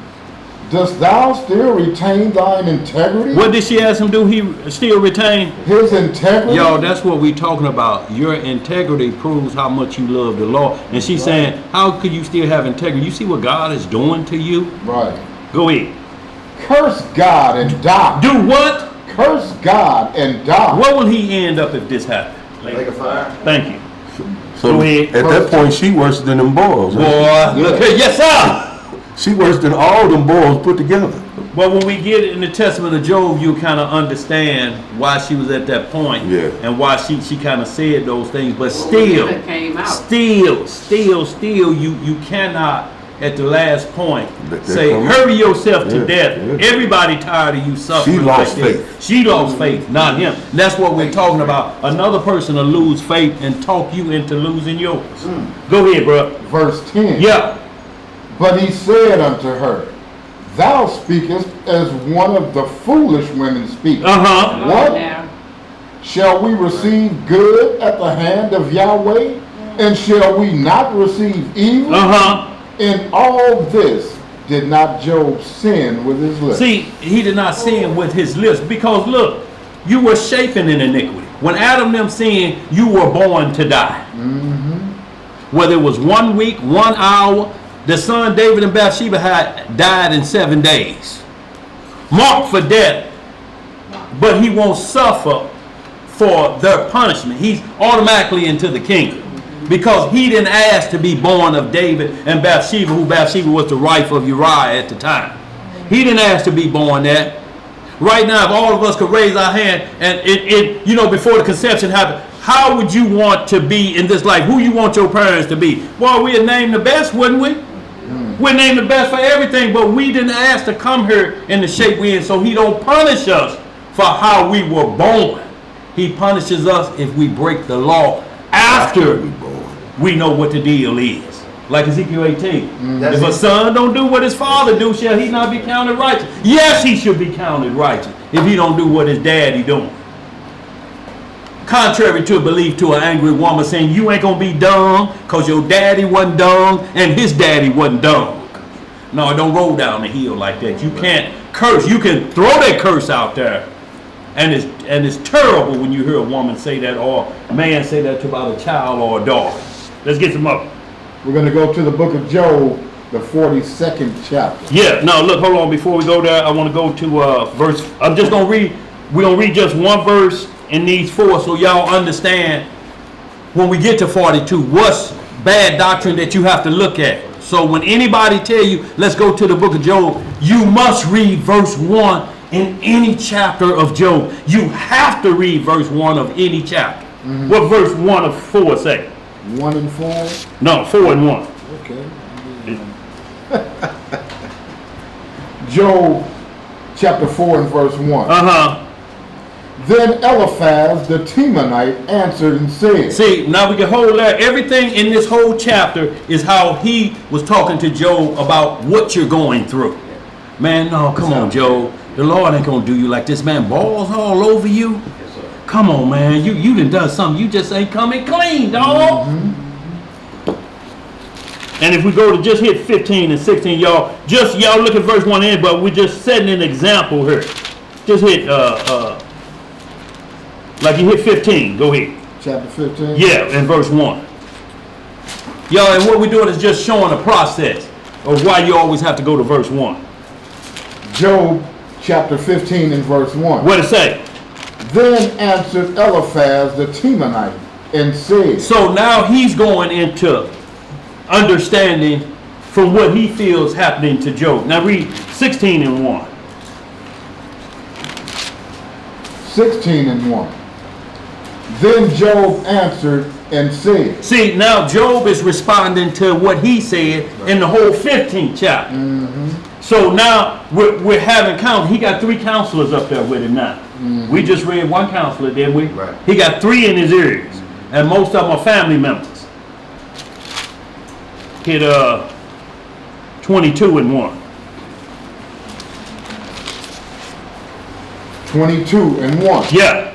Dost thou still retain thine integrity? What did she ask him do? He still retain? His integrity? Y'all, that's what we talking about. Your integrity proves how much you love the Lord. And she's saying, how could you still have integrity? You see what God is doing to you? Right. Go ahead. Curse God and die. Do what? Curse God and die. What will he end up if this happens? Lake of fire. Thank you. So Go ahead. at that point, she worse than them balls. Boy, look here. Yes, sir. She worse than all them balls put together. But when we get in the Testament of Job, you kind of understand why she was at that point, Yeah. and why she kind of said those things. But still, It came out. still, you cannot at the last point Let that say, come out. hurry yourself to Yeah, death. yeah. Everybody tired of you suffering. She lost like this. faith. She lost faith, not him. That's what we're talking about. Another person will lose faith and talk you into losing yours. Go ahead, bro. Verse 10. Yeah. But he said unto her, Thou speakest as one of the foolish women speak. Uh-huh. What? Now, Shall we receive good at the hand of Yahweh? And shall we not receive evil? Uh-huh. In all this did not Job sin with his lips. See, he did not sin with his lips, because look, you were shapen in iniquity. When Adam and them sinned, you were born to die. Whether it was 1 week, 1 hour, the son David and Bathsheba had died in 7 days. Marked for death, but he won't suffer for their punishment. He's automatically into the kingdom. Because he didn't ask to be born of David and Bathsheba, who Bathsheba was the wife of Uriah at the time. He didn't ask to be born that. Right now, if all of us could raise our hand and before the conception happened, how would you want to be in this life? Who you want your parents to be? Well, we'd name the best, wouldn't we? We'd name the best for everything, but we didn't ask to come here in the shape we're in, so he don't punish us for how we were born. He punishes us if we break the law after we know what the deal is. Like Ezekiel 18. If a son don't do what his father do, shall he not be counted righteous? Yes, he should be counted righteous if he don't do what his daddy doing. Contrary to a belief to an angry woman saying you ain't gonna be dumb because your daddy wasn't dumb and his daddy wasn't dumb. No, don't roll down the hill like that. You can't curse. You can throw that curse out there. And it's terrible when you hear a woman say that or a man say that about a child or a daughter. Let's get some up. We're going to go to the book of Job, the 42nd chapter. Yeah, no, look, hold on. Before we go there, I want to go to verse. I'm just going to read. We're going to read just one verse in these 4 so y'all understand when we get to 42 what's bad doctrine that you have to look at. So when anybody tell you, let's go to the book of Job, you must read verse 1 in any chapter of Job. You have to read verse 1 of any chapter. What verse 1 of 4 say? 1 and 4? No, 4 and 1. Okay. Job chapter 4 and verse 1. Uh-huh. Then Eliphaz the Temanite answered and said. See, now we can hold that. Everything in this whole chapter is how he was talking to Job about what you're going through. Man, no, come on, Job. The Lord ain't gonna do you like this, man. Balls all over you. Come on, man. You done something. You just ain't coming clean, dog. And if we go to just hit 15 and 16, y'all look at verse 1 in, but we're just setting an example here. Just hit like you hit 15. Go ahead. Chapter 15? Yeah, in verse 1. Y'all, and what we're doing is just showing a process of why you always have to go to verse 1. Job chapter 15 and verse 1. What it say? Then answered Eliphaz the Temanite and said. So now he's going into understanding from what he feels happening to Job. Now read 16 and 1. 16 and 1. Then Job answered and said. See, now Job is responding to what he said in the whole 15th chapter. So now we're having counsel. He got 3 counselors up there with him now. We just read 1 counselor, didn't we? Right. He got 3 in his ears. And most of them are family members. Hit 22 and 1. 22 and 1. Yeah.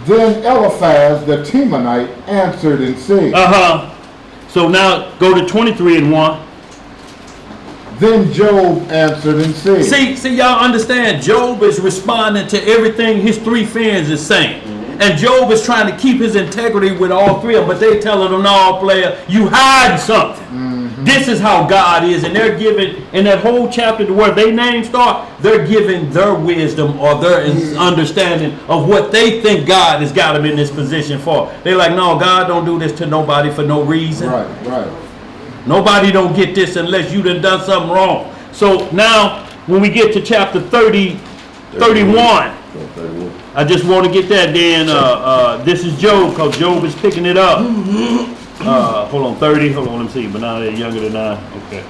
Then Eliphaz the Temanite answered and said. So now go to 23 and 1. Then Job answered and said. See, y'all understand, Job is responding to everything his 3 friends is saying. And Job is trying to keep his integrity with all 3 of them, but they telling him, no, player, you hide something. This is how God is. And they're giving, in that whole chapter to where they names start, they're giving their wisdom or their understanding of what they think God has got them in this position for. They're like, no, God don't do this to nobody for no reason. Right. Nobody don't get this unless you done something wrong. So now when we get to chapter 30, 31. I just want to get that then. This is Job, because Job is picking it up. Hold on, 30. Hold on, let me see. But now they're younger than I. Okay.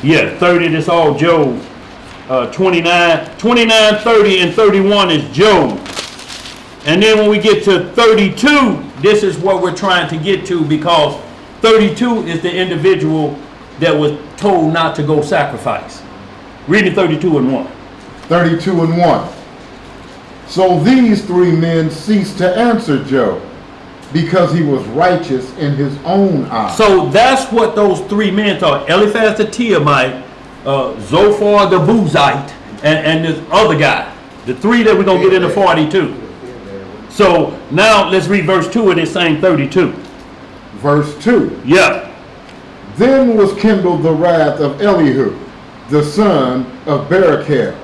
Yeah, 30, that's all Job. 29, 30, and 31 is Job. And then when we get to 32, this is what we're trying to get to, because 32 is the individual that was told not to go sacrifice. Reading 32 and 1. 32 and 1. So these three men ceased to answer Job, because he was righteous in his own eyes. So that's what those three men thought. Eliphaz the Teemite, Zophar the Buzite, and this other guy. The three that we're going to get into 42. So now let's read verse 2 of this same 32. Verse 2. Yeah. Then was kindled the wrath of Elihu, the son of Berechiah,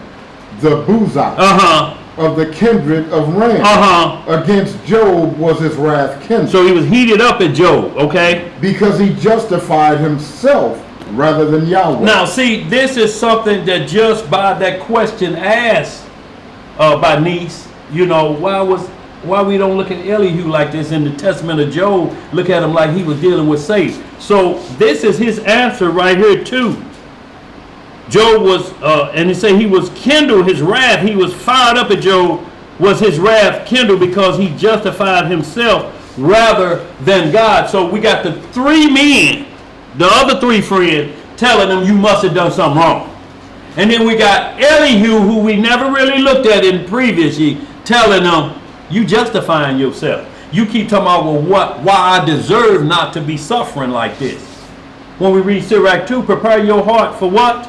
the Buzite, of the kindred of Ram. Against Job was his wrath kindled. So he was heated up at Job, okay? Because he justified himself rather than Yahweh. Now see, this is something that just by that question asked by Niece, you know, why we don't look at Elihu like this in the Testament of Job, look at him like he was dealing with Satan. So this is his answer right here too. Job was, and he said he was kindled, his wrath, he was fired up at Job, was his wrath kindled because he justified himself rather than God. So we got the three men, the other three friends, telling them you must have done something wrong. And then we got Elihu, who we never really looked at in previously, telling them, you justifying yourself. You keep talking about, well, why I deserve not to be suffering like this. When we read Sirach 2, prepare your heart for what?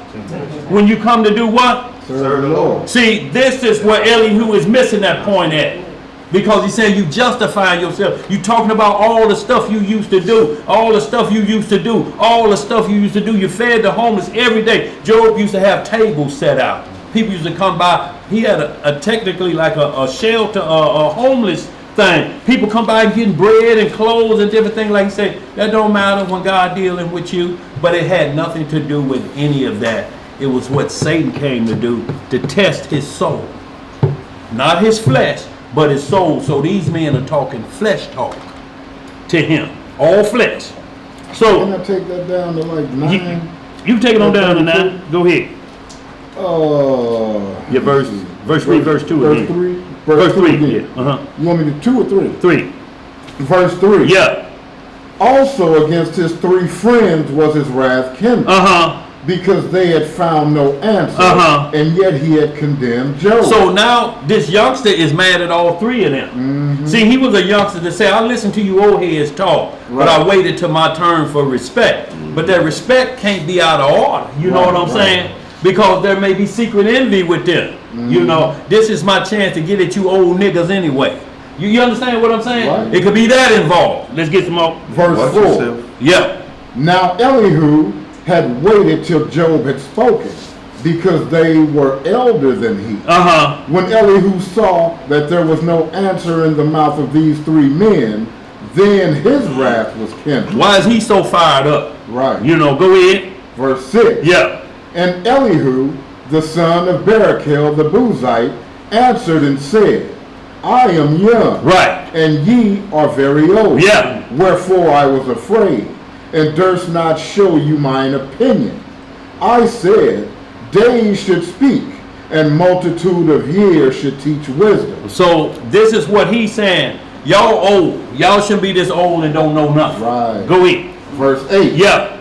When you come to do what? Serve the Lord. See, this is where Elihu is missing that point at. Because he said you justifying yourself. You talking about all the stuff you used to do. All the stuff you used to do. All the stuff you used to do. You fed the homeless every day. Job used to have tables set out. People used to come by. He had a technically like a shelter, a homeless thing. People come by and getting bread and clothes and different things. Like he said, that don't matter when God dealing with you. But it had nothing to do with any of that. It was what Satan came to do, to test his soul. Not his flesh, but his soul. So these men are talking flesh talk to him. All flesh. So Can I take that down to like 9? you take it on down to 9. Go ahead. Your verse 3, verse 2 Verse again. 3? Verse 3, again. yeah. You want me to 2 or 3? 3. Verse 3. Yeah. Also against his three friends was his wrath kindled, because they had found no answer, and yet he had condemned Job. So now this youngster is mad at all three of them. See, he was a youngster that said, I listened to you old heads talk, but I waited till my turn for respect. But that respect can't be out of order. You know what I'm saying? Because there may be secret envy with them. You know, this is my chance to get at you old niggas anyway. You understand what I'm saying? Right. It could be that involved. Let's get some more. Verse 4. Yeah. Now Elihu had waited till Job had spoken, because they were elder than he. When Elihu saw that there was no answer in the mouth of these three men, then his wrath was kindled. Why is he so fired up? Right. You know, go ahead. Verse 6. Yeah. And Elihu, the son of Berechiah the Buzite, answered and said, I am young, Right. and ye are very old. Yeah. Wherefore I was afraid, and durst not show you mine opinion. I said, days should speak, and multitude of years should teach wisdom. So this is what he's saying. Y'all old. Y'all shouldn't be this old and don't know nothing. Right. Go ahead. Verse 8. Yeah.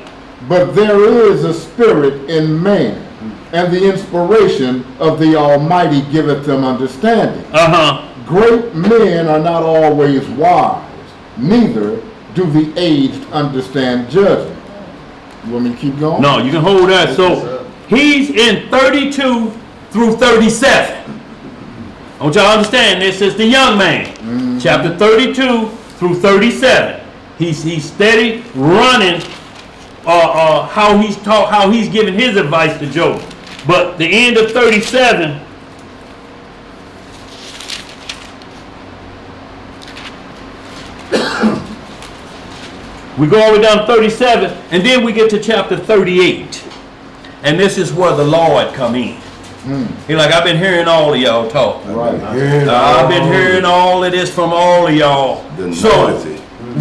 But there is a spirit in man, and the inspiration of the Almighty giveth them understanding. Great men are not always wise, neither do the aged understand judgment. You want me to keep going? No, you can hold that. So he's in 32 through 37. I want y'all to understand this is the young man. Chapter 32 through 37. He's steady running how he's giving his advice to Job. But the end of 37, we go all the way down to 37, and then we get to chapter 38. And this is where the Lord come in. He like, I've been hearing all of y'all talk. Right. I've been hearing all of this from all of y'all. So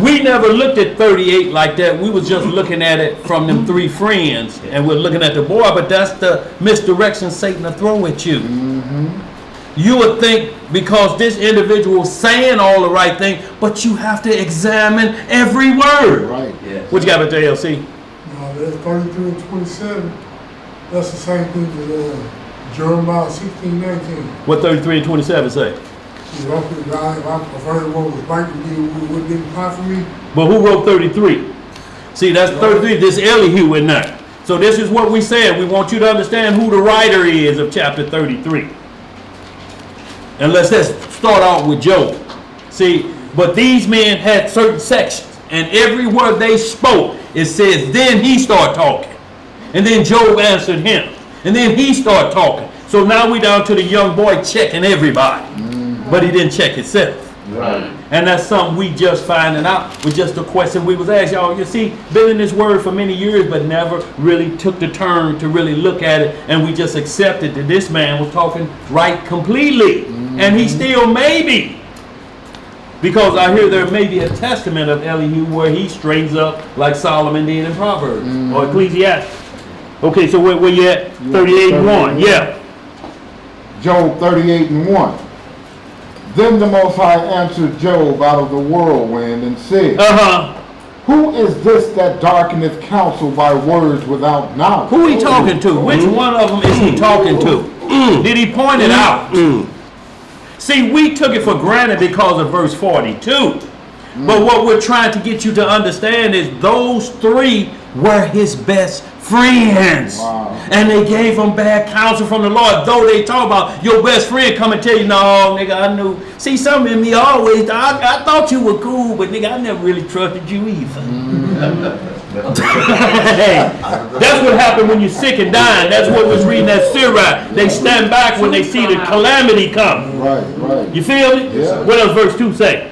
we never looked at 38 like that. We was just looking at it from them three friends, and we're looking at the boy. But that's the misdirection Satan will throw at you. You would think because this individual is saying all the right thing, but you have to examine every word. Right. Yeah. What you got with JLC? No, that's 33 and 27. That's the same thing as Jeremiah 16:19. What 33 and 27 say? If I've heard what was right to me, what didn't profit me. But who wrote 33? See, that's 33. This Elihu in there. So this is what we said. We want you to understand who the writer is of chapter 33. And let's start out with Job. See, but these men had certain sections, and every word they spoke, it says, then he started talking. And then Job answered him. And then he started talking. So now we down to the young boy checking everybody. But he didn't check himself. Right. And that's something we just finding out with just a question we was asked. Y'all, you see, been in this word for many years, but never really took the turn to really look at it. And we just accepted that this man was talking right completely. And he still may be. Because I hear there may be a testament of Elihu where he straightens up like Solomon did in Proverbs or Ecclesiastes. Okay, so where you at? 38 and 1. Yeah. Job 38 and 1. Then the Most High answered Job out of the whirlwind and said, Who is this that darkeneth counsel by words without knowledge? Who he talking to? Which one of them is he talking to? Did he point it out? See, we took it for granted because of verse 42. But what we're trying to get you to understand is those three were his best friends. Wow. And they gave him bad counsel from the Lord. Though they talk about your best friend come and tell you, no, nigga, I knew. See, some in me always, I thought you were cool, but nigga, I never really trusted you either. Hey, that's what happened when you're sick and dying. That's what was reading that Sirach. They stand back when they see the calamity come. Right. You feel me? Yeah. What does verse 2 say?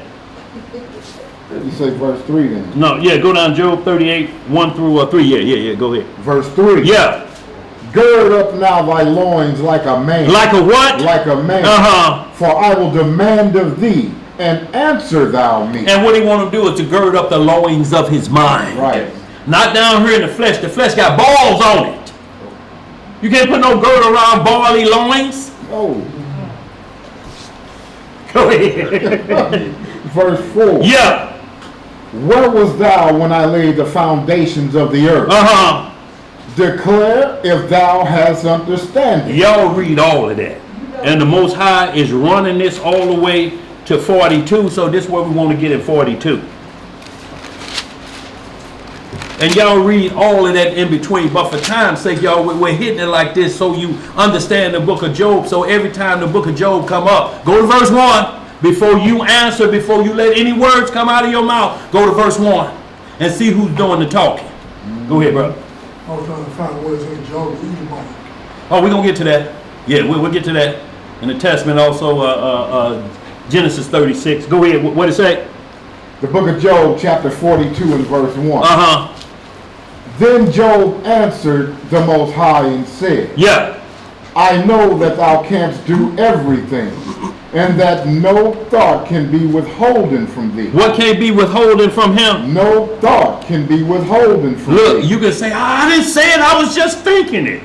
You say verse 3 then. No, yeah, go down Job 38, 1 through 3. Yeah, go ahead. Verse 3. Yeah. Gird up now thy loins like a man. Like a what? Like a man. For I will demand of thee, and answer thou me. And what he want to do is to gird up the loins of his mind. Right. Not down here in the flesh. The flesh got balls on it. You can't put no gird around bally loins. Oh. Go ahead. Verse 4. Yeah. Where was thou when I laid the foundations of the earth? Declare if thou hast understanding. Y'all read all of that. And the Most High is running this all the way to 42. So this is where we want to get in 42. And y'all read all of that in between. But for time's sake, y'all, we're hitting it like this so you understand the book of Job. So every time the book of Job come up, go to verse 1. Before you answer, before you let any words come out of your mouth, go to verse 1 and see who's doing the talking. Go ahead, brother. I was trying to find words in Job Edomite. Oh, we're going to get to that. Yeah, we'll get to that. In the Testament also, Genesis 36. Go ahead. What it say? The book of Job, chapter 42 and verse 1. Then Job answered the Most High and said, Yeah. I know that thou canst do everything, and that no thought can be withholden from thee. What can't be withholden from him? No thought can be withholden from thee. Look, you can say, I didn't say it, I was just thinking it.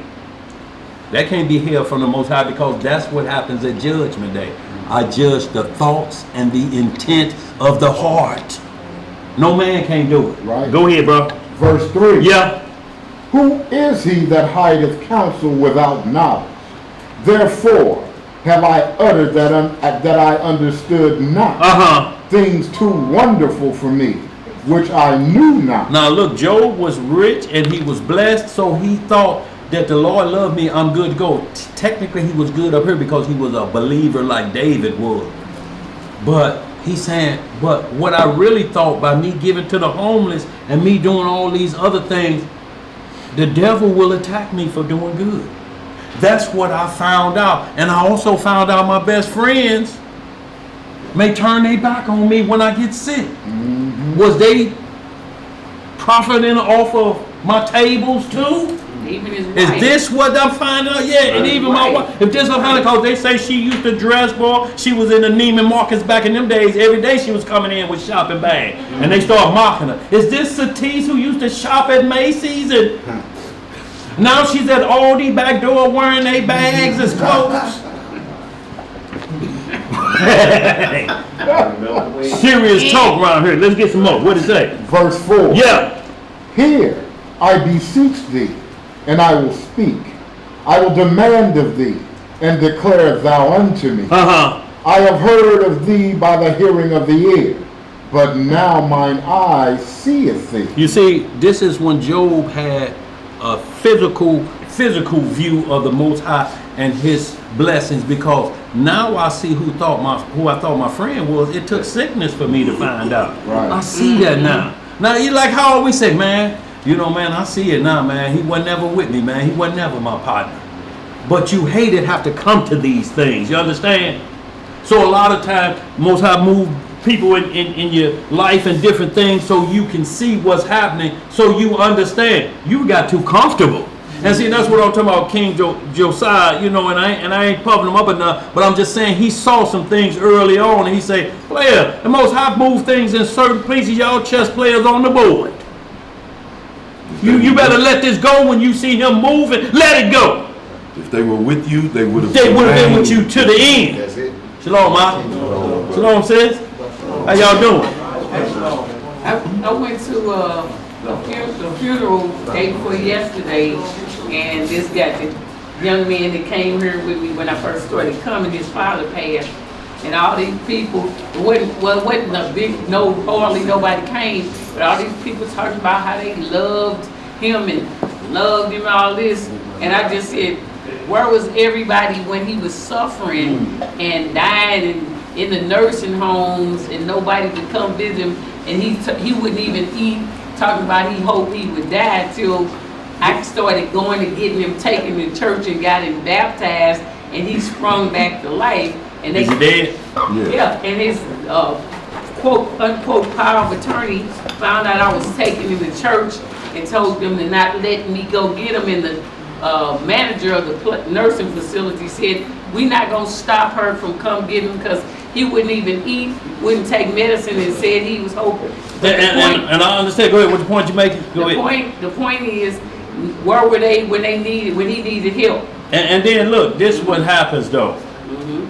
That can't be held from the Most High because that's what happens at Judgment Day. I judge the thoughts and the intent of the heart. No man can do it. Right. Go ahead, bro. Verse 3. Yeah. Who is he that hideth counsel without knowledge? Therefore have I uttered that I understood not. Things too wonderful for me, which I knew not. Now look, Job was rich and he was blessed, so he thought that the Lord loved me, I'm good to go. Technically he was good up here because he was a believer like David was. But he's saying, but what I really thought by me giving to the homeless and me doing all these other things, the devil will attack me for doing good. That's what I found out. And I also found out my best friends may turn their back on me when I get sick. Was they profiting off of my tables too? Even his Is wife. this what I'm finding out? Yeah, and even my wife. If this I'm finding out, they say she used to dress, boy. She was in the Neiman Marcus back in them days. Every day she was coming in with shopping bag, and they start mocking her. Is this Satise who used to shop at Macy's and now she's at Aldi back door wearing their bags as clothes? Serious talk around here. Let's get some more. What it say? Verse 4. Yeah. Hear, I beseech thee, and I will speak. I will demand of thee, and declare thou unto me. I have heard of thee by the hearing of the ear, but now mine eye seeth thee. You see, this is when Job had a physical view of the Most High and his blessings, because now I see who I thought my friend was. It took sickness for me to find out. Right. I see that now. Now you like how we say, man, you know, man, I see it now, man. He was never with me, man. He was never my partner. But you hated have to come to these things. You understand? So a lot of times, Most High move people in your life and different things so you can see what's happening, so you understand. You got too comfortable. And see, that's what I'm talking about, King Josiah, you know, and I ain't puffing him up enough, but I'm just saying he saw some things early on, and he say, player, the Most High move things in certain places, y'all chess players on the board. You better let this go when you see him moving, let it go. If they were with you, they would have been with you to the end. That's it. Shalom, Ma. Shalom, sis. How y'all doing? I went to a funeral day before yesterday, and this got the young man that came here with me when I first started coming. His father passed, and all these people, wasn't a big, hardly nobody came, but all these people talking about how they loved him and loved him, all this, and I just said, where was everybody when he was suffering and dying and in the nursing homes and nobody could come visit him, and he wouldn't even eat, talking about he hoped he would die, till I started going and getting him taken to church and got him baptized, and he sprung back to life. And Is he dead? Yeah, and his quote unquote power of attorney found out I was taking him to church and told them to not let me go get him, and the manager of the nursing facility said, we're not going to stop her from come get him, because he wouldn't even eat, wouldn't take medicine, and said he was hoping. And I understand. Go ahead. What's the point you making? Go ahead. The point is, where were they when he needed help? And then look, this is what happens though.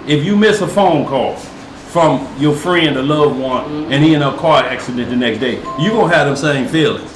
If you miss a phone call from your friend or loved one, and he in a car accident the next day, you're going to have them same feelings.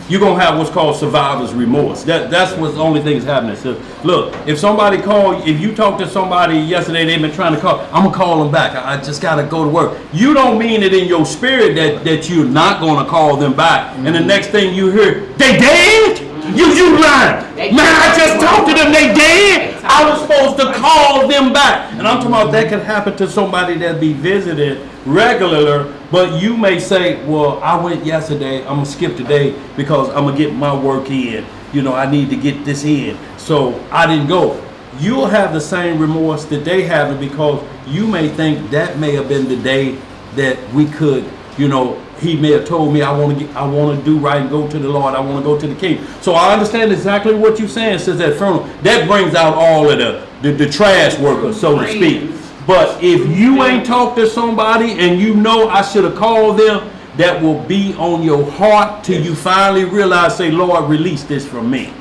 You're going to have what's called survivor's remorse. That's what's the only thing that's happening. So, look, if somebody called, if you talked to somebody yesterday, they've been trying to call, I'm going to call them back. I just got to go to work. You don't mean it in your spirit that you're not going to call them back. And the next thing you hear, they dead? You lying. Man, I just talked to them, they dead. I was supposed to call them back. And I'm talking about that could happen to somebody that be visited regularly, but you may say, well, I went yesterday, I'm gonna skip today because I'm gonna get my work in. You know, I need to get this in. So I didn't go. You'll have the same remorse that they have, because you may think that may have been the day that we could, you know, he may have told me I want to do right and go to the Lord. I want to go to the King. So I understand exactly what you're saying. Since that funeral, that brings out all of the trash workers, so to speak. But if you ain't talked to somebody and you know I should have called them, that will be on your heart till you finally realize, say, Lord, release this from me.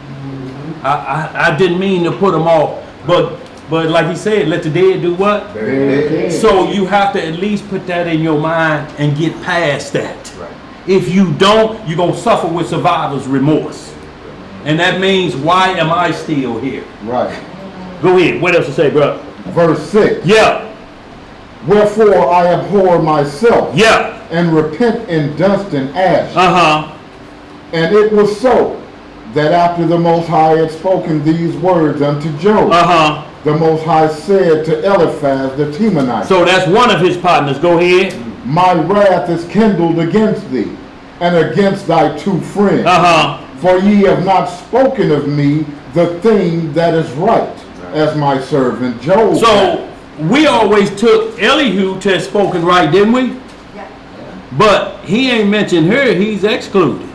I didn't mean to put them off, but like he said, let the dead do what? So you have to at least put that in your mind and get past that. Right. If you don't, you're going to suffer with survivor's remorse. And that means, why am I still here? Right. Go ahead. What else to say, bro? Verse 6. Yeah. Wherefore I abhor myself. Yeah. And repent in dust and ash. Uh-huh. And it was so that after the Most High had spoken these words unto Job, the Most High said to Eliphaz the Temanite. So that's one of his partners. Go ahead. My wrath is kindled against thee, and against thy two friends. For ye have not spoken of me the thing that is right, as my servant Job. So we always took Elihu to have spoken right, didn't we? Yeah. But he ain't mentioned her. He's excluded.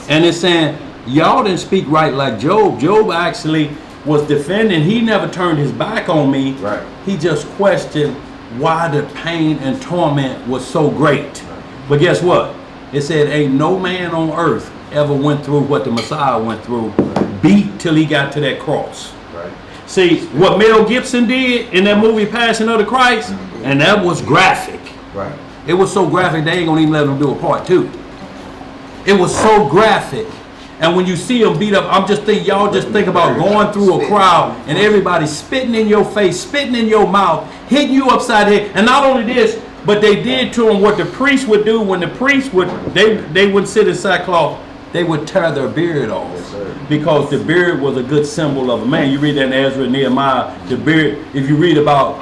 And it's saying, y'all didn't speak right like Job. Job actually was defending. He never turned his back on me. Right. He just questioned why the pain and torment was so great. But guess what? It said ain't no man on earth ever went through what the Messiah went through, beat till he got to that cross. Right. See, what Mel Gibson did in that movie Passion of the Christ, and that was graphic. Right. It was so graphic they ain't gonna even let him do a part 2. It was so graphic. And when you see him beat up, I'm just thinking, y'all just think about going through a crowd and everybody spitting in your face, spitting in your mouth, hitting you upside the head. And not only this, but they did to him what the priest would do when the priest would, they would sit in sackcloth, they would tear their beard off. Yes, sir. Because the beard was a good symbol of a man. You read that in Ezra and Nehemiah, the beard, if you read about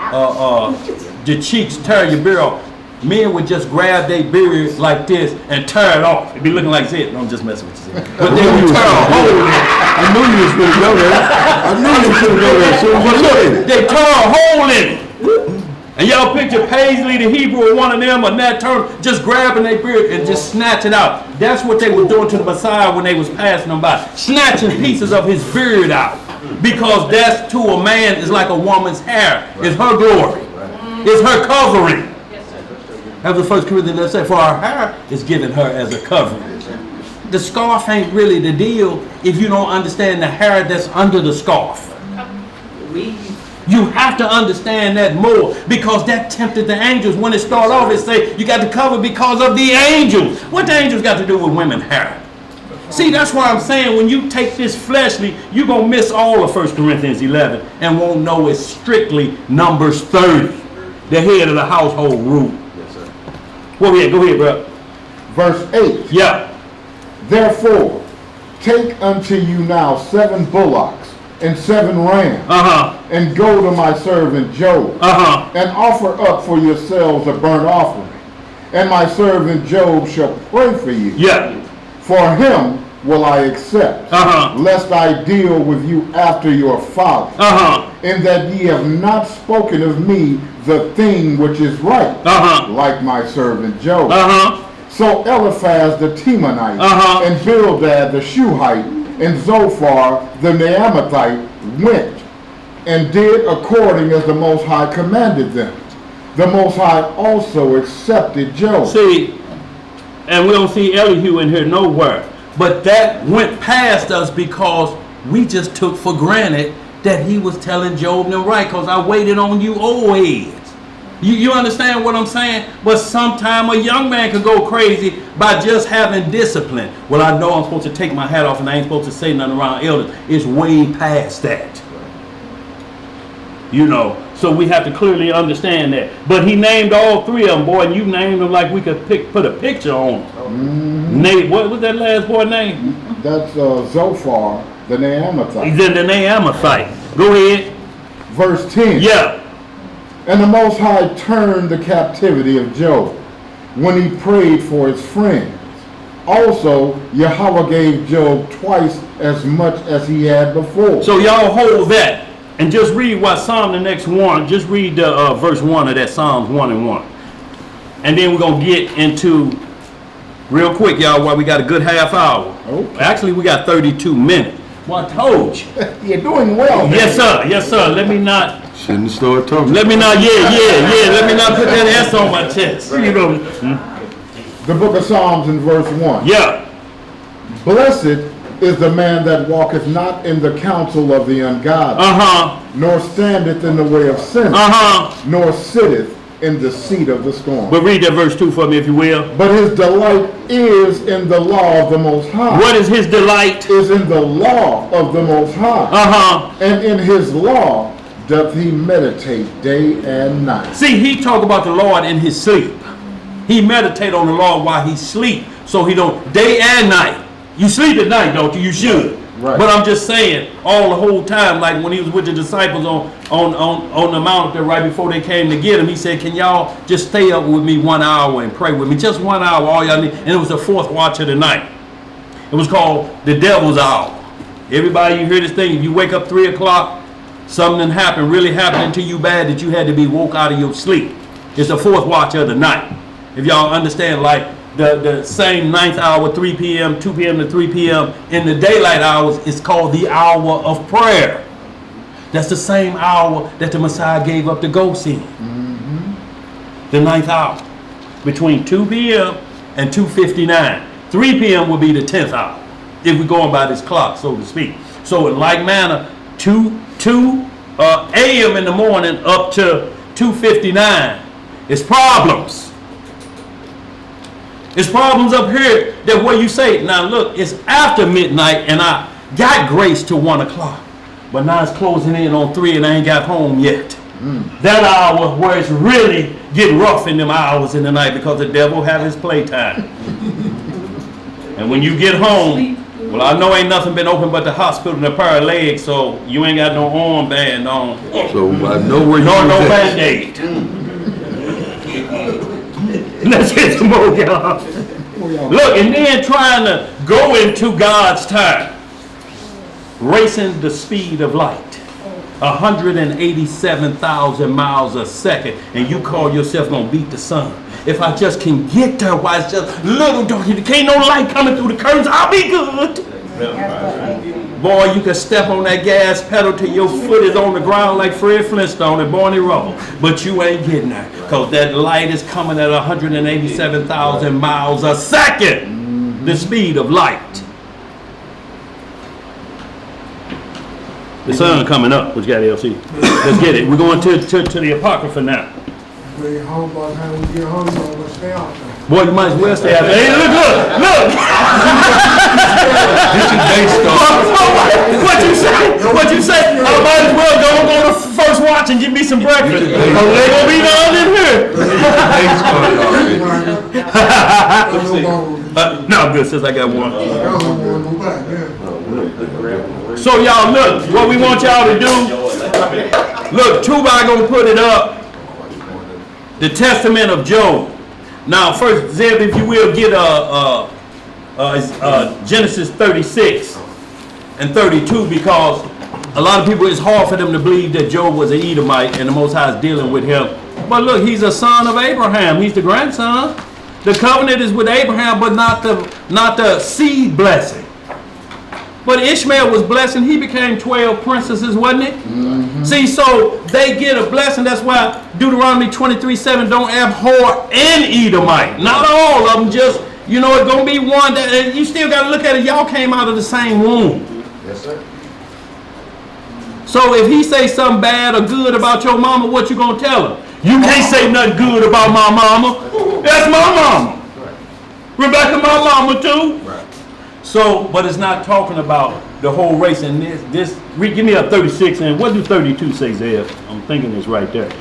the cheeks, tear your beard off. Men would just grab their beard like this and tear it off. It'd be looking like this. No, I'm just messing with you. But they would tear a hole in it. I knew you was gonna go there. I knew you was gonna go there. So But look, they tear a hole in it. And y'all picture Paisley the Hebrew or one of them or Nat Turner just grabbing their beard and just snatch it out. That's what they were doing to the Messiah when they was passing them by. Snatching pieces of his beard out. Because that's to a man is like a woman's hair. It's her glory. It's her covering. As the 1 Corinthians said, for our hair is given her as a covering. The scarf ain't really the deal if you don't understand the hair that's under the scarf. You have to understand that more because that tempted the angels. When it started off, it say you got to cover because of the angels. What the angels got to do with women's hair? See, that's why I'm saying when you take this fleshly, you're going to miss all of 1 Corinthians 11 and won't know it's strictly Numbers 30, the head of the household rule. Yes, sir. Go ahead, bro. Verse 8. Yeah. Therefore, take unto you now 7 bullocks and 7 rams, and go to my servant Job, and offer up for yourselves a burnt offering. And my servant Job shall pray for you. Yeah. For him will I accept, lest I deal with you after your folly, in that ye have not spoken of me the thing which is right, like my servant Job. So Eliphaz the Temanite, and Bildad the Shuhite, and Zophar the Naamathite went and did according as the Most High commanded them. The Most High also accepted Job. See, and we don't see Elihu in here nowhere. But that went past us because we just took for granted that he was telling Job them right because I waited on you old heads. You understand what I'm saying? But sometime a young man could go crazy by just having discipline. Well, I know I'm supposed to take my hat off and I ain't supposed to say nothing around elders. It's way past that. You know, so we have to clearly understand that. But he named all 3 of them, boy, and you named them like we could put a picture on them. Nate, what was that last boy name? That's Zophar the Naamathite. He's in the Naamathite. Go ahead. Verse 10. Yeah. And the Most High turned the captivity of Job when he prayed for his friends. Also, Yahweh gave Job twice as much as he had before. So y'all hold that and just read what Psalm the next one. Just read the verse 1 of that Psalms 1 and 1. And then we're going to get into, real quick, y'all, while we got a good half hour. Okay. Actually, we got 32 minutes. Well, I told you. You're doing well. Yes, sir. Yes, sir. Let me not. shouldn't start talking. Let me not. Let me not put that S on my chest. You know. The book of Psalms in verse 1. Yeah. Blessed is the man that walketh not in the counsel of the ungodly, nor standeth in the way of sinners, nor sitteth in the seat of the scornful. But read that verse 2 for me, if you will. But his delight is in the law of the Most High. What is his delight? Is in the law of the Most High. And in his law doth he meditate day and night. See, he talk about the Lord in his sleep. He meditate on the Lord while he sleep. So he don't, day and night. You sleep at night, don't you? You should. Right. But I'm just saying, all the whole time, like when he was with the disciples on the mount there right before they came to get him, he said, can y'all just stay up with me 1 hour and pray with me? Just 1 hour, all y'all need. And it was the 4th watch of the night. It was called the devil's hour. Everybody, you hear this thing, if you wake up 3 o'clock, something happened, really happening to you bad that you had to be woke out of your sleep. It's the 4th watch of the night. If y'all understand, like the same ninth hour, 3 p.m., 2 p.m. to 3 p.m. in the daylight hours is called the hour of prayer. That's the same hour that the Messiah gave up the ghost in. The ninth hour. Between 2 p.m. and 2:59. 3 p.m. will be the 10th hour, if we're going by this clock, so to speak. So in like manner, 2 a.m. in the morning up to 2:59 is problems. It's problems up here that where you say, now look, it's after midnight and I got grace to 1 o'clock. But now it's closing in on 3 and I ain't got home yet. That hour where it's really get rough in them hours in the night because the devil have his playtime. And when you get home, well, I know ain't nothing been open but the hospital and a pair of legs, so you ain't got no armband on. So I know where you No was at. Band-Aid. Let's get some more, y'all. Look, and then trying to go into God's time. Racing the speed of light. 187,000 miles a second. And you call yourself gonna beat the sun. If I just can get there while it's just little dark, can't no light coming through the curtains, I'll be good. Boy, you can step on that gas pedal till your foot is on the ground like Fred Flintstone and Barney Rubble. But you ain't getting there. Because that light is coming at 187,000 miles a second. The speed of light. The sun coming up. What you got, LC? Let's get it. We're going to the Apocrypha now. Bring it home by the time we get home, you're gonna stay out there. Boy, you might as well stay out there. Hey, look. This is based on What you say? I might as well go to first watch and give me some breakfast. Oh, they gonna be down in here. No, I'm good since I got one. So y'all look, what we want y'all to do. Look, Tubai gonna put it up. The Testament of Job. Now, first, Zeb, if you will, get Genesis 36 and 32, because a lot of people, it's hard for them to believe that Job was an Edomite and the Most High is dealing with him. But look, he's a son of Abraham. He's the grandson. The covenant is with Abraham, but not the seed blessing. But Ishmael was blessed and he became 12 princesses, wasn't it? See, so they get a blessing. That's why Deuteronomy 23:7 don't abhor an Edomite. Not all of them, just, it's going to be one that, and you still got to look at it. Y'all came out of the same womb. Yes, sir. So if he say something bad or good about your mama, what you going to tell him? You can't say nothing good about my mama. That's my mama. Rebecca, my mama too. So, but it's not talking about the whole race. And this give me a 36, and what do 32 say, Zeb? I'm thinking it's right there.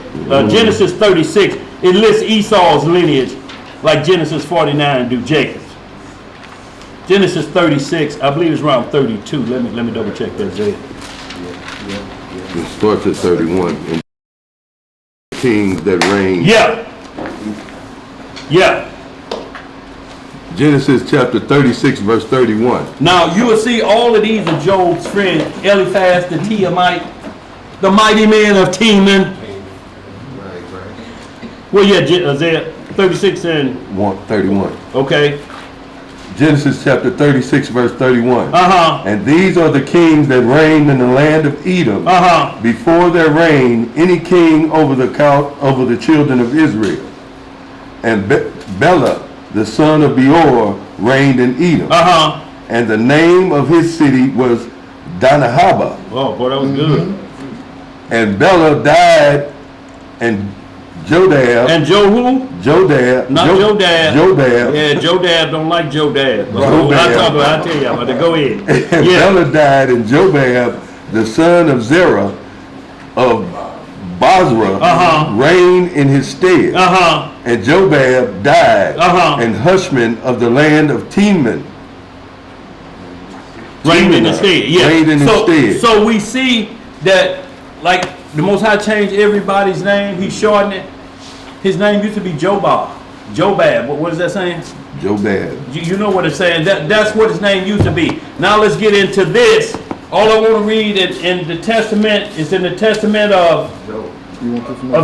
Genesis 36, it lists Esau's lineage like Genesis 49 do Jacob's. Genesis 36, I believe it's around 32. Let me double check that, Zeb. it starts at 31. And kings that reign. Yeah. Genesis chapter 36, verse 31. Now you will see all of these are Job's friends, Eliphaz the Teemite, the mighty men of Teman. Well, yeah, Isaiah 36 and 31. okay. Genesis chapter 36, verse 31. Uh-huh. And these are the kings that reigned in the land of Edom. Uh-huh. Before their reign, any king over the children of Israel. And Bela, the son of Beor, reigned in Edom. Uh-huh. And the name of his city was Dinahaba. Oh, boy, that was good. And Bela died, and Jodab. And Joe who? Jodab. Not Jodab. Jodab. Yeah, Jodab don't like Jodab. Jodab. I'll tell you, but go ahead. And Yeah. Bela died, and Jobab, the son of Zerah of Basra, reigned in his stead. And Jobab died, and Hushman of the land of Teman reigned in his stead. Yeah. reigned in his stead. So we see that, like, the Most High changed everybody's name. He shortened it. His name used to be Jobab. What is that saying? Jobab. You know what it's saying. That's what his name used to be. Now let's get into this. All I want to read in the Testament is in the Testament of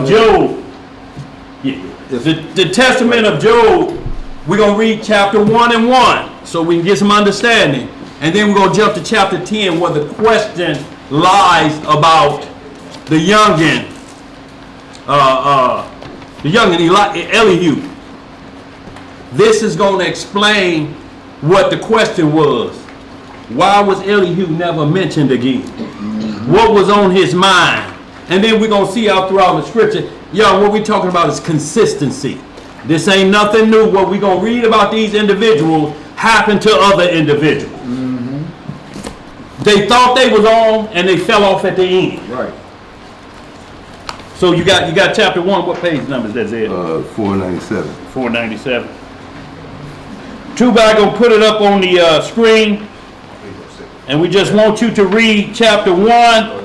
Job. Yeah. The Testament of Job, We're going to read chapter 1 and 1 so we can get some understanding. And then we're going to jump to chapter 10 where the question lies about the youngin, Elihu. This is going to explain what the question was. Why was Elihu never mentioned again? What was on his mind? And then we're going to see out throughout the scripture, y'all, what we're talking about is consistency. This ain't nothing new. What we're going to read about these individuals happened to other individuals. They thought they was on and they fell off at the end. Right. So you got chapter 1. What page number is that, Zed? 497. 497. Too bad I'm going to put it up on the screen. And we just want you to read chapter 1.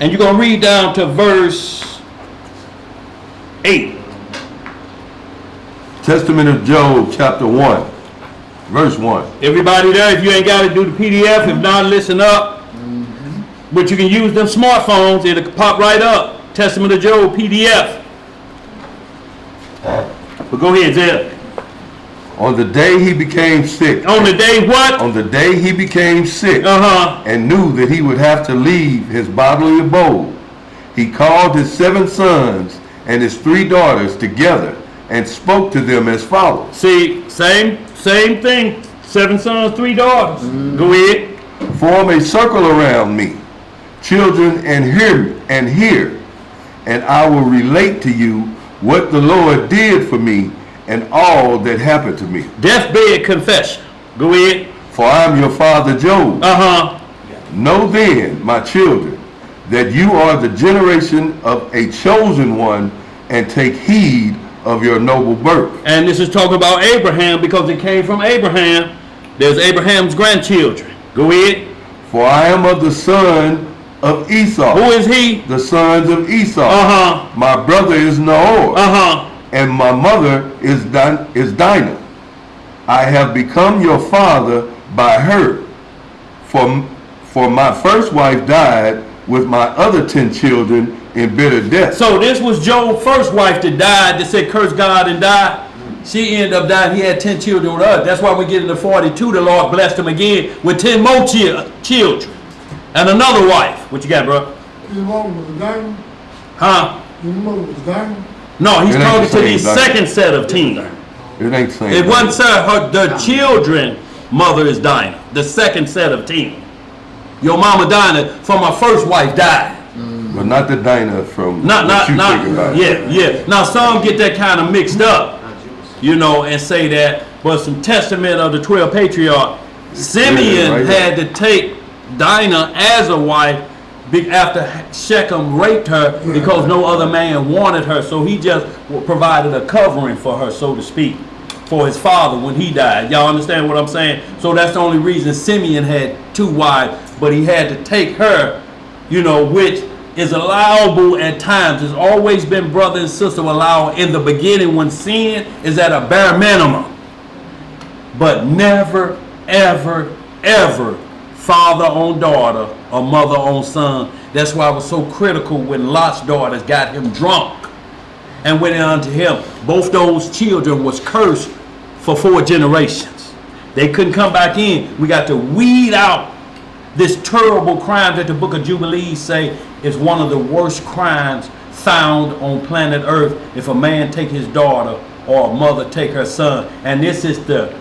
And you're going to read down to verse 8. Testament of Job, chapter 1, verse 1. Everybody there, if you ain't got to do the PDF, if not, listen up. But you can use them smartphones, it'll pop right up. Testament of Job, PDF. But go ahead, Zeb. On the day he became sick. On the day what? On the day he became sick. Uh-huh. And knew that he would have to leave his bodily abode, he called his 7 sons and his 3 daughters together and spoke to them as follows. See, same thing. 7 sons, 3 daughters. Go ahead. Form a circle around me, children, and hear, and I will relate to you what the Lord did for me and all that happened to me. Deathbed confession. Go ahead. For I am your father Job. Uh-huh. Know then, my children, that you are the generation of a chosen one, and take heed of your noble birth. And this is talking about Abraham because it came from Abraham. There's Abraham's grandchildren. Go ahead. For I am of the son of Esau. Who is he? The sons of Esau. Uh-huh. My brother is Nahor. Uh-huh. And my mother is Dinah. I have become your father by her. For my first wife died with my other 10 children in bitter death. So this was Job's first wife that died, that said curse God and die. She ended up dying. He had 10 children with us. That's why we get into 42. The Lord blessed him again with 10 more children. And another wife. What you got, bro? His mom was dying. Huh? His mom was dying. No, he's It ain't talking the to the same second set of 10. It ain't the same. It wasn't sir, the children mother is Dinah. The second set of 10. Your mama Dinah from my first wife died. But not the Dinah from Not, thinking about. yeah. Now some get that kind of mixed up, you know, and say that, but some testament of the 12 patriarchs, Simeon right had to take Dinah as a wife after Shechem raped her because no other man wanted her, so he just provided a covering for her, so to speak, for his father when he died. Y'all understand what I'm saying? So that's the only reason Simeon had 2 wives, but he had to take her, you know, which is allowable at times. It's always been brother and sister allowed in the beginning when sin is at a bare minimum. But never, ever, ever father on daughter or mother on son. That's why it was so critical when Lot's daughters got him drunk and went in unto him. Both those children was cursed for 4 generations. They couldn't come back in. We got to weed out this terrible crime that the book of Jubilees say is one of the worst crimes found on planet Earth. If a man take his daughter or a mother take her son. And this is the,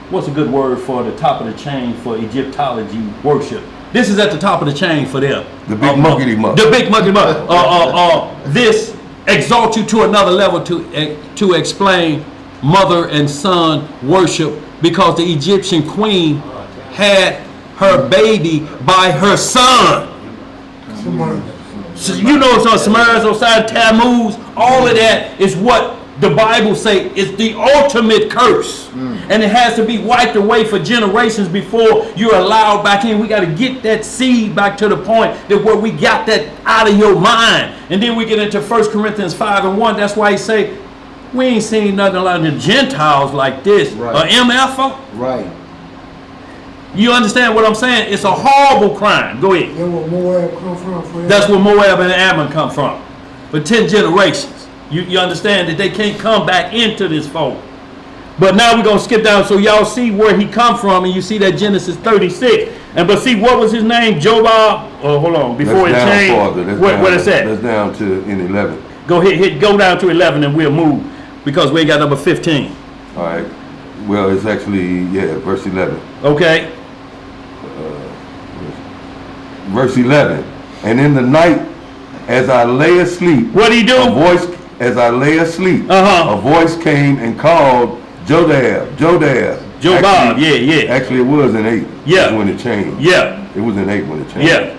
what's a good word for the top of the chain for Egyptology worship? This is at the top of the chain for them. The big monkey muck. The big monkey muck. This exalts you to another level to explain mother and son worship, because the Egyptian queen had her baby by her son. So, you know, so Samaras, Osiris, Tammuz, all of that is what the Bible say is the ultimate curse. And it has to be wiped away for generations before you're allowed back in. We got to get that seed back to the point that where we got that out of your mind. And then we get into 1 Corinthians 5:1. That's why he say, we ain't seen nothing like the Gentiles like this. Right. MF. Right. You understand what I'm saying? It's a horrible crime. Go ahead. That's where Moab come from. That's where Moab and Ammon come from. For 10 generations. You understand that they can't come back into this fold. But now we're going to skip down so y'all see where he come from, and you see that Genesis 36. And but see, what was his name? Jobab? Oh, hold on. Before it changed. What is that? That's down to in 11. Go go down to 11 and we'll move because we got number 15. All right. Well, it's actually, verse 11. Okay. Verse 11. And in the night, as I lay asleep. What did he do? As I lay asleep, Uh-huh. a voice came and called Jobab. Jobab, Actually, it was in 8. Yeah. That's when it changed. Yeah. It was in 8 when it changed. Yeah.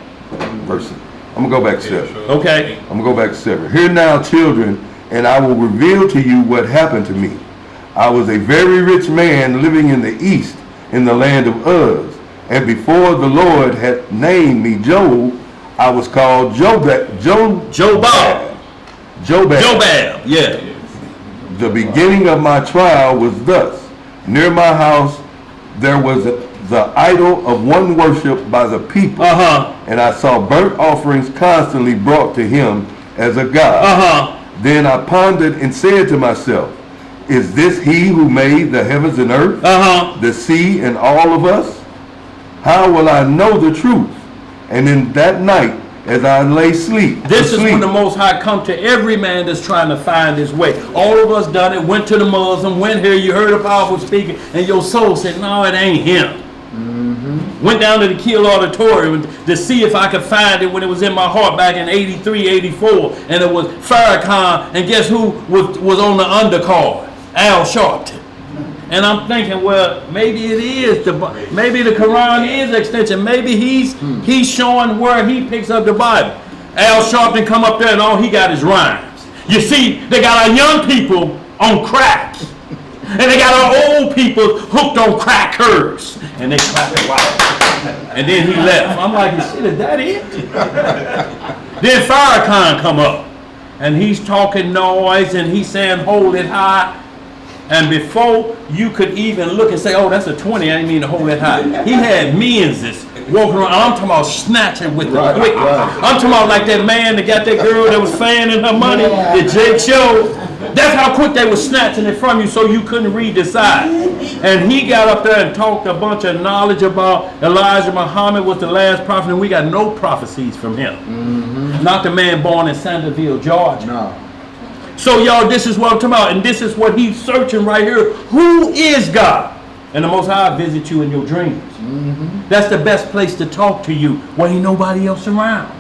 Verse. I'm going to go back 7. Okay. I'm going to go back to 7. Hear now, children, and I will reveal to you what happened to me. I was a very rich man living in the east, in the land of Uz. And before the Lord had named me Job, I was called Jobab. Jobab, yeah. The beginning of my trial was thus. Near my house there was the idol of one worshipped by the people. And I saw burnt offerings constantly brought to him as a god. Then I pondered and said to myself, is this he who made the heavens and earth, the sea and all of us? How will I know the truth? And in that night, as I lay asleep. This is when the Most High come to every man that's trying to find his way. All of us done it, went to the Muslim, went here, you heard a powerful speaker, and your soul said, no, it ain't him. Went down to the Kiel Auditorium to see if I could find it when it was in my heart back in 83, 84. And it was Farrakhan, and guess who was on the undercard? Al Sharpton. And I'm thinking, well, maybe it is maybe the Quran is extension. Maybe he's showing where he picks up the Bible. Al Sharpton come up there and all he got is rhymes. You see, they got our young people on crack, and they got our old people hooked on crackers, and they clap it wow. And then he left. I'm like, shit, is that it? Then Farrakhan come up, and he's talking noise, and he's saying, hold it high. And before you could even look and say, oh, that's a 20, I didn't mean to hold that high. He had millions walking around. I'm talking about snatching with the quick. I'm talking about like that man that got that girl that was fanning her money, that Jake showed. That's how quick they were snatching it from you so you couldn't read the side. And he got up there and talked a bunch of knowledge about Elijah Muhammad was the last prophet, and we got no prophecies from him. Not the man born in Sanderville, Georgia. No. So y'all, this is what I'm talking about, and this is what he's searching right here. Who is God? And the Most High visit you in your dreams. That's the best place to talk to you when ain't nobody else around.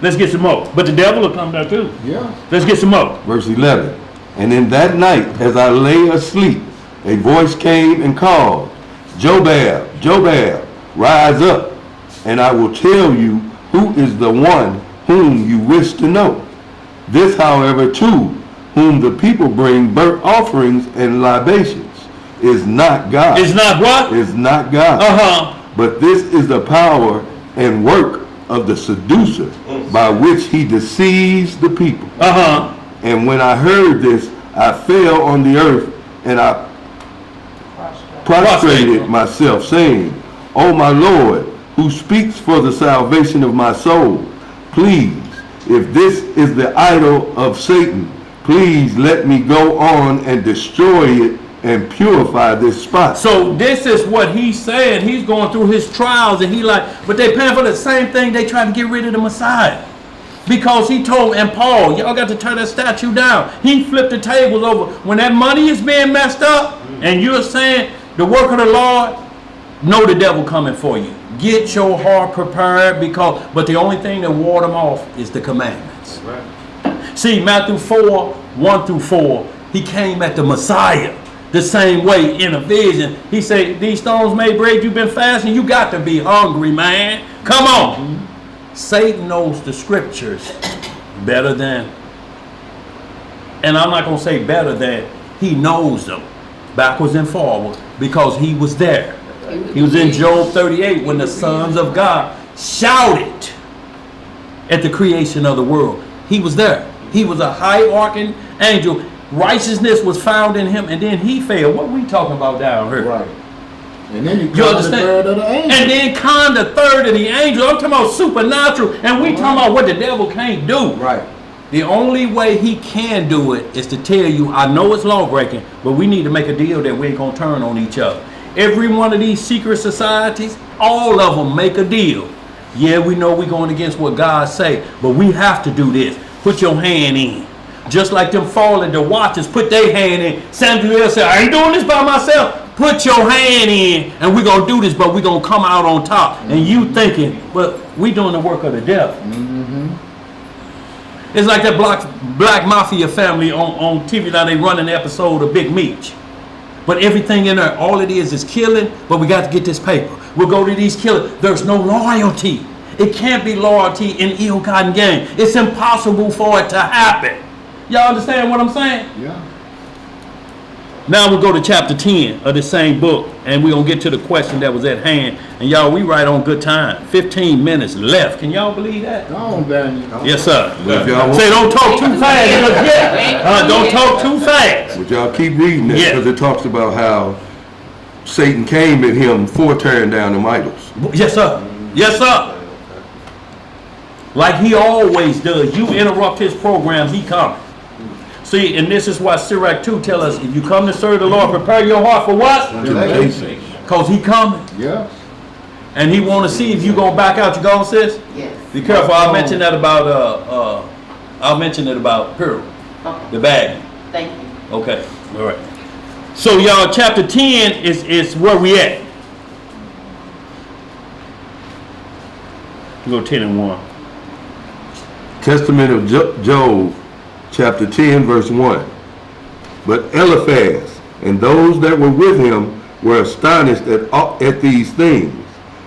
Let's get some more. But the devil will come there too. Yeah. Let's get some more. Verse 11. And in that night, as I lay asleep, a voice came and called, Jobab, Jobab, rise up, and I will tell you who is the one whom you wish to know. This, however, too, whom the people bring burnt offerings and libations, is not God. It's not what? Is not God. But this is the power and work of the seducer by which he deceives the people. And when I heard this, I fell on the earth and I prostrated myself, saying, O my Lord, who speaks for the salvation of my soul, please, if this is the idol of Satan, please let me go on and destroy it and purify this spot. So this is what he's saying. He's going through his trials, and he like, but they paying for the same thing. They trying to get rid of the Messiah. Because he told, and Paul, y'all got to turn that statue down. He flipped the tables over. When that money is being messed up, and you're saying the work of the Lord, know the devil coming for you. Get your heart prepared, but the only thing that ward them off is the commandments. Right. See, Matthew 4, 1 through 4, he came at the Messiah the same way in a vision. He said, these stones made bread, you've been fasting, you got to be hungry, man. Come on. Satan knows the scriptures better than, and I'm not going to say better than, he knows them backwards and forward because he was there. He was in Job 38 when the sons of God shouted at the creation of the world. He was there. He was a high archangel. Righteousness was found in him, and then he fell. What are we talking about down here? Right. And then you understand? The third of the angels. And then con the third of the angels. I'm talking about supernatural, and we talking about what the devil can't do. Right. The only way he can do it is to tell you, I know it's law breaking, but we need to make a deal that we ain't gonna turn on each other. Every one of these secret societies, all of them make a deal. Yeah, we know we're going against what God say, but we have to do this. Put your hand in. Just like them falling, the watchers put their hand in. Samuel said, I ain't doing this by myself. Put your hand in, and we're going to do this, but we're going to come out on top. And you thinking, but we doing the work of the devil. It's like that black mafia family on TV now. They run an episode of Big Meech. But everything in there, all it is killing, but we got to get this paper. We'll go to these killers. There's no loyalty. It can't be loyalty in ill-gotten gain. It's impossible for it to happen. Y'all understand what I'm saying? Yeah. Now we'll go to chapter 10 of the same book, and we're going to get to the question that was at hand. And y'all, we right on good time. 15 minutes left. Can y'all believe that? Go on, Daniel. Yes, sir. If y'all Say, don't talk too fast. Don't talk too fast. Would y'all keep reading it? Yeah. Because it talks about how Satan came at him for tearing down them idols. Yes, sir. Yes, sir. Like he always does. You interrupt his program, he comes. See, and this is why Sirach 2 tell us, if you come to serve the Lord, prepare your heart for what? Because he coming. Yeah. And he want to see if you going to back out. You going, sis? Yes. Be careful. I'll mention that about, I'll mention it about Pearl, Okay. the bag. Thank you. Okay. All right. So, y'all, chapter 10 is where we at. We go 10 and 1. Testament of Job, chapter 10, verse 1. But Eliphaz and those that were with him were astonished at these things.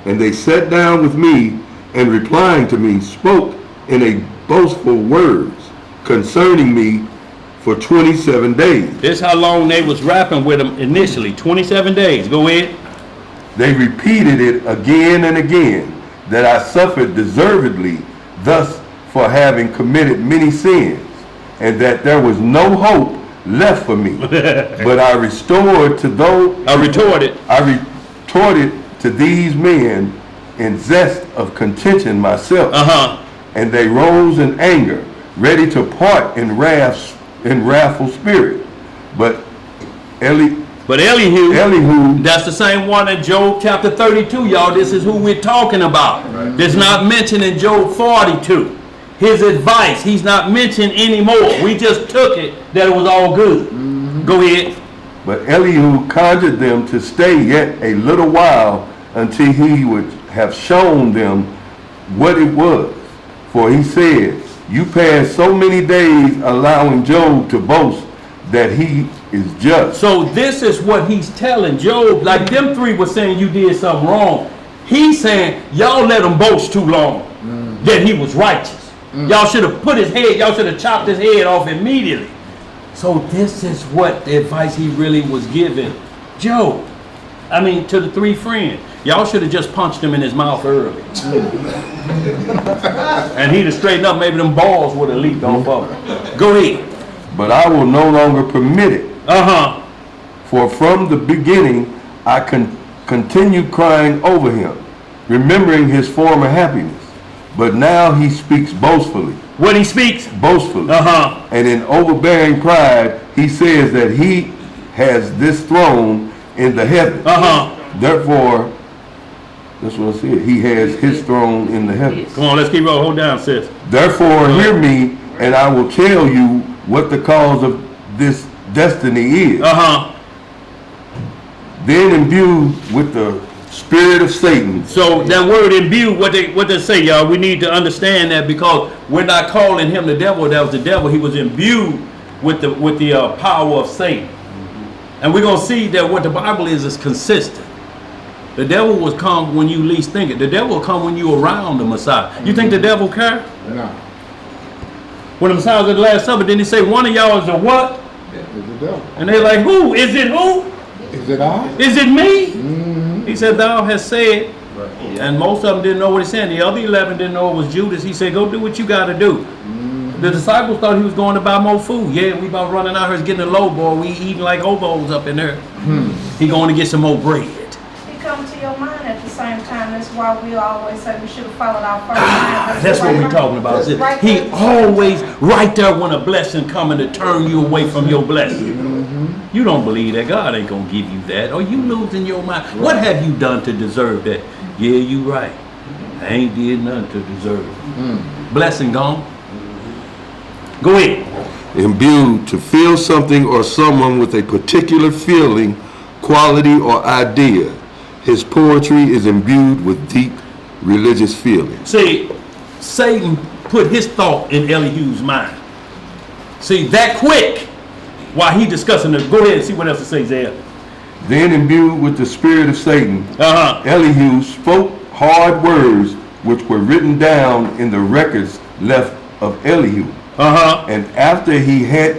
And they sat down with me, and replying to me, spoke in a boastful words concerning me for 27 days. This is how long they was rapping with him initially. 27 days. Go ahead. They repeated it again and again, that I suffered deservedly thus for having committed many sins, and that there was no hope left for me. But I retorted to these men in zest of contention myself. And they rose in anger, ready to part in wrathful spirit. But Elihu, that's the same one in Job chapter 32, y'all. This is who we're talking about. Right. That's not mentioned in Job 42. His advice, he's not mentioned anymore. We just took it that it was all good. Go ahead. But Elihu conjured them to stay yet a little while until he would have shown them what it was. For he said, you passed so many days allowing Job to boast that he is just. So this is what he's telling Job. Like them three were saying you did something wrong. He's saying y'all let him boast too long that he was righteous. Y'all should have put his head, y'all should have chopped his head off immediately. So this is what the advice he really was giving Job. I mean, to the three friends. Y'all should have just punched him in his mouth early. And he'd have straightened up, maybe them balls would have leaked off of him. Go ahead. But I will no longer permit it. For from the beginning I continued crying over him, remembering his former happiness. But now he speaks boastfully. When he speaks? Boastfully. And in overbearing pride, he says that he has this throne in the heavens. Therefore, that's what I said. He has his throne in the heavens. Come on, let's keep rolling. Hold down, sis. Therefore, hear me, and I will tell you what the cause of this destiny is. Then imbued with the spirit of Satan. So that word imbued, what they say, y'all, we need to understand that, because we're not calling him the devil. That was the devil. He was imbued with the power of Satan. And we're going to see that what the Bible is consistent. The devil will come when you least think it. The devil will come when you around the Messiah. You think the devil care? No. When the Messiah was at the Last Supper, didn't he say one of y'all is a what? It's the devil. And they're like, who? Is it who? Is it I? Is it me? He said, thou hast said. And most of them didn't know what he said. The other 11 didn't know it was Judas. He said, go do what you got to do. The disciples thought he was going to buy more food. Yeah, we about running out here getting a low, boy. We eating like hobos up in there. He going to get some more bread. It comes to your mind at the same time as why we always say we should have followed our first mind. That's what we're talking about. He always right there when a blessing coming to turn you away from your blessing. You don't believe that. God ain't going to give you that. Or you losing your mind. What have you done to deserve that? Yeah, you right. I ain't did nothing to deserve it. Blessing gone. Go ahead. Imbued to feel something or someone with a particular feeling, quality, or idea. His poetry is imbued with deep religious feelings. See, Satan put his thought in Elihu's mind. See, that quick, while he discussing it, go ahead and see what else it says there. Then imbued with the spirit of Satan, Uh-huh. Elihu spoke hard words which were written down in the records left of Elihu. Uh-huh. And after he had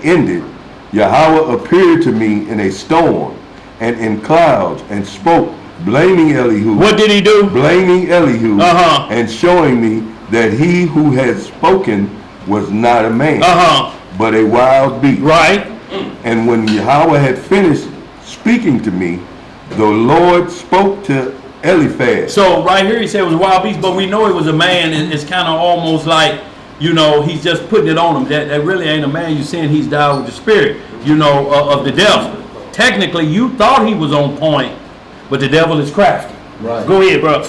ended, Yahweh appeared to me in a storm and in clouds and spoke, blaming Elihu. What did he do? Blaming Elihu, Uh-huh. and showing me that he who had spoken was not a man, Uh-huh. but a wild beast. Right. And when Yahweh had finished speaking to me, the Lord spoke to Eliphaz. So right here he said it was a wild beast, but we know it was a man. It's kind of almost like, you know, he's just putting it on him. That really ain't a man. You're saying he's died with the spirit, you know, of the devil. Technically, you thought he was on point, but the devil is crafty. Right. Go ahead, bro.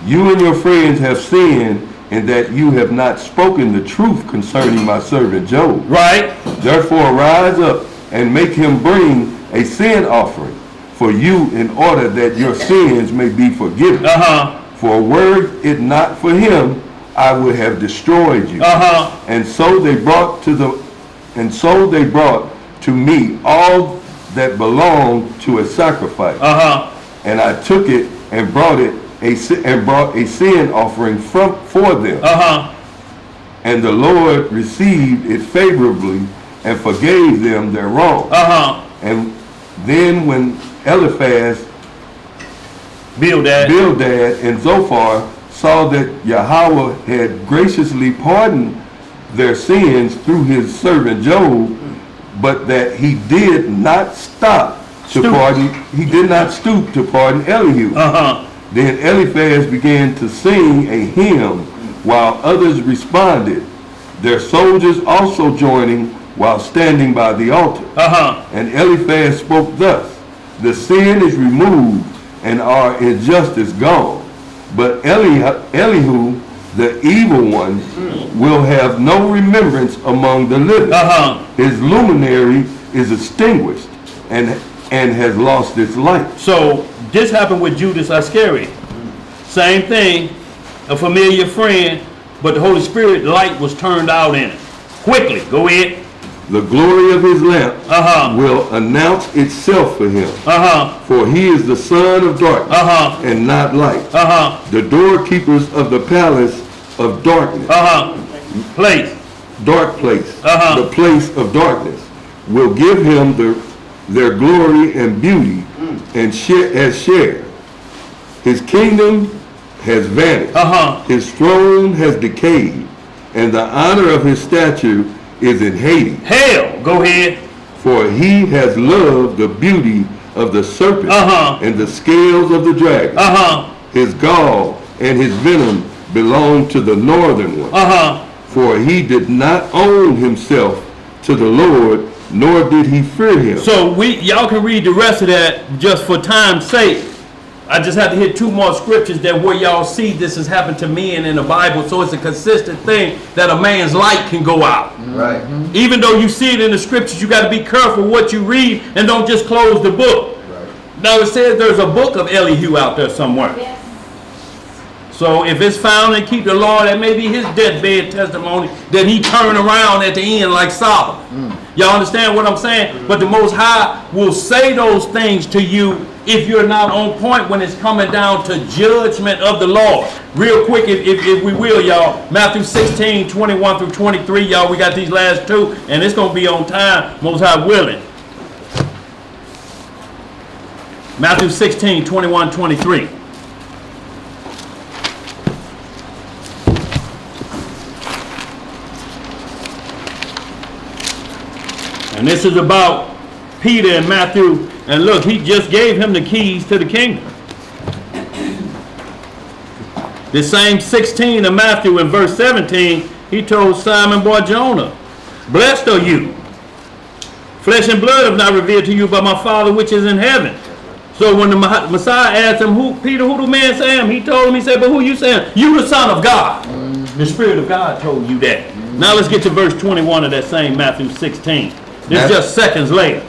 You and your friends have sinned in that you have not spoken the truth concerning my servant Job. Right. Therefore rise up and make him bring a sin offering for you in order that your sins may be forgiven. Uh-huh. For were it not for him, I would have destroyed you. Uh-huh. And so they brought to me all that belonged to a sacrifice. Uh-huh. And I took it and brought a sin offering for them. Uh-huh. And the Lord received it favorably and forgave them their wrong. Uh-huh. And then when Eliphaz, Bildad, and Zophar saw that Yahweh had graciously pardoned their sins through his servant Job, but that he did not stoop to pardon Elihu. Uh-huh. Then Eliphaz began to sing a hymn while others responded, their soldiers also joining while standing by the altar. Uh-huh. And Eliphaz spoke thus, the sin is removed and our injustice gone. But Elihu, the evil one, will have no remembrance among the living. Uh-huh. His luminary is extinguished and has lost its light. So this happened with Judas Iscariot. Same thing, a familiar friend, but the Holy Spirit light was turned out in it. Quickly, go ahead. The glory of his lamp Uh-huh. will announce itself for him. Uh-huh. For he is the son of darkness Uh-huh. and not light. Uh-huh. The doorkeepers of the palace of darkness, Uh-huh. Place. dark place, Uh-huh. the place of darkness, will give him their glory and beauty and share. His kingdom has vanished. Uh-huh. His throne has decayed, and the honor of his statue is in Hades. Hell, go ahead. For he has loved the beauty of the serpent Uh-huh. and the scales of the dragon. Uh-huh. His gall and his venom belong to the northern one. Uh-huh. For he did not own himself to the Lord, nor did he fear him. So y'all can read the rest of that just for time's sake. I just have to hit two more scriptures that where y'all see this has happened to men in the Bible. So it's a consistent thing that a man's light can go out. Right. Even though you see it in the scriptures, you got to be careful what you read and don't just close the book. Now it says there's a book of Elihu out there somewhere. Yes. So if it's found and keep the law, that may be his deathbed testimony that he turned around at the end like Sodom. Y'all understand what I'm saying? But the Most High will say those things to you if you're not on point when it's coming down to judgment of the Lord. Real quick, if we will, y'all, Matthew 16, 21 through 23, y'all, we got these last two, and it's going to be on time, Most High willing. Matthew 16, 21, 23. And this is about Peter and Matthew. And look, he just gave him the keys to the kingdom. The same 16 of Matthew in verse 17, he told Simon Bar-Jonah, blessed are you. Flesh and blood have not revealed to you, but my Father which is in heaven. So when the Messiah asked him, Peter, who do men say him? He told him, he said, but who you saying? You the Son of God. The Spirit of God told you that. Now let's get to verse 21 of that same Matthew 16. This is just seconds later.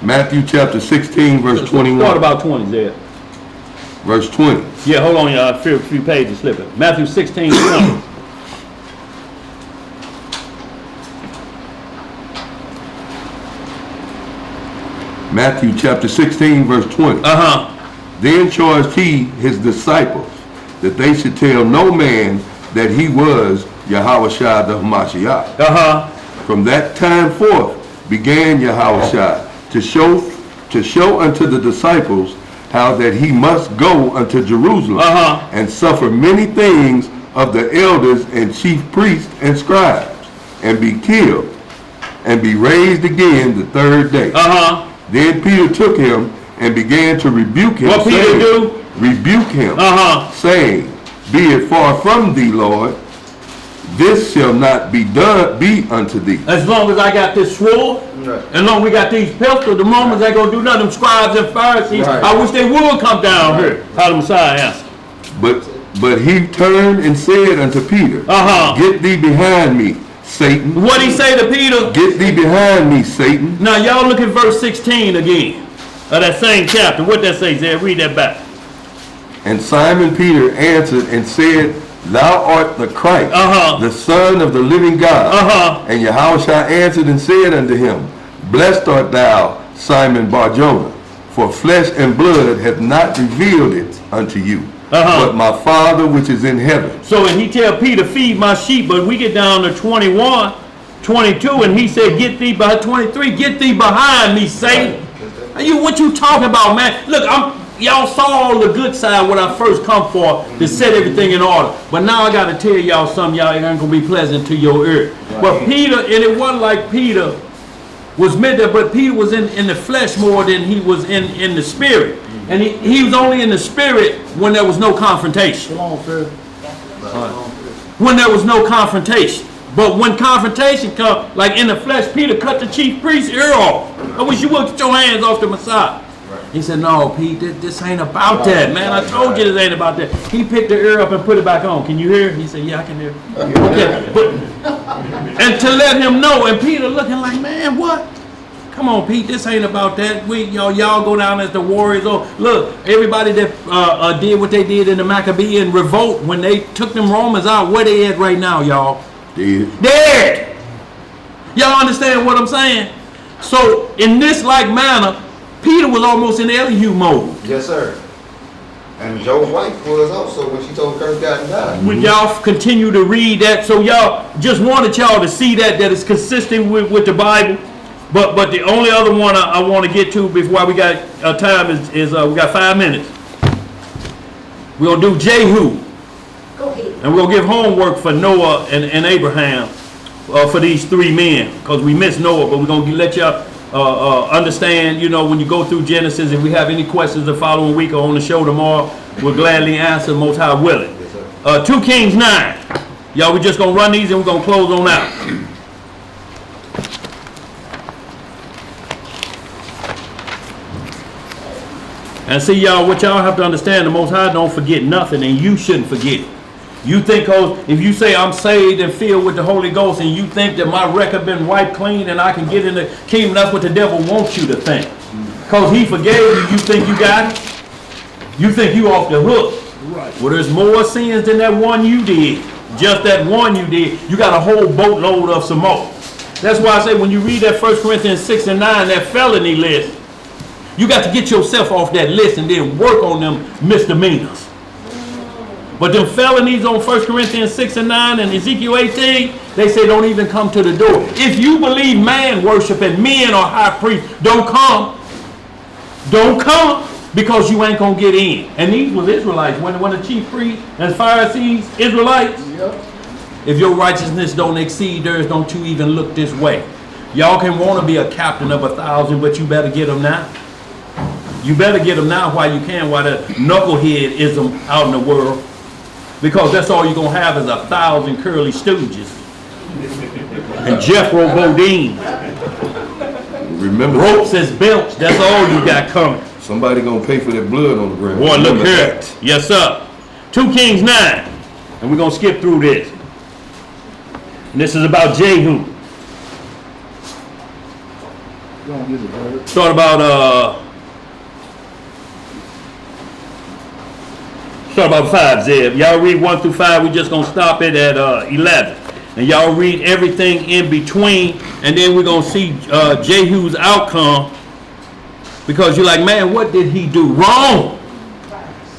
Matthew chapter 16, verse 21. What about 20 there? Verse 20. Yeah, hold on, y'all. A few pages slipping. Matthew 16, 20. Matthew chapter 16, verse 20. Then charged he his disciples that they should tell no man that he was Yahushua the Hamashiach. From that time forth began Yahushua to show unto the disciples how that he must go unto Jerusalem and suffer many things of the elders and chief priests and scribes, and be killed, and be raised again the third day. Then Peter took him and began to rebuke him. What Peter do? Rebuke him, saying, be it far from thee, Lord, this shall not be unto thee. As long as I got this sword, as long as we got these pistols, the Romans ain't gonna do nothing. Them scribes and Pharisees, I wish they would come down here. How the Messiah answered. But he turned and said unto Peter, get thee behind me, Satan. What he say to Peter? Get thee behind me, Satan. Now y'all look at verse 16 again of that same chapter. What that says there? Read that back. And Simon Peter answered and said, thou art the Christ, the Son of the living God. And Yahushua answered and said unto him, blessed art thou, Simon Bar-Jonah, for flesh and blood hath not revealed it unto you, but my Father which is in heaven. So when he tell Peter, feed my sheep, but we get down to 21, 22, and he said, get thee by 23, get thee behind me, Satan. What you talking about, man? Look, y'all saw all the good side when I first come for to set everything in order. But now I got to tell y'all something, y'all ain't going to be pleasant to your ear. But Peter, and it wasn't like Peter was meant that, but Peter was in the flesh more than he was in the spirit. And he was only in the spirit when there was no confrontation. When there was no confrontation. But when confrontation comes, like in the flesh, Peter cut the chief priest's ear off. I wish you would get your hands off the Messiah. He said, no, Pete, this ain't about that, man. I told you this ain't about that. He picked the ear up and put it back on. Can you hear? He said, yeah, I can hear. Okay. And to let him know, and Peter looking like, man, what? Come on, Pete, this ain't about that. Y'all go down as the warriors. Oh, look, everybody that did what they did in the Maccabean revolt, when they took them Romans out, where they at right now, y'all? Dead. Y'all understand what I'm saying? So, in this like manner, Peter was almost in Elihu mode. Yes, sir. And Joe's wife was also when she told Curse God and died. When y'all continue to read that, so y'all just wanted y'all to see that it's consistent with the Bible. But the only other one I want to get to before we got time is we got 5 minutes. We're gonna do Jehu. Go ahead. And we'll give homework for Noah and Abraham for these 3 men, because we missed Noah, but we're gonna let y'all understand, when you go through Genesis. If we have any questions the following week or on the show tomorrow, we'll gladly answer, Most High willing. 2 Kings 9. Y'all, we just gonna run these and we're gonna close on out. And see, y'all, what y'all have to understand, the Most High don't forget nothing, and you shouldn't forget it. You think, if you say I'm saved and filled with the Holy Ghost, and you think that my record been wiped clean and I can get in the kingdom, that's what the devil wants you to think. Because he forgave you, you think you got it? You think you off the hook. Right. Well, there's more sins than that one you did. Just that one you did. You got a whole boatload of some more. That's why I say when you read that 1 Corinthians 6 and 9, that felony list, you got to get yourself off that list and then work on them misdemeanors. But them felonies on 1 Corinthians 6 and 9 and Ezekiel 18, they say don't even come to the door. If you believe man worship and men are high priests, don't come. Don't come, because you ain't going to get in. And these was Israelites. When the chief priests and Pharisees, Israelites, if your righteousness don't exceed theirs, don't you even look this way. Y'all can want to be a captain of 1,000, but you better get them now. You better get them now while you can, while the knuckleheadism out in the world. because that's all you're going to have is 1,000 curly stooges. And Jethro Bodine. Remember, Ropes as belts, that's all you got coming. somebody gonna pay for that blood on the ground. Boy, look Remember here. that. Yes, sir. 2 Kings 9. And we're going to skip through this. And this is about Jehu. Start about 5, Zeb. Y'all read 1 through 5. We're just going to stop it at 11. And y'all read everything in between. And then we're going to see Jehu's outcome. Because you're like, man, what did he do wrong?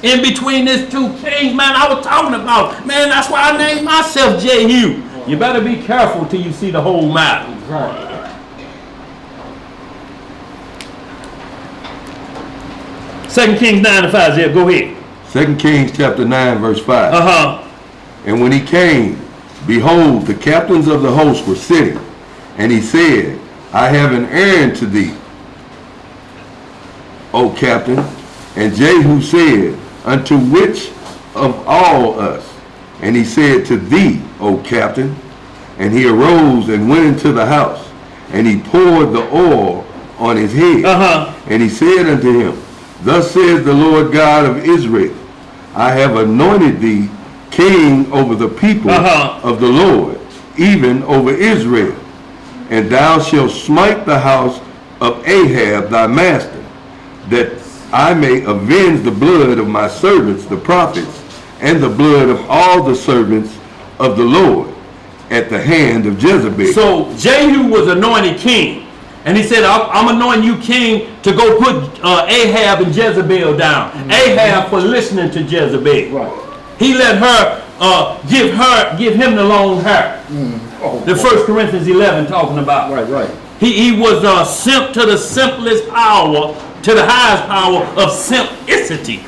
In between these 2 kings, man, I was talking about. Man, that's why I named myself Jehu. You better be careful till you see the whole matter. Right. Second Kings 9 and 5, Zeb, go ahead. 2 Kings chapter 9 verse 5. Uh-huh. And when he came, behold, the captains of the host were sitting. And he said, I have an errand to thee, O captain. And Jehu said, unto which of all us? And he said, to thee, O captain. And he arose and went into the house. And he poured the oil on his head. Uh-huh. And he said unto him, thus says the Lord God of Israel, I have anointed thee king over the people of the Lord, even over Israel. And thou shalt smite the house of Ahab thy master, that I may avenge the blood of my servants, the prophets, and the blood of all the servants of the Lord at the hand of Jezebel. So Jehu was anointed king. And he said, I'm anointing you king to go put Ahab and Jezebel down. Ahab for listening to Jezebel. Right. He let her give him the long hair. The 1 Corinthians 11 talking about. Right. He was sent to the simplest power, to the highest power of simplicity.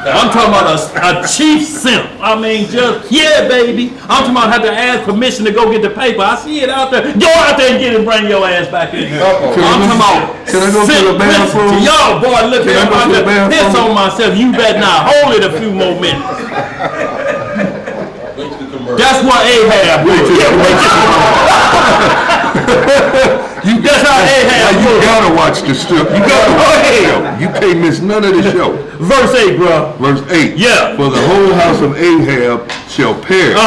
I'm talking about a chief simp. I mean, just, yeah, baby. I'm talking about have to ask permission to go get the paper. I see it out there. Go out there and get it and bring your ass back in here. I'm talking about Can I go to the bathroom? Yo, boy, look Can I at go to the me. Piss bathroom? on myself. You better not hold it a few more minutes. That's what Ahab was. That's how Ahab Now you was. gotta watch the stuff. You gotta watch the show. You can't miss none of the show. Verse 8, bro. Verse 8. Yeah. For the whole house of Ahab shall perish,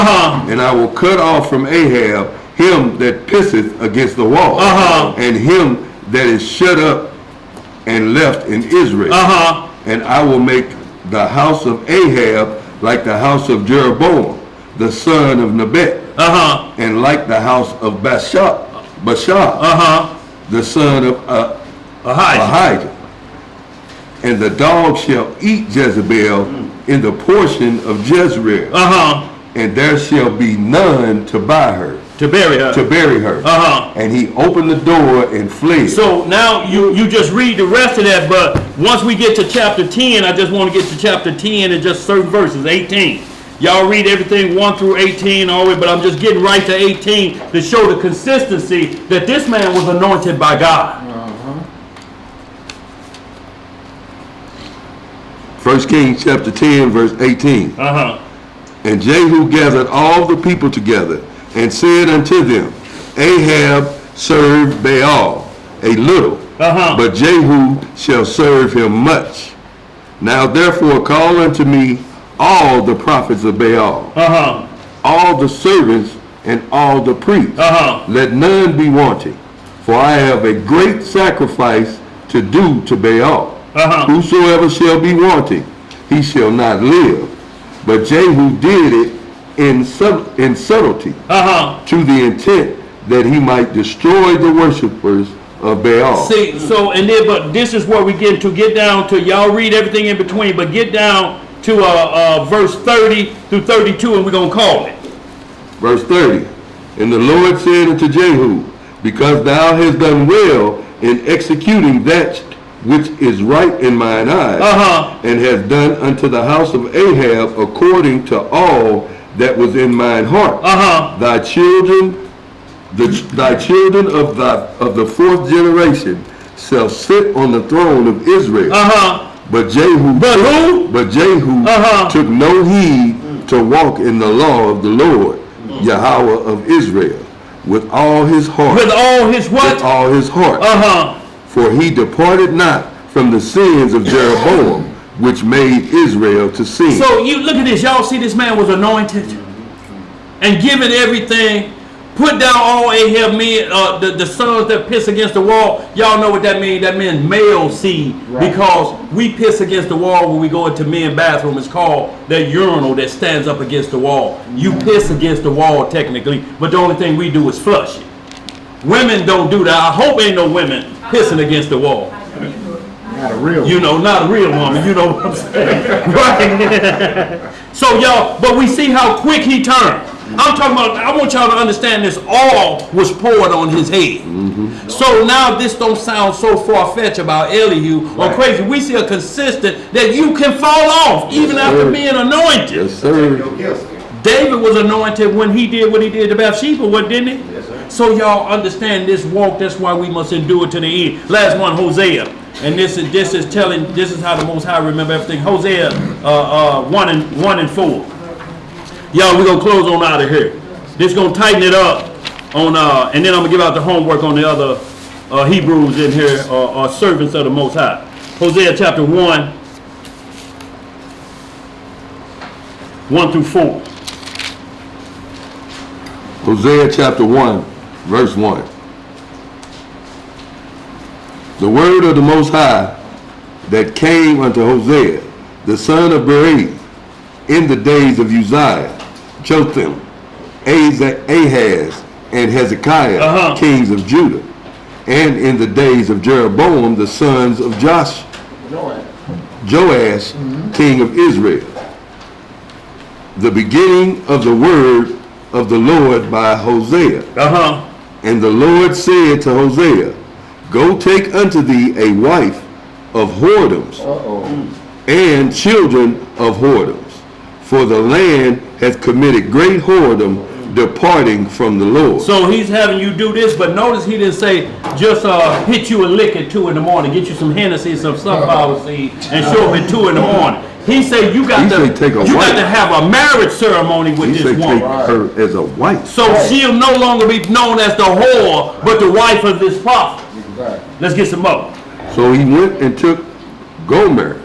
and I will cut off from Ahab him that pisseth against the wall, and him that is shut up and left in Israel. And I will make the house of Ahab like the house of Jeroboam, the son of Nebat, and like the house of Baasha, the son of Ahijah. And the dog shall eat Jezebel in the portion of Jezreel, and there shall be none to buy her, To bury her. And he opened the door and fled. So now you just read the rest of that, but once we get to chapter 10, I just want to get to chapter 10 and just certain verses, 18. Y'all read everything 1 through 18 all the way, but I'm just getting right to 18 to show the consistency that this man was anointed by God. 1 Kings chapter 10 verse 18. And Jehu gathered all the people together and said unto them, Ahab served Baal a little, but Jehu shall serve him much. Now therefore call unto me all the prophets of Baal, all the servants and all the priests. Let none be wanting, for I have a great sacrifice to do to Baal. Whosoever shall be wanting, he shall not live. But Jehu did it in subtlety, to the intent that he might destroy the worshipers of Baal. See, so, and then, but this is where we get down to, y'all read everything in between, but get down to verse 30 through 32, and we're going to call it. Verse 30. And the Lord said unto Jehu, because thou hast done well in executing that which is right in mine eyes, and hast done unto the house of Ahab according to all that was in mine heart. Thy children of the 4th generation shall sit on the throne of Israel. But Jehu Uh-huh. took no heed to walk in the law of the Lord, Yahweh of Israel, with all his heart. With all his what? With all his heart. For he departed not from the sins of Jeroboam, which made Israel to sin. So you look at this. Y'all see this man was anointed and given everything. Put down all Ahab men, the sons that piss against the wall. Y'all know what that means. That means male seed. Right. Because we piss against the wall when we go into men's bathroom. It's called that urinal that stands up against the wall. You piss against the wall technically, but the only thing we do is flush it. Women don't do that. I hope ain't no women pissing against the wall. Not a real You know, not a real woman. You know what I'm saying? Right. So y'all, but we see how quick he turned. I'm talking about, I want y'all to understand this all was poured on his head. So now this don't sound so far-fetched about Elihu or crazy. We see a consistent that you can fall off even after being anointed. Yes, sir. David was anointed when he did what he did to Bathsheba, didn't he? Yes, sir. So y'all understand this walk, that's why we must endure to the end. Last one, Hosea. And this is how the Most High remember everything. Hosea 1 and 4. Y'all, we're gonna close on out of here. This gonna tighten it up on and then I'm gonna give out the homework on the other Hebrews in here, servants of the Most High. Hosea chapter 1 through 4. Hosea chapter 1, verse 1. The word of the Most High that came unto Hosea, the son of Beeri, in the days of Uzziah, Jotham, Ahaz, and Hezekiah, kings of Judah, and in the days of Jeroboam, the sons of Joash, king of Israel. The beginning of the word of the Lord by Hosea. And the Lord said to Hosea, go take unto thee a wife of whoredoms and children of whoredoms, for the land hath committed great whoredom, departing from the Lord. So he's having you do this, but notice he didn't say just hit you a lick at 2 in the morning, get you some Hennessy, some sunflower seed, and show up at 2 in the morning. He said you got to have a marriage ceremony with this woman. Take her as a wife. So she'll no longer be known as the whore, but the wife of this prophet. Let's get some more. So he went and took Gomer,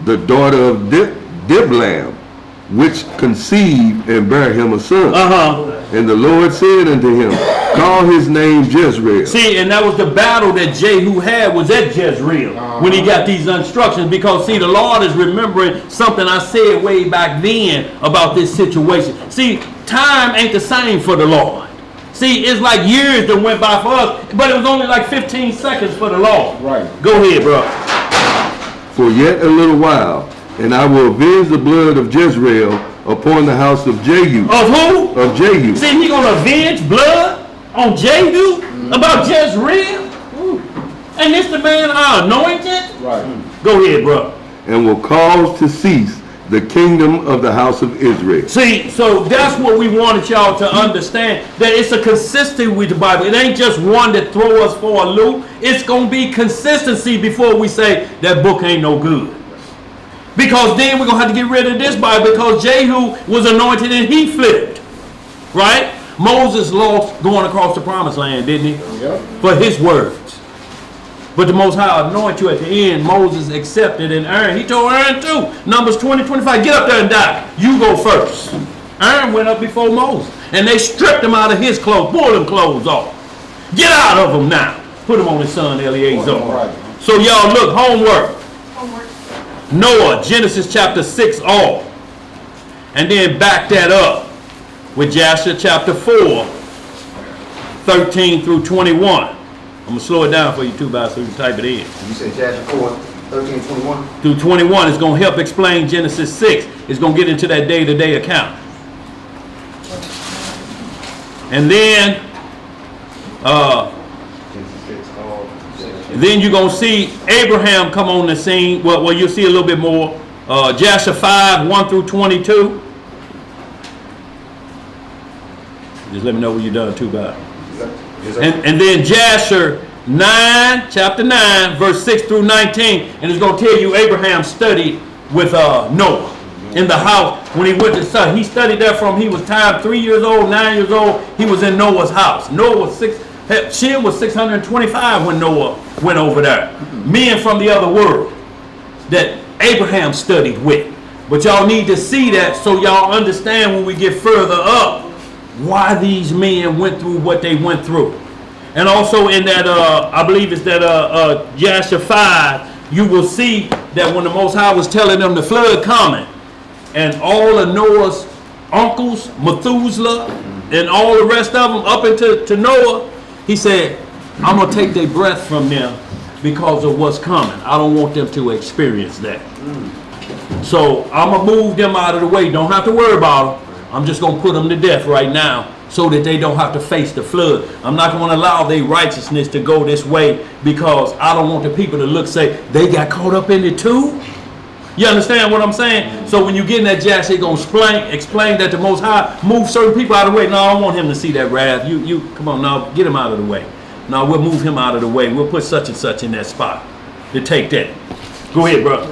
the daughter of Diblam, which conceived and bare him a son. And the Lord said unto him, call his name Jezreel. See, and that was the battle that Jehu had, was at Jezreel when he got these instructions. Because see, the Lord is remembering something I said way back then about this situation. See, time ain't the same for the Lord. See, it's like years that went by for us, but it was only like 15 seconds for the Lord. Right. Go ahead, bro. For yet a little while, and I will avenge the blood of Jezreel upon the house of Jehu. Of who? Of Jehu. See, he gonna avenge blood on Jehu about Jezreel? And this the man anointed? Right. Go ahead, bro. And will cause to cease the kingdom of the house of Israel. See, so that's what we wanted y'all to understand, that it's a consistency with the Bible. It ain't just one that throw us for a loop. It's going to be consistency before we say that book ain't no good. Because then we're going to have to get rid of this Bible, because Jehu was anointed and he flipped. Right? Moses lost going across the promised land, didn't he? Yep. For his words. But the Most High anointed you at the end. Moses accepted, and Aaron, he told Aaron too. Numbers 20:25, get up there and die. You go first. Aaron went up before Moses, and they stripped him out of his clothes, pulled him clothes off. Get out of them now. Put him on his son Eleazar. Right. So y'all look, homework. Noah, Genesis chapter 6 all. And then back that up with Jasher chapter 4, 13 through 21. I'm going to slow it down for you too, so you can type it in. You said Jasher 4, 13, 21? Through 21, it's going to help explain Genesis 6. It's going to get into that day-to-day account. And then you're going to see Abraham come on the scene. Well, you'll see a little bit more. Jasher 5, 1 through 22. Just let me know when you're done too, Bob. And then Jasher chapter 9, verse 6 through 19, and it's going to tell you Abraham studied with Noah in the house when he went to son. He studied there from he was 3 years old, 9 years old. He was in Noah's house. Noah was 625 when Noah went over there. Men from the other world that Abraham studied with. But y'all need to see that so y'all understand when we get further up why these men went through what they went through. And also in that, I believe it's that Jasher 5, you will see that when the Most High was telling them the flood coming, and all of Noah's uncles, Methuselah, and all the rest of them up into Noah, he said, I'm going to take their breath from them because of what's coming. I don't want them to experience that. So I'm going to move them out of the way. Don't have to worry about them. I'm just going to put them to death right now so that they don't have to face the flood. I'm not going to allow their righteousness to go this way because I don't want the people to look, say, they got caught up in it too. You understand what I'm saying? So when you get in that Jasher, he's going to explain that the Most High move certain people out of the way. No, I don't want him to see that wrath. You come on now, get him out of the way. No, we'll move him out of the way. We'll put such and such in that spot to take that. Go ahead, bro.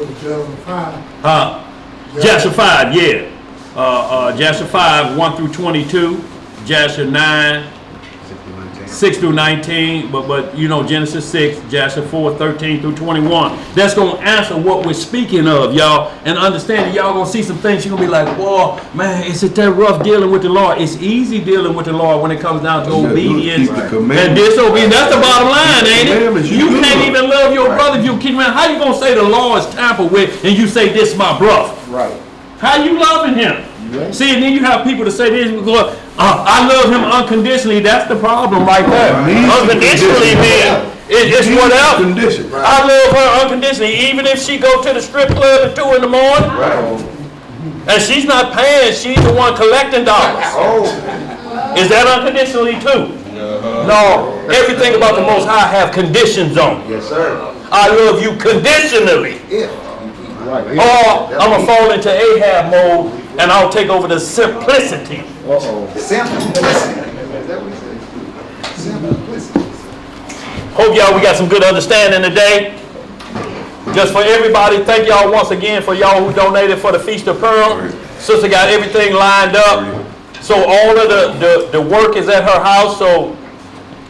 Jasher 5, yeah. Jasher 5, 1 through 22. Jasher 9, 6 through 19. But you know, Genesis 6, Jasher 4, 13 through 21. That's going to answer what we're speaking of, y'all. And understand that y'all going to see some things. You're going to be like, whoa, man, is it that rough dealing with the Lord? It's easy dealing with the Lord when it comes down to obedience and disobedience. That's the bottom line, ain't it? You can't even love your brother if you keep around. How you going to say the law is tampered with and you say this my brother? Right. How you loving him? Right. See, and then you have people to say this, I love him unconditionally. That's the problem right there. Unconditionally, man, it's whatever. I love her unconditionally, even if she go to the strip club at 2 in the morning. Right. And she's not paying, she's the one collecting dollars. Is that unconditionally too? No. Everything about the Most High have conditions on it. Yes, sir. I love you conditionally. Yeah. Right. Or I'm going to fall into Ahab mode and I'll take over the simplicity. Simplicity. Hope y'all we got some good understanding today. Just for everybody, thank y'all once again for y'all who donated for the Feast of Pearl. Sister got everything lined up. So all of the work is at her house. So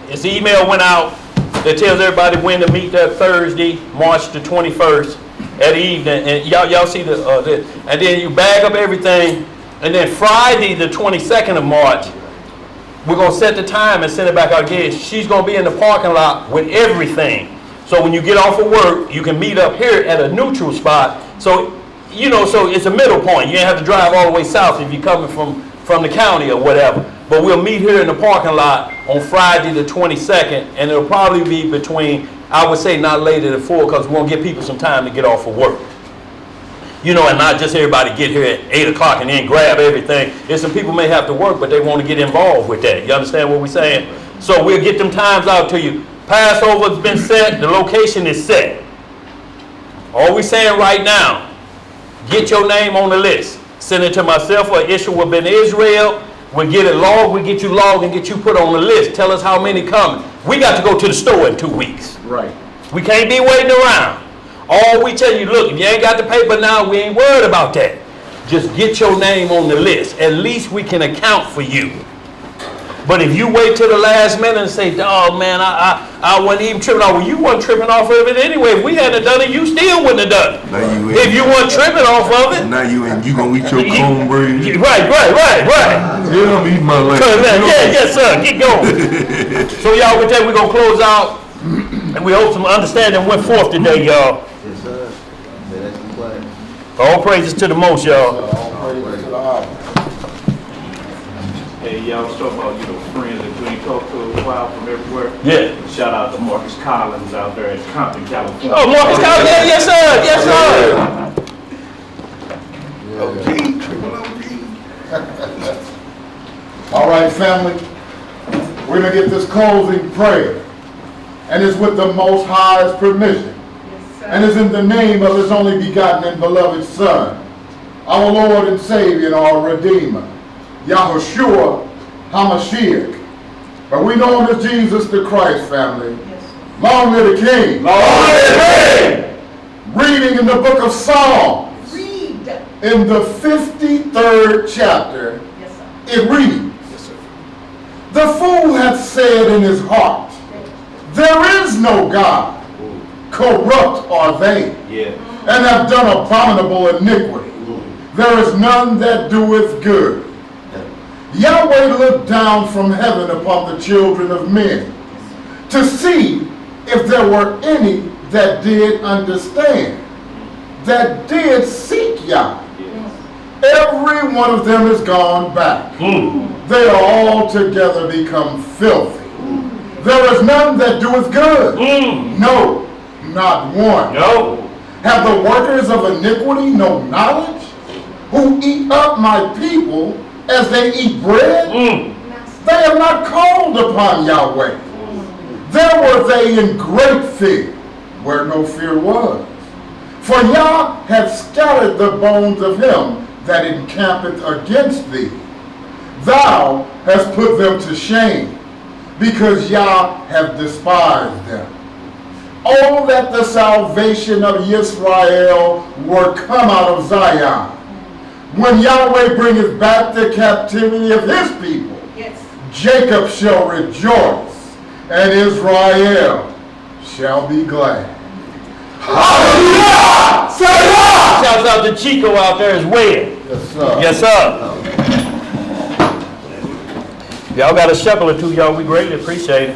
this email went out that tells everybody when to meet that Thursday, March the 21st. At evening, and y'all see the and then you bag up everything, and then Friday the 22nd of March, we're gonna set the time and send it back out again. She's gonna be in the parking lot with everything. So when you get off of work, you can meet up here at a neutral spot. So you know, so it's a middle point. You ain't have to drive all the way south if you're coming from the county or whatever. But we'll meet here in the parking lot on Friday the 22nd, and it'll probably be between, I would say, not later than 4, because we want to give people some time to get off of work. You know, and not just everybody get here at 8 o'clock and then grab everything. There's some people may have to work, but they want to get involved with that. You understand what we're saying? So we'll get them times out to you. Passover's been set. The location is set. All we're saying right now, get your name on the list. Send it to myself or Ishua Ben Israel. We'll get it logged. We'll get you logged and get you put on the list. Tell us how many coming. We got to go to the store in 2 weeks. Right. We can't be waiting around. All we tell you, look, if you ain't got the paper now, we ain't worried about that. Just get your name on the list. At least we can account for you. But if you wait till the last minute and say, oh man, I wasn't even tripping off. Well, you wasn't tripping off of it anyway. If we hadn't done it, you still wouldn't have done it. If you weren't tripping off of it. Now you gonna eat your cornbread. Right. Yeah, I'm eating my lunch. Yes, sir. Get going. So y'all, with that, we're gonna close out. And we hope some understanding went forth today, y'all. Yes, sir. That's the plan. All praises to the most, y'all. All praises to the Abba. Hey, y'all was talking about, friends that you ain't talked to a while from everywhere. Yeah. Shout out to Marcus Collins out there in Compton, California. Oh, Marcus Collins, yes, sir. Yes, sir. All right, family. We're going to get this closing prayer. And it's with the Most High's permission. Yes, and it's in the name of His only begotten and beloved Son, our Lord and Savior and our Redeemer, Yahushua HaMashiach. But we know Him as Jesus the Christ, family. Yes, Long live the King. Long live the King. Reading in the book of Psalms, Read. in the 53rd chapter, Yes, sir. it reads, Yes, sir. the fool hath said in his heart, there is no God. Corrupt are they, Yeah. and have done abominable iniquity. There is none that doeth good. Yahweh looked down from heaven upon the children of men to see if there were any that did understand, that did seek Yah. Every one of them is gone back. They are all together become filthy. There is none that doeth good. No, not one. No. Have the workers of iniquity no knowledge? Who eat up my people as they eat bread? They have not called upon Yahweh. There were they in great fear, where no fear was. For Yah hath scattered the bones of him that encampeth against thee. Thou hast put them to shame, because Yah hath despised them. Oh, that the salvation of Israel were come out of Zion. When Yahweh bringeth back the captivity of his people, Yes. Jacob shall rejoice, and Israel shall be glad. Hallelujah! Selah! Shouts out to Chico out there as well. Yes, sir. Yes, sir. Y'all got a shekel or two, y'all. We greatly appreciate it.